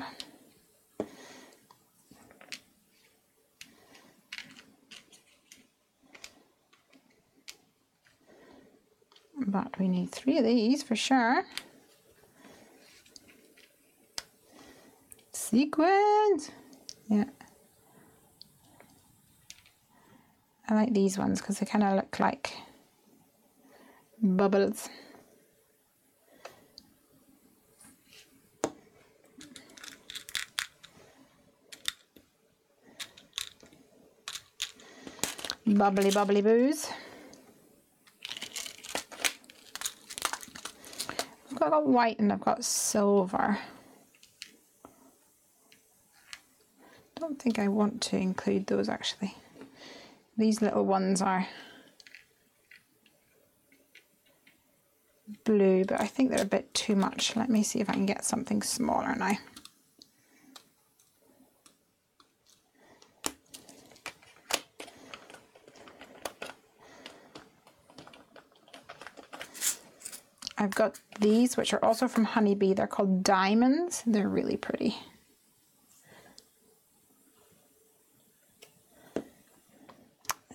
But we need 3 of these for sure. Sequins! Yeah. I like these ones because they kind of look like bubbles. Bubbly, bubbly boos. I've got white and I've got silver. Don't think I want to include those actually. These little ones are blue, but I think they're a bit too much. Let me see if I can get something smaller now. I've got these, which are also from Honeybee. They're called diamonds. They're really pretty.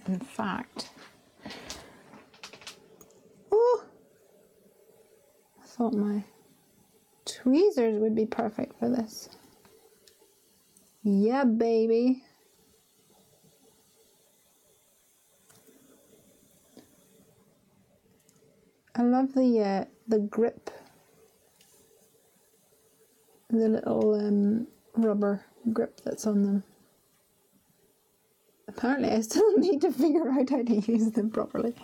In fact, oh, I thought my tweezers would be perfect for this. Yeah, baby. I love the grip, the little rubber grip that's on them. Apparently I still need to figure out how to use them properly.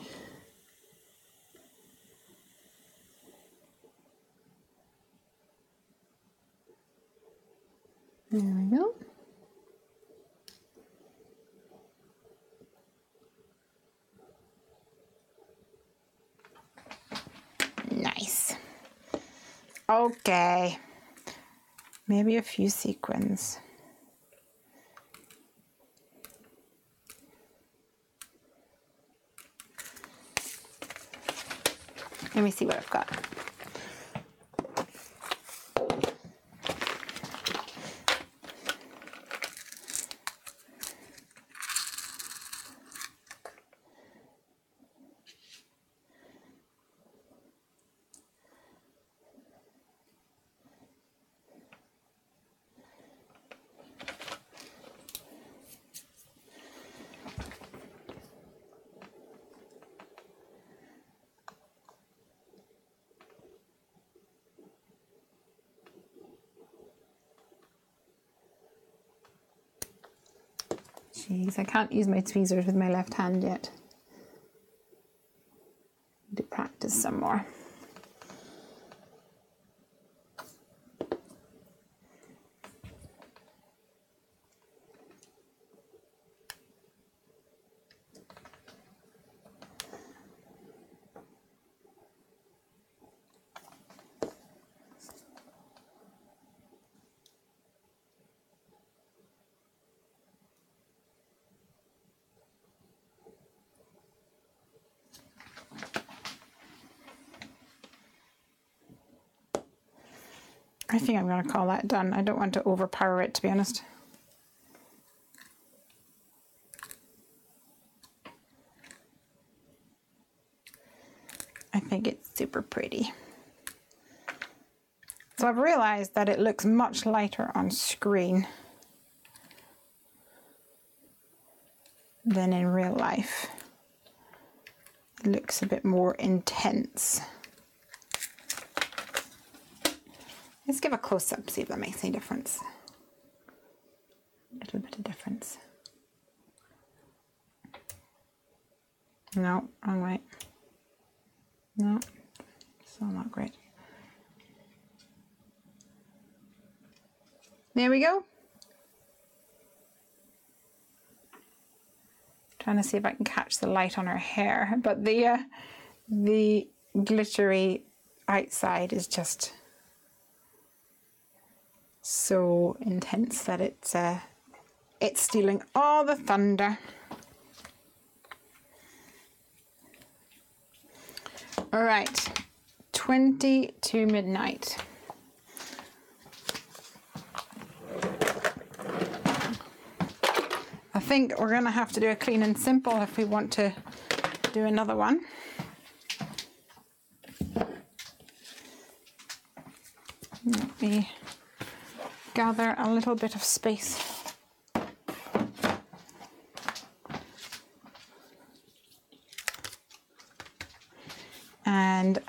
There we go. Nice. Okay. Maybe a few sequins. Let me see what I've got. Jeez, I can't use my tweezers with my left hand yet. Need to practice some more. I think I'm going to call that done. I don't want to overpower it, to be honest. I think it's super pretty. So I've realized that it looks much lighter on screen than in real life. It looks a bit more intense. Let's give a close-up, see if that makes any difference. A little bit of difference. No, wrong way. No, Still not great. There we go. Trying to see if I can catch the light on her hair, but the glittery outside is just so intense that it's stealing all the thunder. All right, 20 to midnight. I think we're gonna have to do a clean and simple if we want to do another one. Let me gather a little bit of space.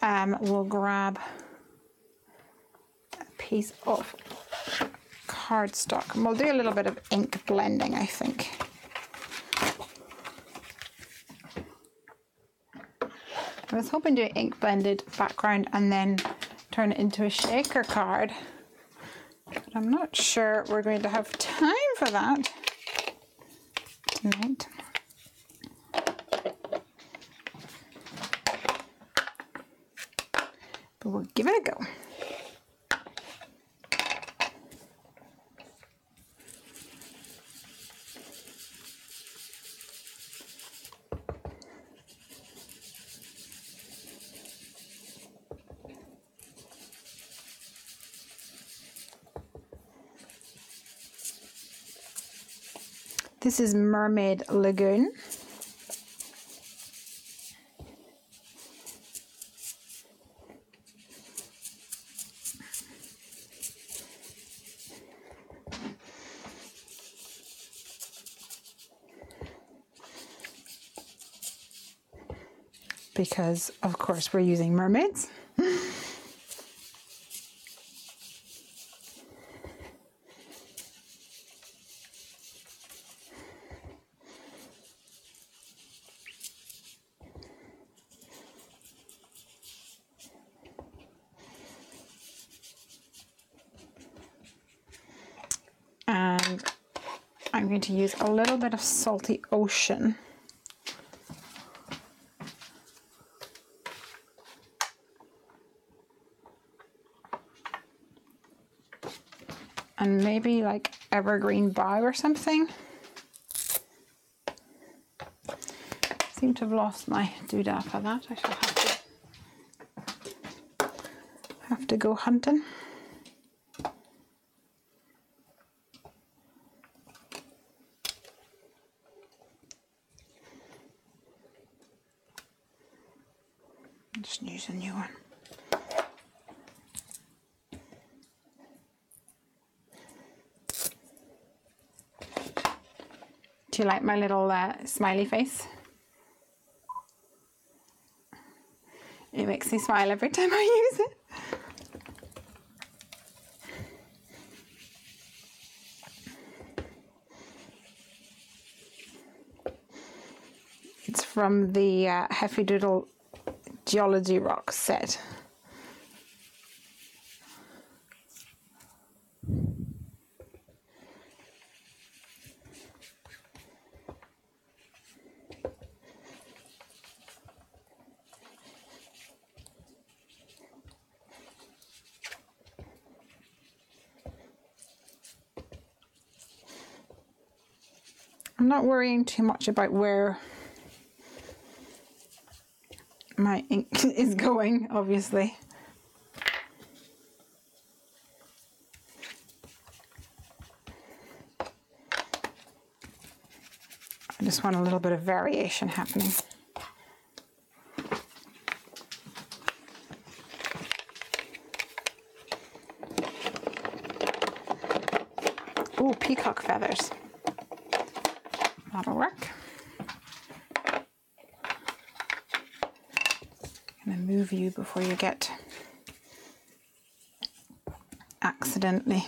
And we'll grab a piece of cardstock and we'll do a little bit of ink blending, I think. I was hoping to do an ink blended background and then turn it into a shaker card, but I'm not sure we're going to have time for that tonight. But we'll give it a go. This is Mermaid Lagoon. Because of course we're using mermaids. And I'm going to use a little bit of Salty Ocean. And maybe like evergreen bough or something. Seem to have lost my doodah for that. I shall have to go hunting. Just use a new one. Do you like my little smiley face? It makes me smile every time I use it. It's from the Heffy Doodle Geology Rock set. I'm not worrying too much about where my ink is going, obviously. I just want a little bit of variation happening. Oh, peacock feathers. That'll work. I'm going to move you before you get accidentally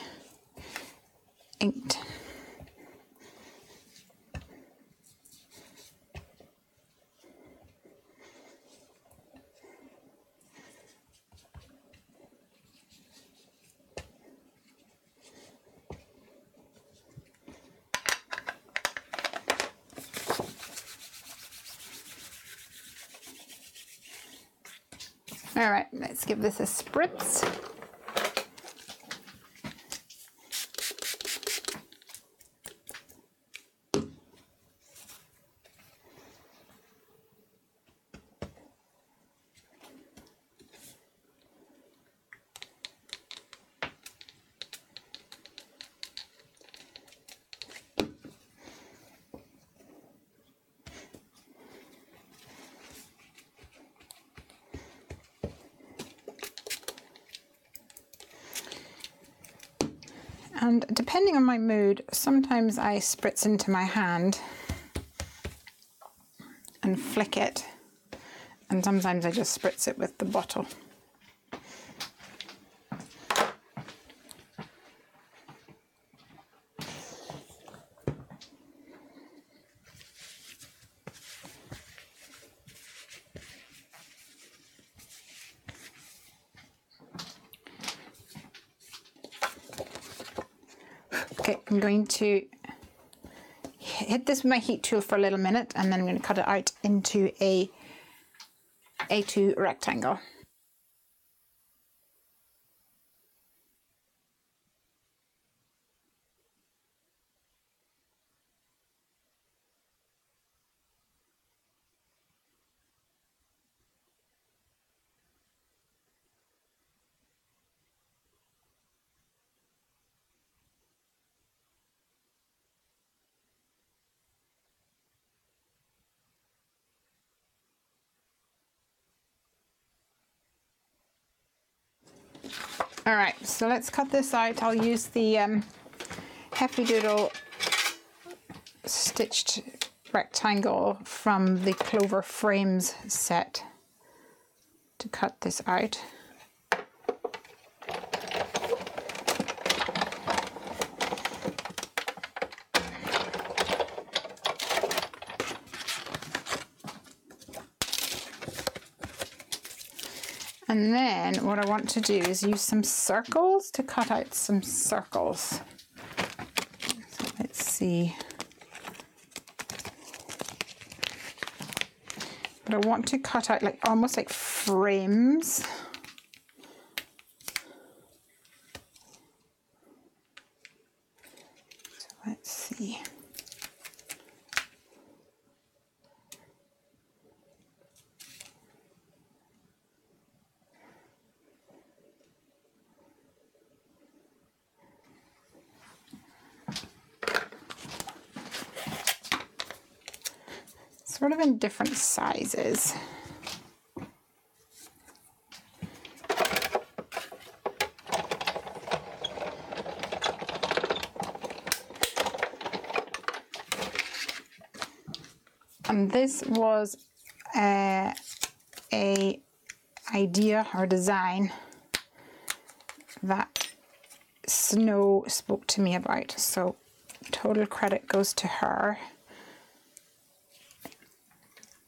inked. All right, let's give this a spritz. And depending on my mood, sometimes I spritz into my hand and flick it, and sometimes I just spritz it with the bottle. Okay, I'm going to hit this with my heat tool for a little minute, and then I'm going to cut it out into a A2 rectangle. All right, so let's cut this out. I'll use the Heffy Doodle stitched rectangle from the Clover Frames set to cut this out. And then what I want to do is use some circles to cut out some circles. So let's see. But I want to cut out like almost like frames. So let's see. Sort of in different sizes. And this was a idea or design that Snow spoke to me about, so total credit goes to her.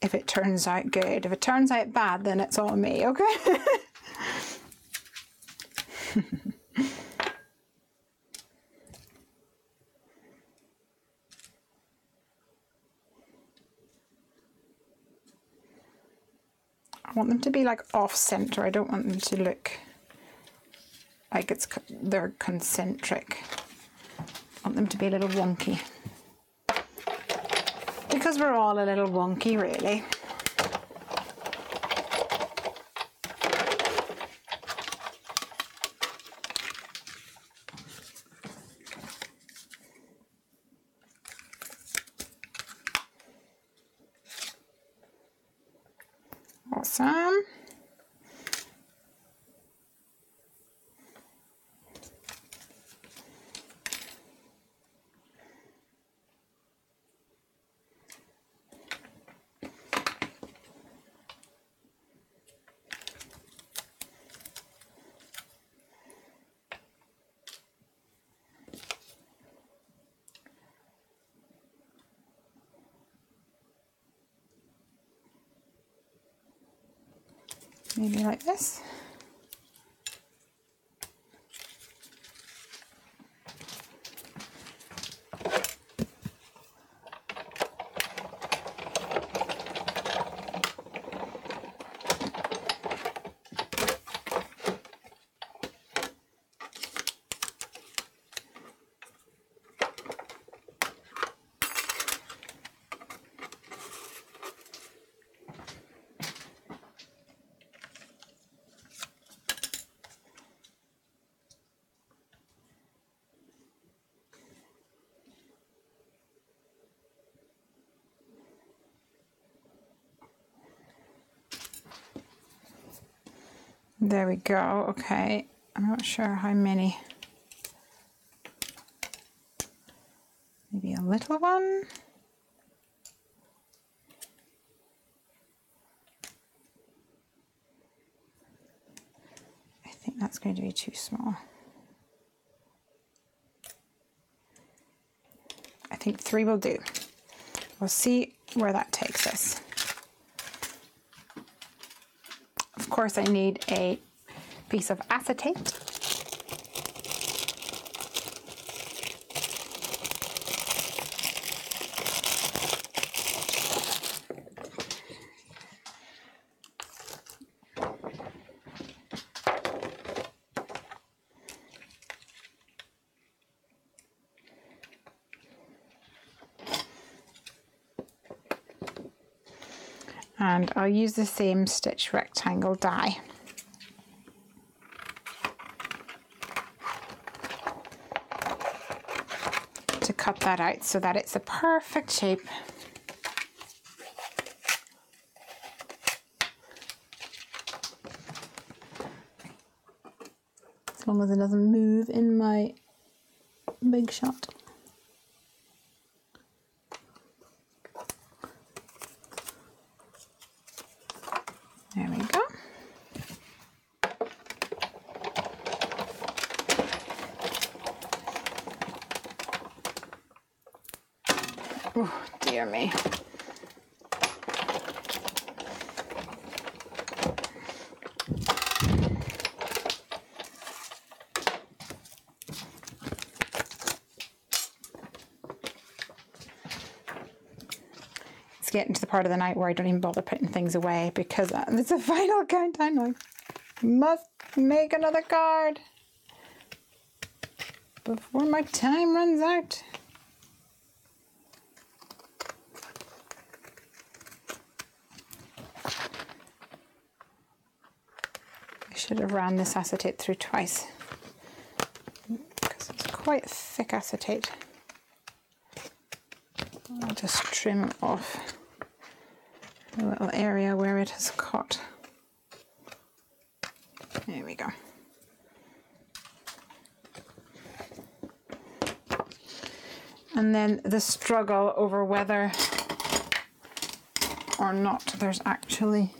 If it turns out good. If it turns out bad, then it's all me, okay? I want them to be like off center. I don't want them to look like they're concentric. I want them to be a little wonky. Because we're all a little wonky, really. Awesome. Maybe like this. There we go. Okay, I'm not sure how many. Maybe a little one. I think that's going to be too small. I think 3 will do. We'll see where that takes us. Of course, I need a piece of acetate. And I'll use the same stitch rectangle die. To cut that out so that it's a perfect shape. As long as it doesn't move in my big shot. There we go. Oh, dear me. Getting to the part of the night where I don't even bother putting things away because it's a final countdown. I must make another card before my time runs out. I should have ran this acetate through twice because it's quite thick acetate. I'll just trim off the little area where it has caught. There we go. And then the struggle over whether or not there's actually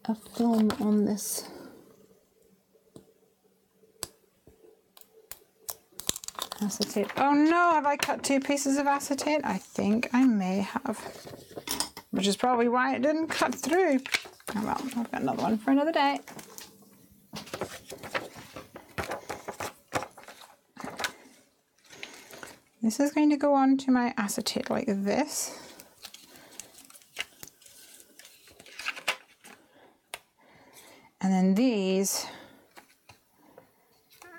a film on this. Acetate. Oh no, have I cut 2 pieces of acetate? I think I may have. Which is probably why it didn't cut through. Oh well, I've got another one for another day. This is going to go on to my acetate like this. And then these,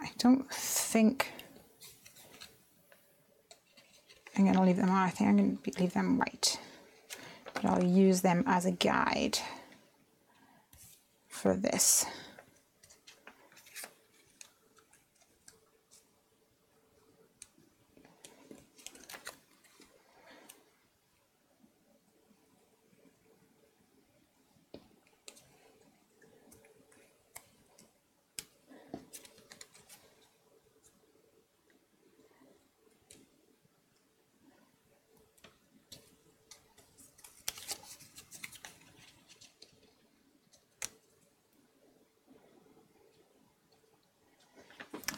I don't think I'm going to leave them on. I think I'm going to leave them white. But I'll use them as a guide for this.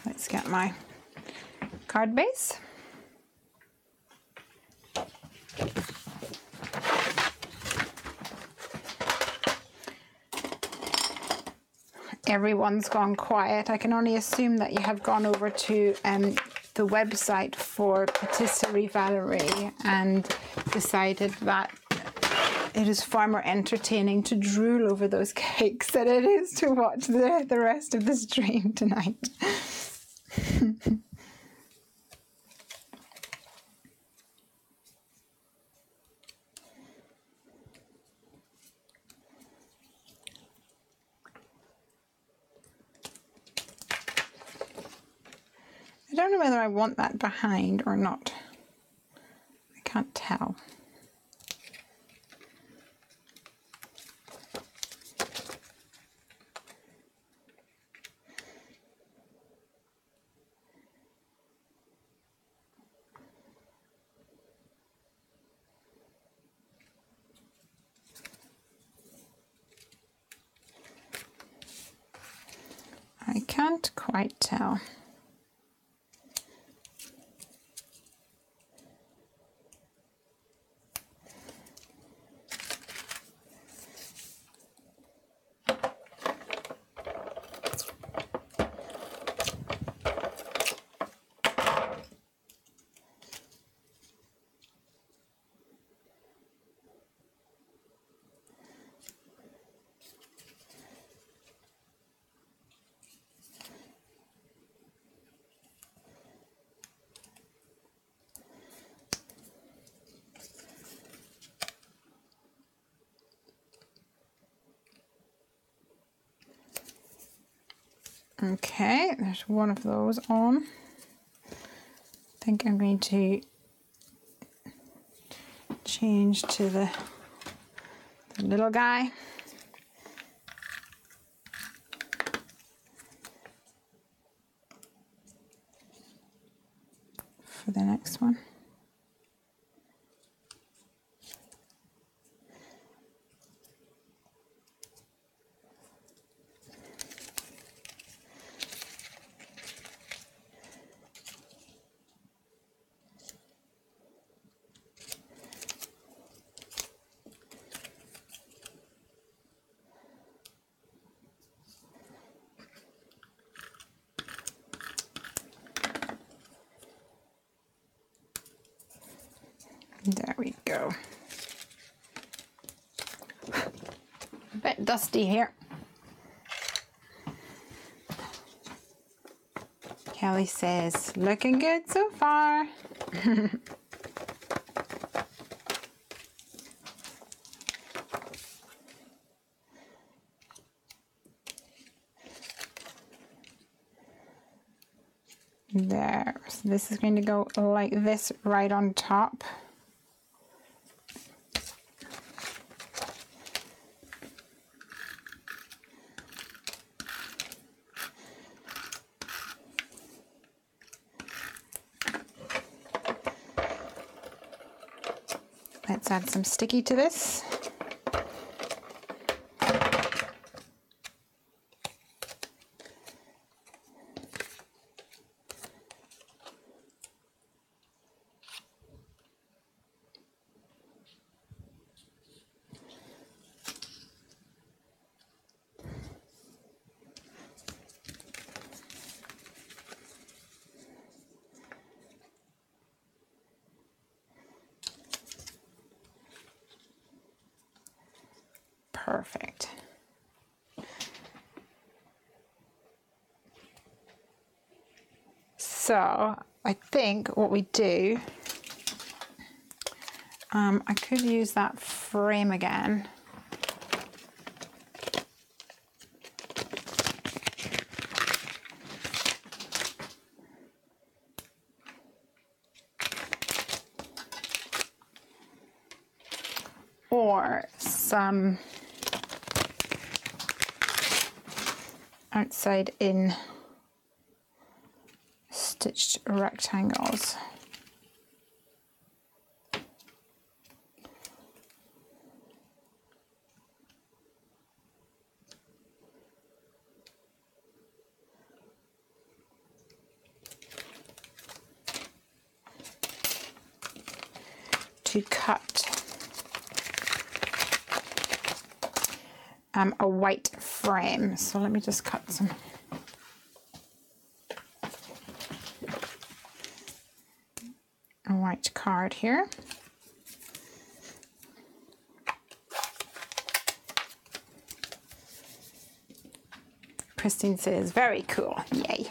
Let's get my card base. Everyone's gone quiet. I can only assume that you have gone over to the website for Patisserie Valerie and decided that it is far more entertaining to drool over those cakes than it is to watch the rest of the stream tonight. I don't know whether I want that behind or not. I can't tell. can't quite tell. Okay, there's one of those on. I think I'm going to change to the little guy. For the next one. There we go. A bit dusty here. Kelly says, looking good so far. There. So this is going to go like this right on top. Let's add some sticky to this. Perfect. So I think what we do, I could use that frame again. Or some outside in stitched rectangles. To cut a white frame. So let me just cut some. A white card here. Christine says, very cool, yay.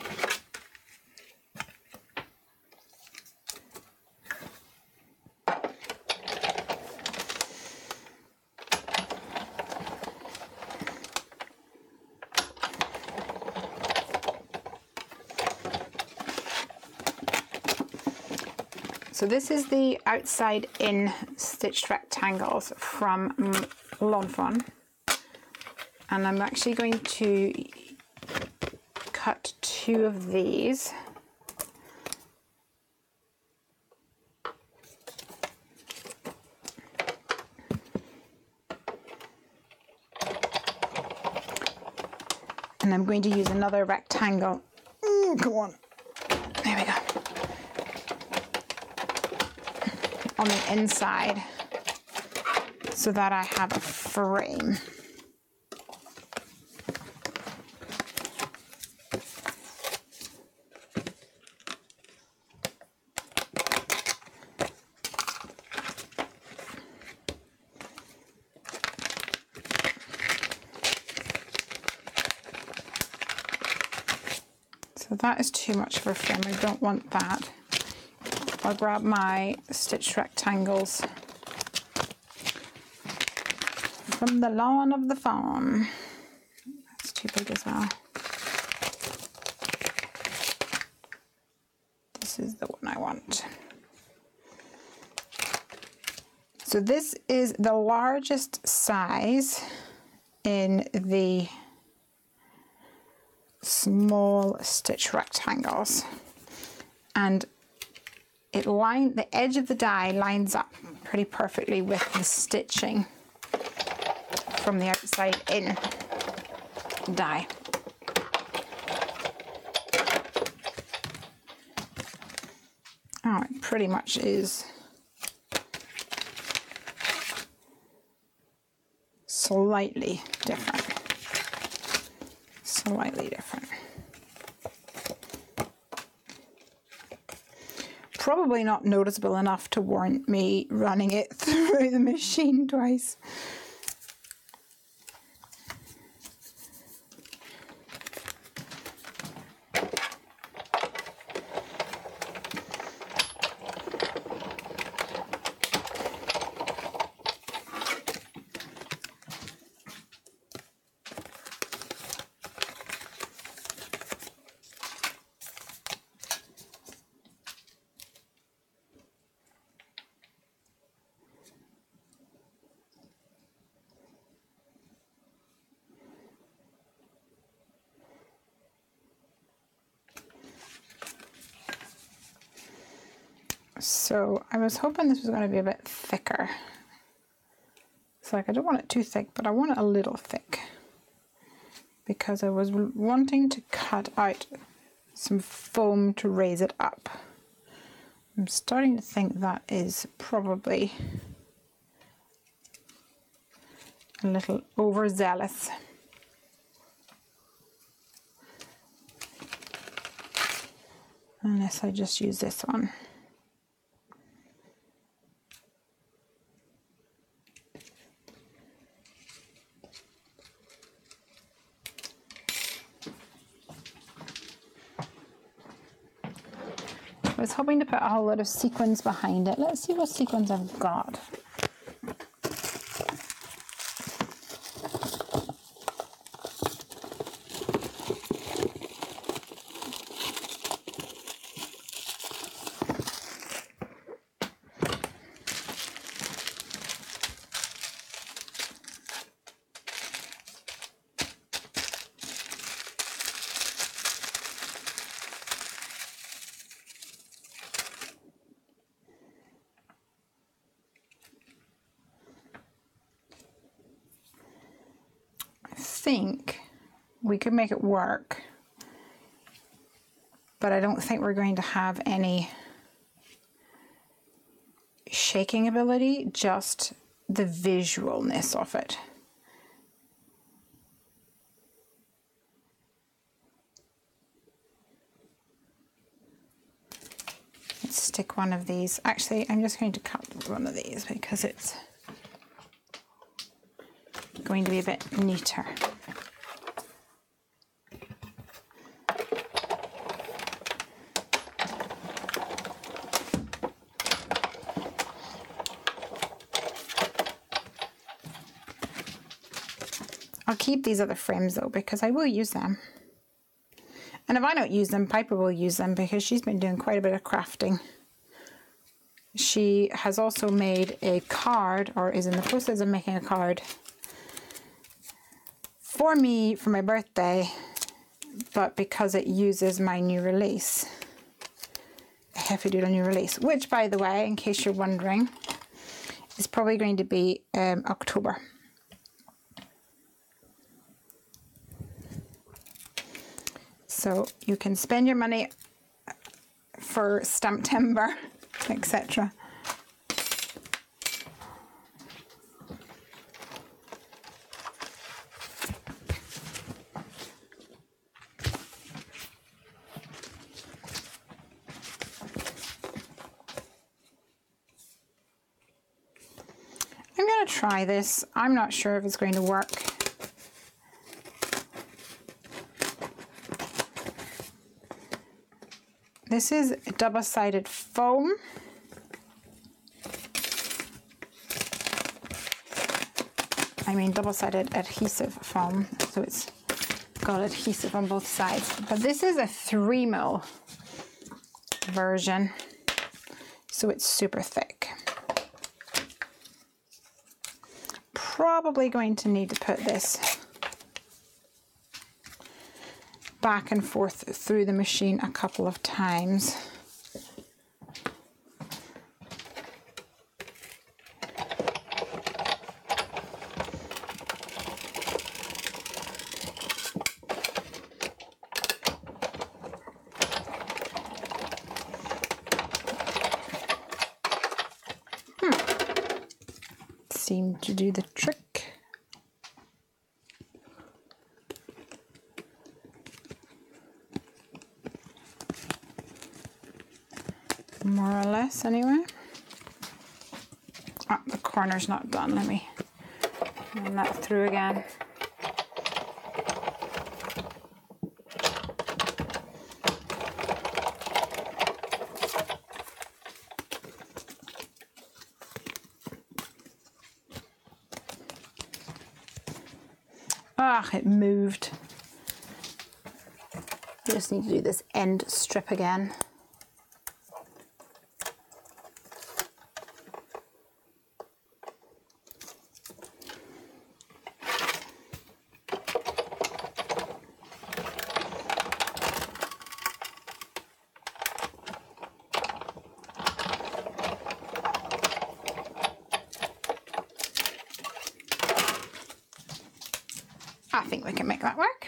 So this is the outside in stitched rectangles from Lawn Fawn, and I'm actually going to cut 2 of these. And I'm going to use another rectangle. Go on. There we go. On the inside so that I have a frame. So that is too much of a frame. I don't want that. I'll grab my stitched rectangles from the lawn of the farm. That's too big as well. This is the one I want. So this is the largest size in the small stitch rectangles, and the edge of the die lines up pretty perfectly with the stitching from the outside in die. Oh, it pretty much is slightly different. Slightly different. Probably not noticeable enough to warrant me running it through the machine twice. So I was hoping this was going to be a bit thicker. It's like I don't want it too thick, but I want it a little thick because I was wanting to cut out some foam to raise it up. I'm starting to think that is probably a little overzealous. Unless I just use this one. I was hoping to put a whole lot of sequins behind it. Let's see what sequins I've got. Think we could make it work, but I don't think we're going to have any shaking ability, just the visualness of it. Let's stick one of these. Actually, I'm just going to cut one of these because it's going to be a bit neater. I'll keep these other frames though because I will use them. And if I don't use them, Piper will use them because she's been doing quite a bit of crafting. She has also made a card, or is in the process of making a card for me for my birthday, but because it uses my new release, a Heffy Doodle new release, which, by the way, in case you're wondering, is probably going to be October. So you can spend your money for stamp timber, etc. I'm going to try this. I'm not sure if it's going to work. This is double-sided foam. I mean double-sided adhesive foam, so it's got adhesive on both sides. But this is a 3mm version, so it's super thick. Probably going to need to put this back and forth through the machine a couple of times. Seemed to do the trick. More or less, anyway. Ah, the corner's not done. Let me run that through again. Ah, it moved. I just need to do this end strip again. I think we can make that work.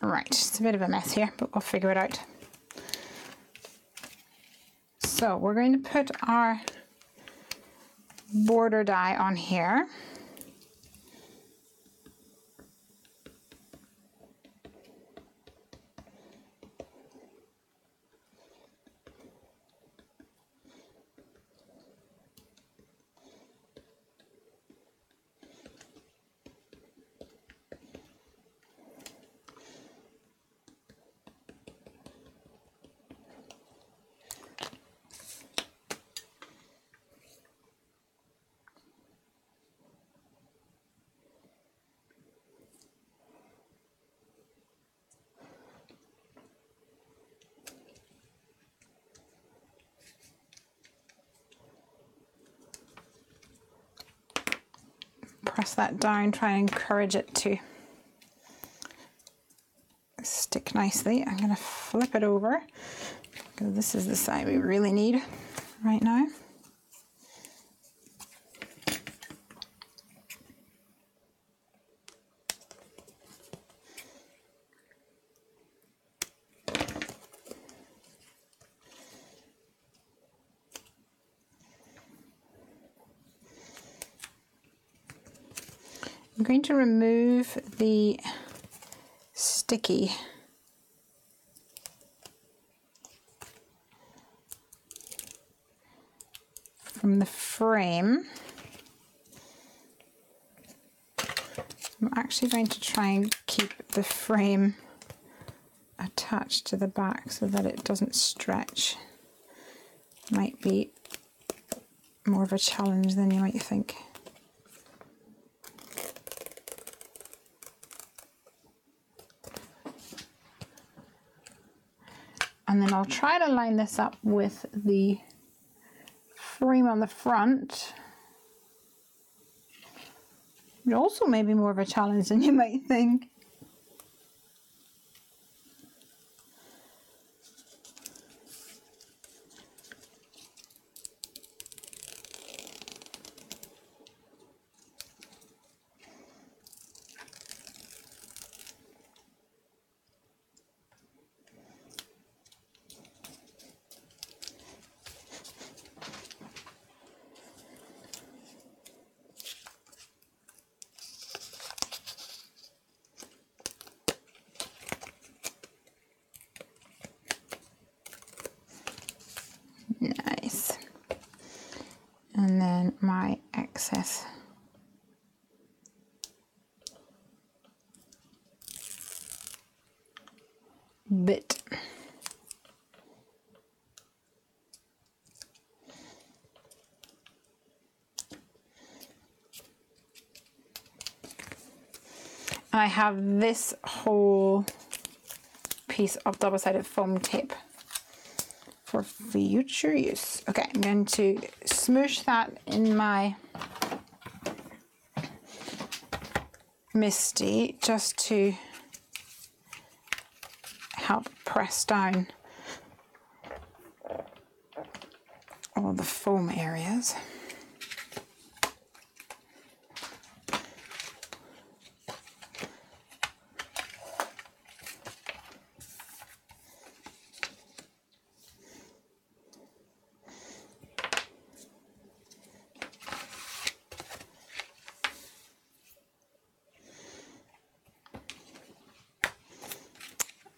Right, it's a bit of a mess here, but we'll figure it out. So we're going to put our border die on here. Press that down, try and encourage it to stick nicely. I'm going to flip it over because this is the side we really need right now. I'm going to remove the sticky from the frame. I'm actually going to try and keep the frame attached to the back so that it doesn't stretch. Might be more of a challenge than you might think. And then I'll try to line this up with the frame on the front. It also may be more of a challenge than you might think. And then my excess bit. And I have this whole piece of double-sided foam tape for future use. Okay, I'm going to smoosh that in my Misty just to help press down all the foam areas.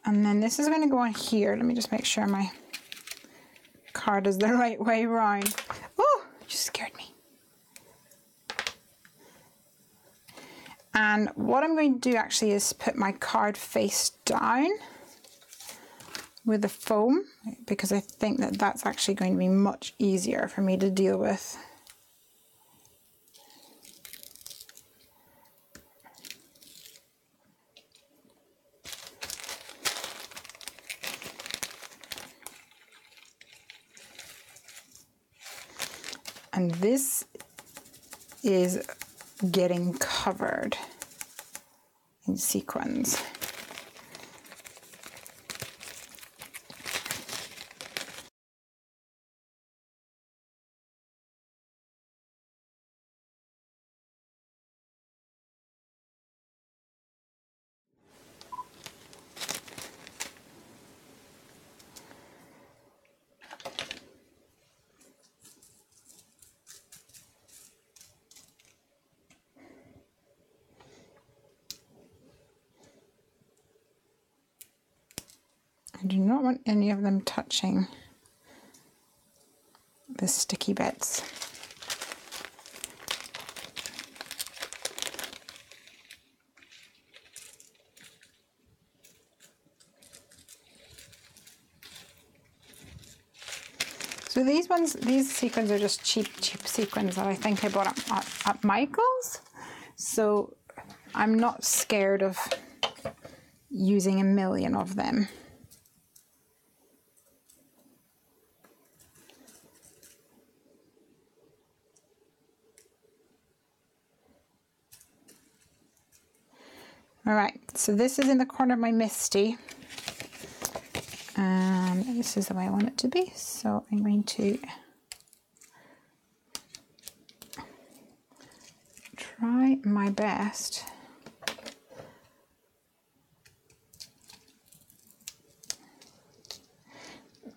And then this is going to go on here. Let me just make sure my card is the right way around. Oh, you scared me. And what I'm going to do actually is put my card face down with the foam, because I think that that's actually going to be much easier for me to deal with. And this is getting covered in sequins. I do not want any of them touching the sticky bits. So these sequins are just cheap sequins that I think I bought at Michael's. So I'm not scared of using a million of them. All right, so this is in the corner of my Misty, and this is the way I want it to be. So I'm going to try my best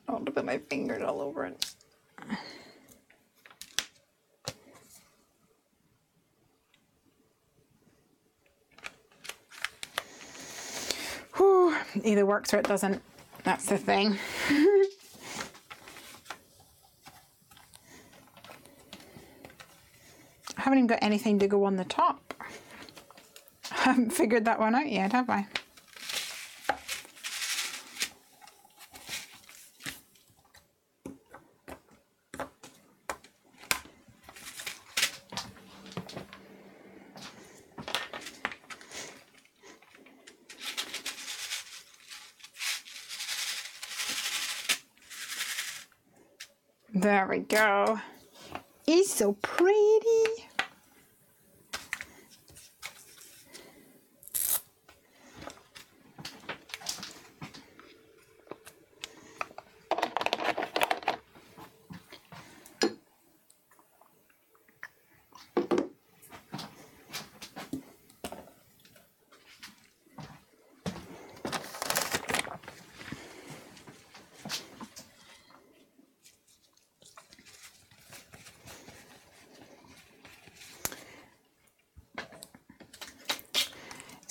not to put my fingers all over it. Whew, either works or it doesn't. That's the thing. I haven't even got anything to go on the top. I haven't figured that one out yet, have I? There we go. He's so pretty.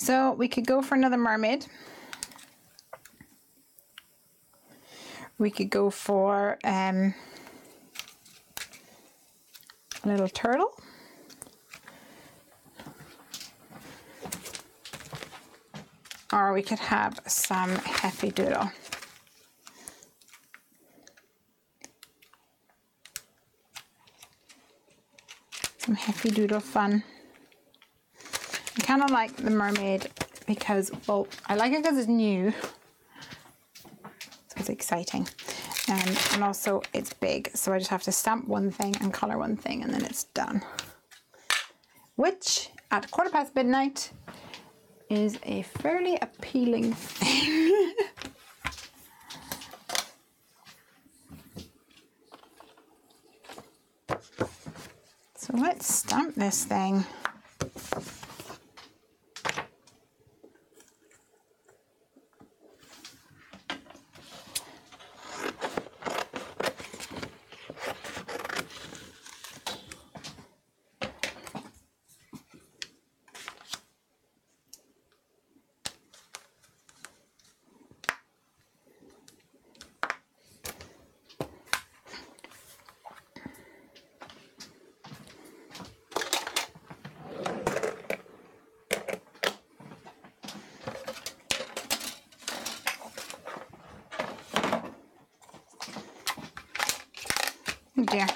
So we could go for another mermaid. We could go for a little turtle. Or we could have some Heffy doodle. Some Heffy doodle fun. I kind of like the mermaid because, well, I like it because it's new. So it's exciting. And also it's big. So I just have to stamp one thing and colour one thing and then it's done. Which, at midnight, is a fairly appealing thing. So let's stamp this thing. Oh dear.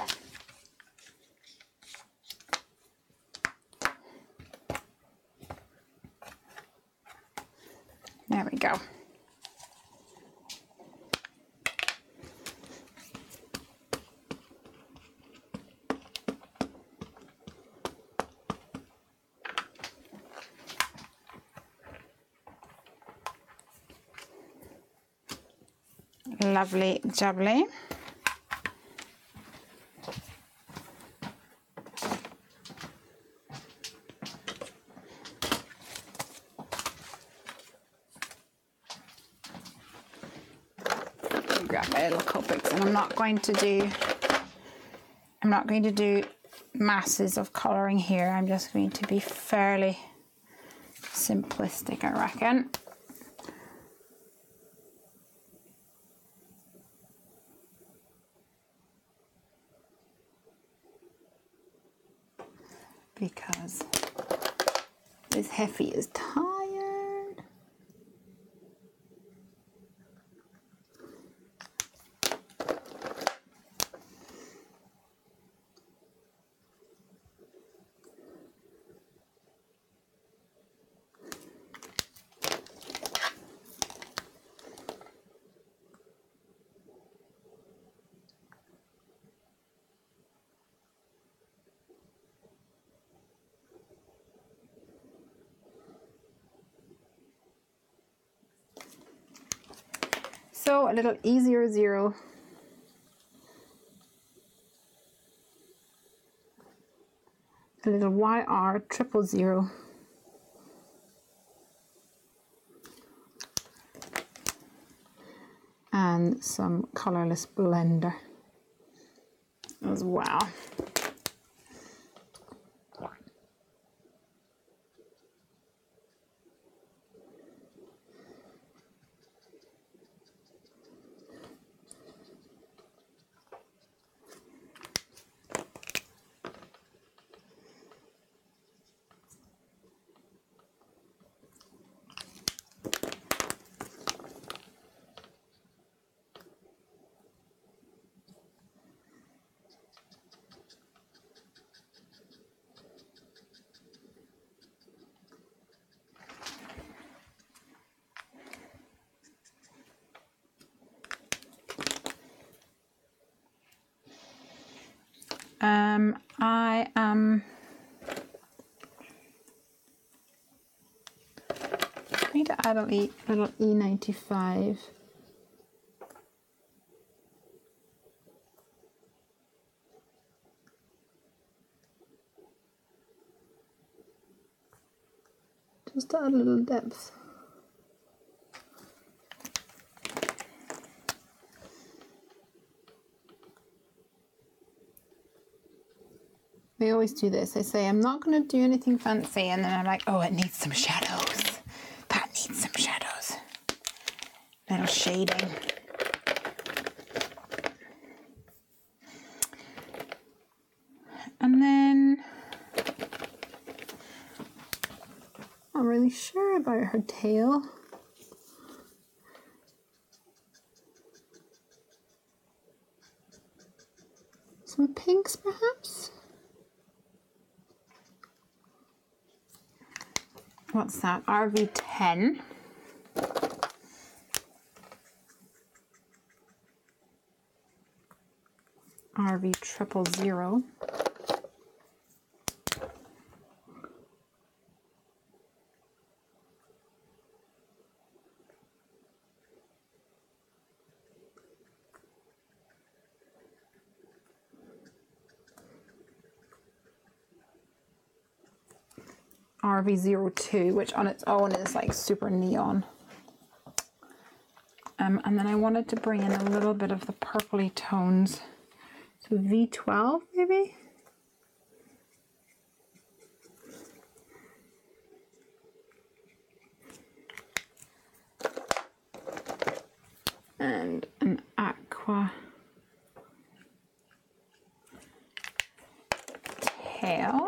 There we go. Lovely jubbly. Grab my little Copics, and I'm not going to do masses of colouring here. I'm just going to be fairly simplistic, I reckon. Because this Heffy is tired. So a little E00. A little YR000. And some colourless blender as well. I am going to add a little E95. Just to add a little depth. I always do this. I say, I'm not going to do anything fancy, and then I'm like, oh, it needs some shadows. That needs some shadows. Little shading. And her tail. Some pinks perhaps? What's that? RV10. RV000. RV02, which on its own is like super neon. And then I wanted to bring in a little bit of the purpley tones. So V12 maybe? And an aqua tail.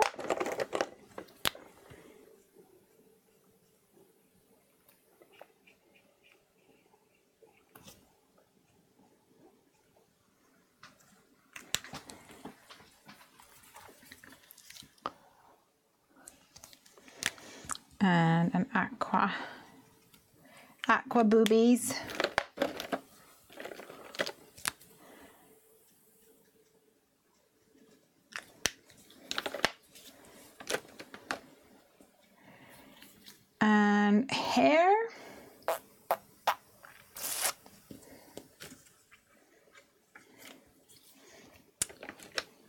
And an aqua boobies. And hair.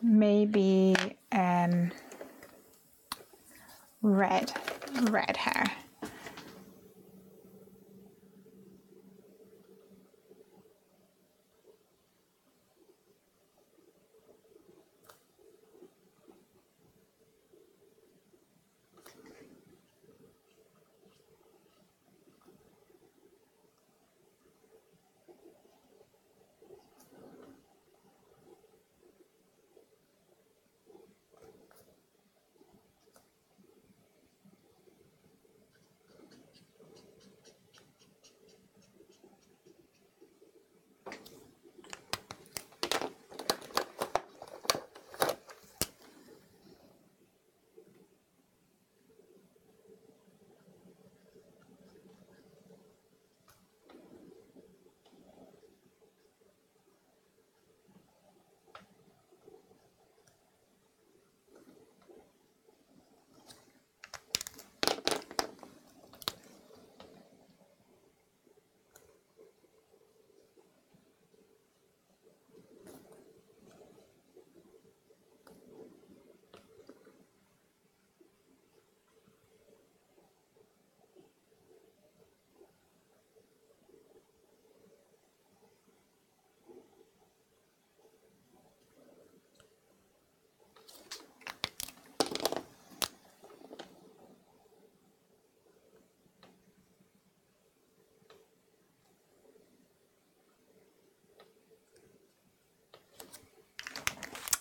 Maybe red hair.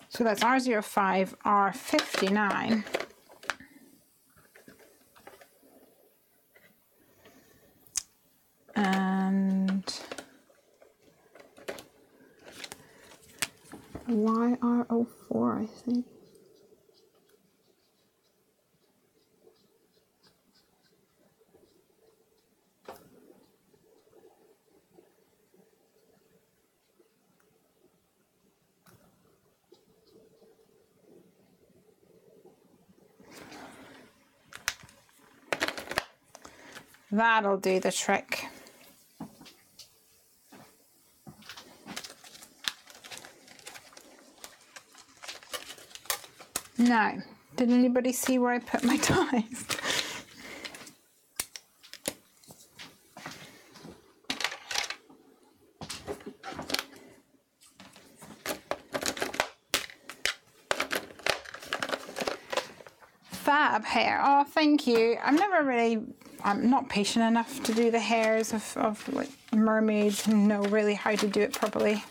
So that's R05, R59. And YR04, I think. That'll do the trick. Now, did anybody see where I put my dies? Fab hair. Oh, thank you. I'm not patient enough to do the hairs of like mermaids and know really how to do it properly.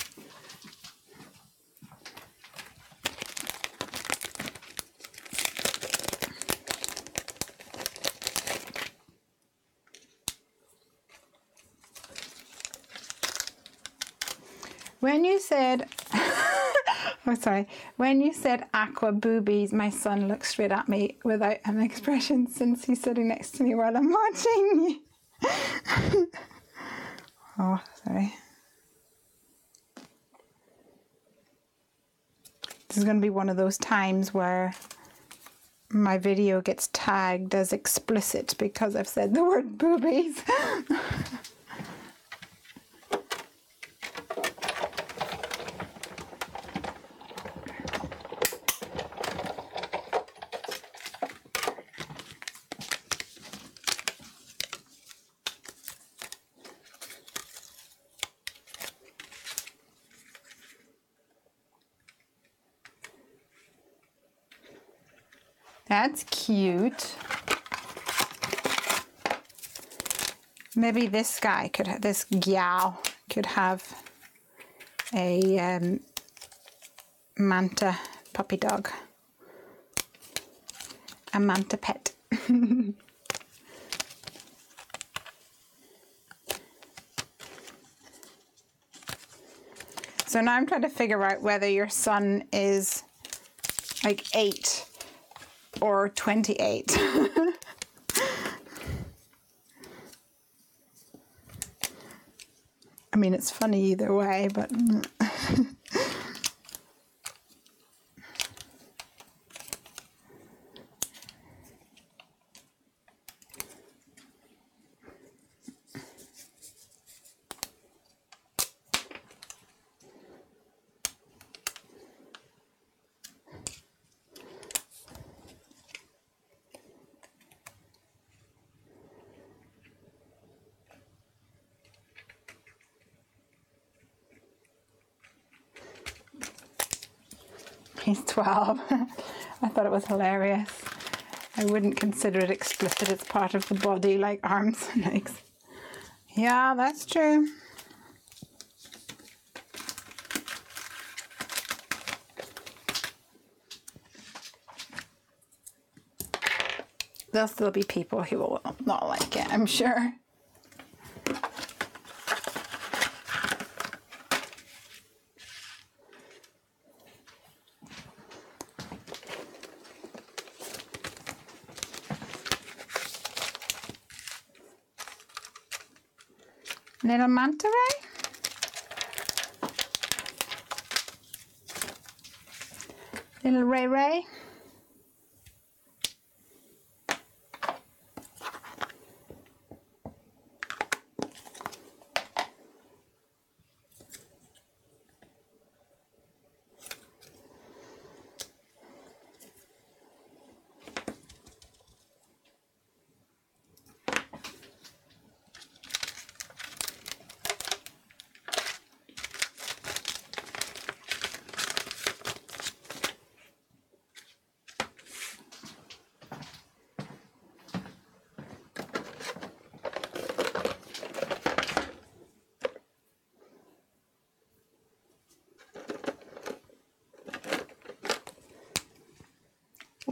When you said, oh sorry, when you said aqua boobies, my son looked straight at me without an expression since he's sitting next to me while I'm watching. Oh, sorry. This is going to be one of those times where my video gets tagged as explicit because I've said the word boobies. That's cute. Maybe this guy could have, this gal could have a manta puppy dog. A manta pet. So now I'm trying to figure out whether your son is like 8 or 28. I mean, it's funny either way, but he's 12. I thought it was hilarious. I wouldn't consider it explicit. It's part of the body, like arms and legs. Yeah, that's true. There'll still be people who will not like it, I'm sure. Little manta ray. Little Ray Ray.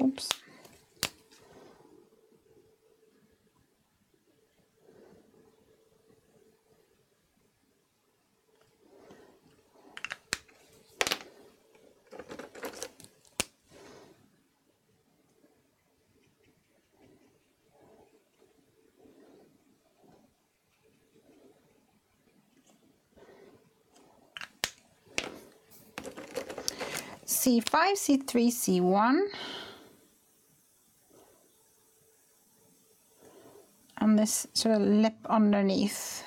Oops. C5, C3, C1. And this sort of lip underneath.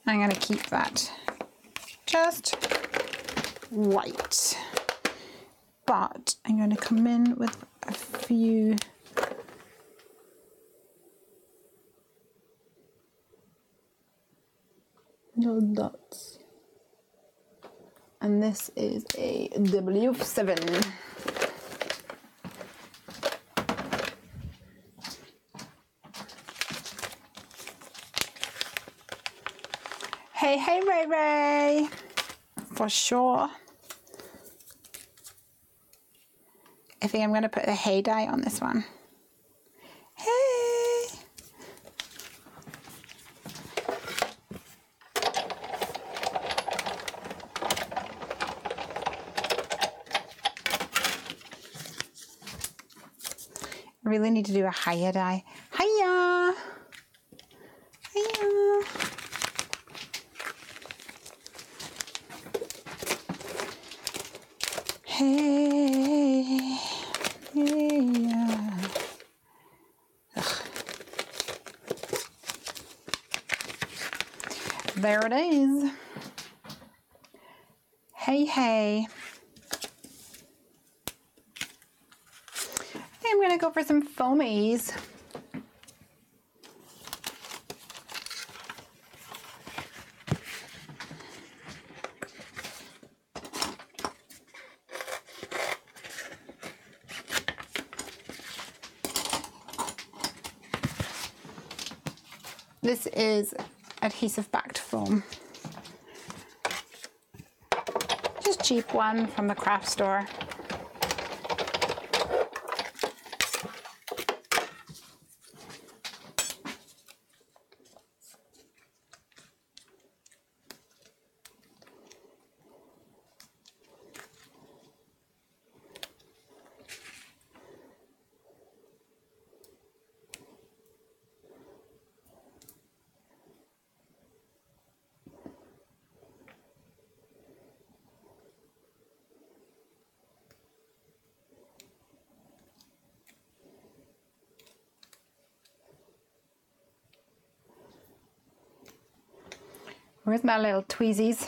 I'm going to keep that just white. But I'm going to come in with a few little dots. And this is a W7. Hey, hey, Ray Ray, for sure. I think I'm going to put the hay dye on this one. Hey. I really need to do a hiya die. Hiya! Hiya! Hey! Hiya! There it is. Hey, hey. I'm gonna go for some foamies. This is adhesive backed foam. Just cheap one from the craft store. Where's my little tweezies?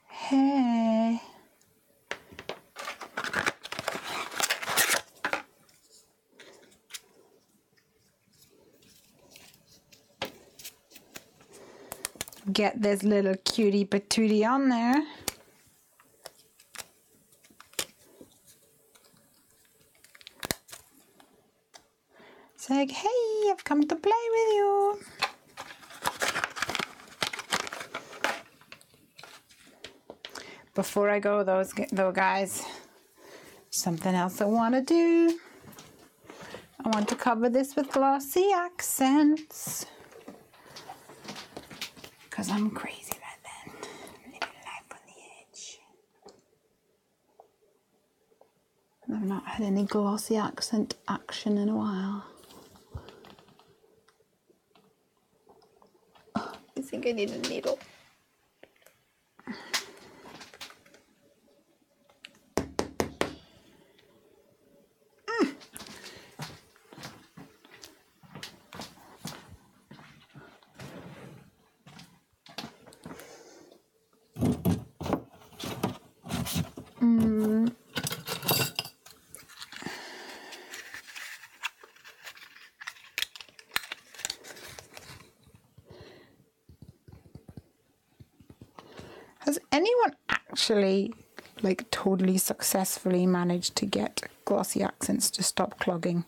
Hey. Get this little cutie patootie on there. It's like, hey, I've come to play with you. Before I go though, guys, something else I want to do. I want to cover this with glossy accents. Because I'm crazy like that. Living life on the edge. I've not had any glossy accent action in a while. Oh, I think I need a needle. Has anyone actually, like, totally successfully managed to get glossy accents to stop clogging?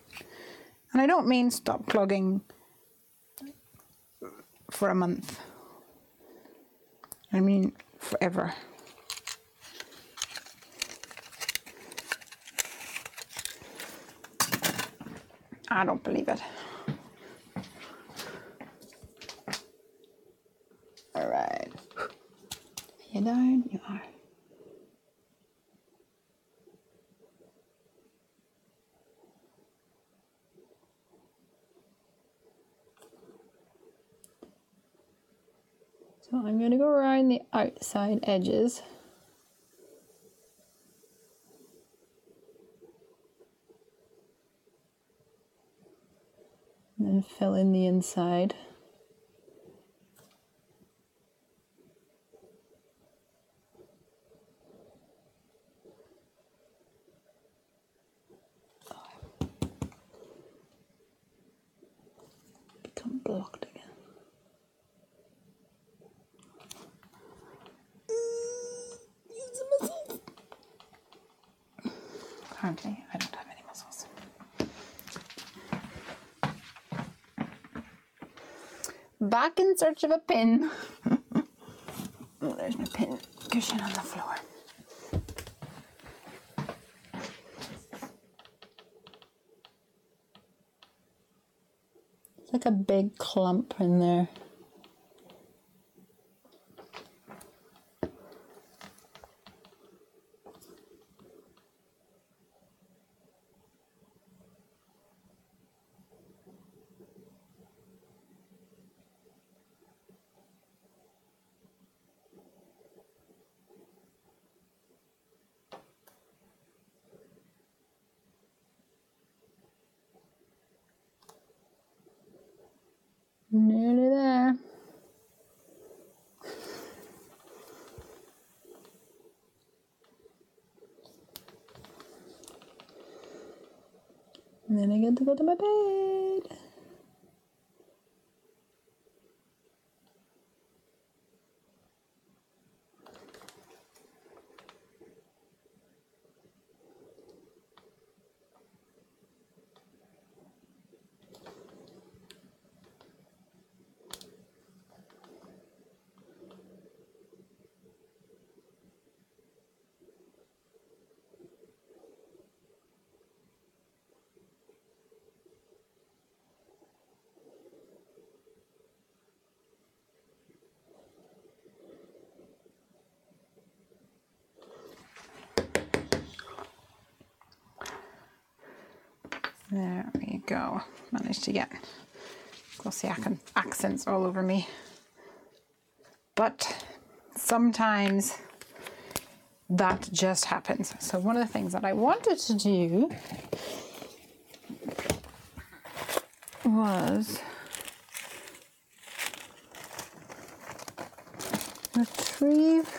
And I don't mean stop clogging for a month. I mean forever. I don't believe it. All right. You down? You are. So I'm going to go around the outside edges. And then fill in the inside. Become blocked again. Use the muscles. Apparently, I don't have any muscles. Back in search of a pin. Oh, there's my pin cushion on the floor. It's like a big clump in there. And then I get to go to my bed. There we go. Managed to get glossy accents all over me. But sometimes that just happens. So one of the things that I wanted to do was retrieve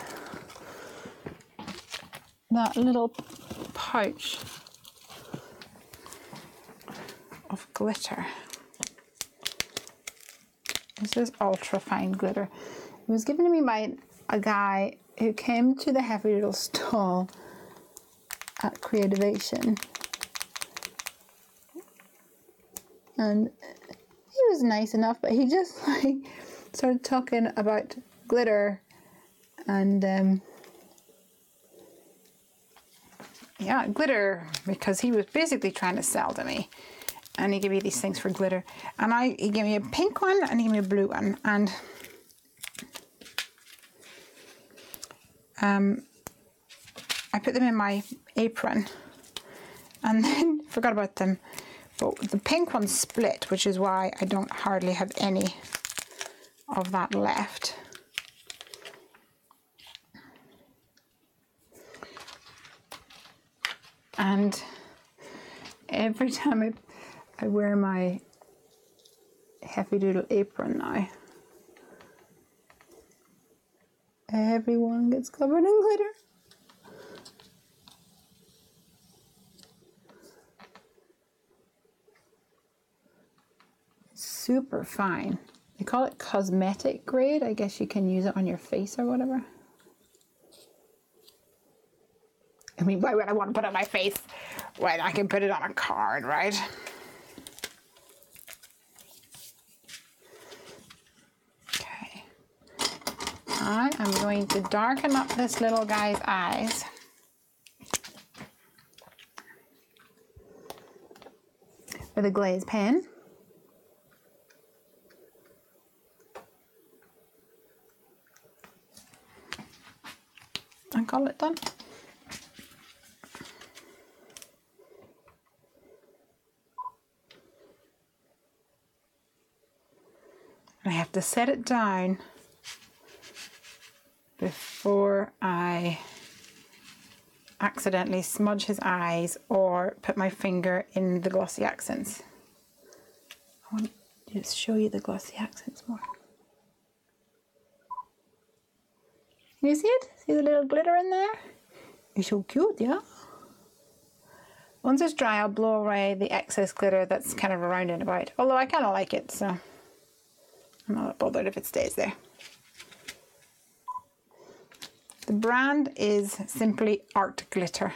that little pouch of glitter. This is ultra fine glitter. It was given to me by a guy who came to the Heffy Doodle stall at Creativation, and he was nice enough, but he just like started talking about glitter and yeah, glitter, because he was basically trying to sell to me. And he gave me these things for glitter. And he gave me a pink one and he gave me a blue one. And I put them in my apron and then forgot about them. But the pink one split, which is why I don't hardly have any of that left. And every time I wear my Heffy Doodle apron now, everyone gets covered in glitter. Super fine. They call it cosmetic grade. I guess you can use it on your face or whatever. I mean, why would I want to put it on my face when I can put it on a card, right? Okay. I am going to darken up this little guy's eyes. With a glaze pen. And call it done. I have to set it down before I accidentally smudge his eyes or put my finger in the glossy accents. I want to just show you the glossy accents more. Can you see it? See the little glitter in there? It's so cute, yeah? Once it's dry, I'll blow away the excess glitter that's kind of around and about. Although I kind of like it, so I'm not bothered if it stays there. The brand is simply Art Glitter.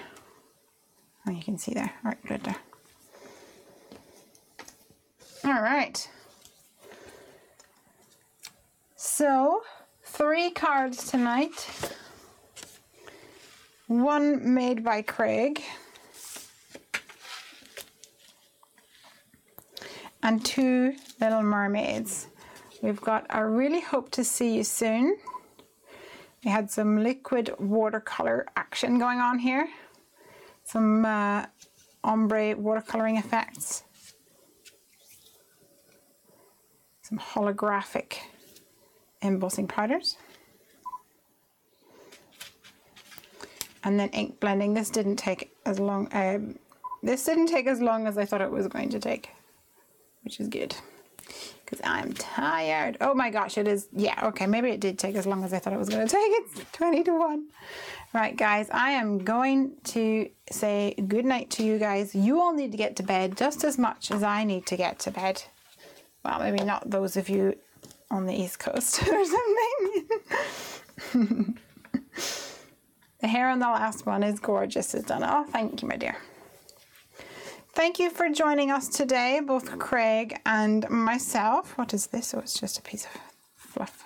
Oh, you can see there, Art Glitter. All right. So, 3 cards tonight. 1 made by Craig. And 2 little mermaids. We've got I Really Hope to See You Soon. We had some liquid watercolor action going on here. Some ombre watercoloring effects. Some holographic embossing powders. And then ink blending. This didn't take as long. This didn't take as long as I thought it was going to take, which is good. because I'm tired. Oh my gosh, it is. Yeah, okay, maybe it did take as long as I thought it was going to take. It's 20 to 1. Right, guys, I am going to say good night to you guys. You all need to get to bed just as much as I need to get to bed. Well, maybe not those of you on the East Coast or something. The hair on the last one is gorgeous. It's done. Oh, thank you, my dear. Thank you for joining us today, both Craig and myself. What is this? Oh, it's just a piece of fluff.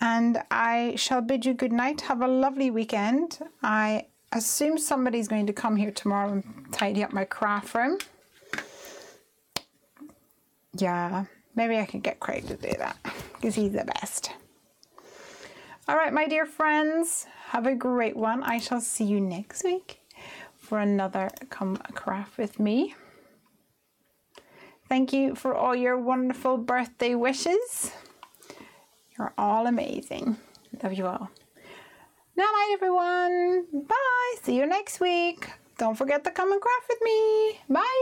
And I shall bid you good night. Have a lovely weekend. I assume somebody's going to come here tomorrow and tidy up my craft room. Yeah, maybe I could get Craig to do that because he's the best. All right, my dear friends, have a great one. I shall see you next week for another Come Craft with me. Thank you for all your wonderful birthday wishes. You're all amazing. Love you all. Night, everyone. Bye. See you next week. Don't forget to come and craft with me. Bye.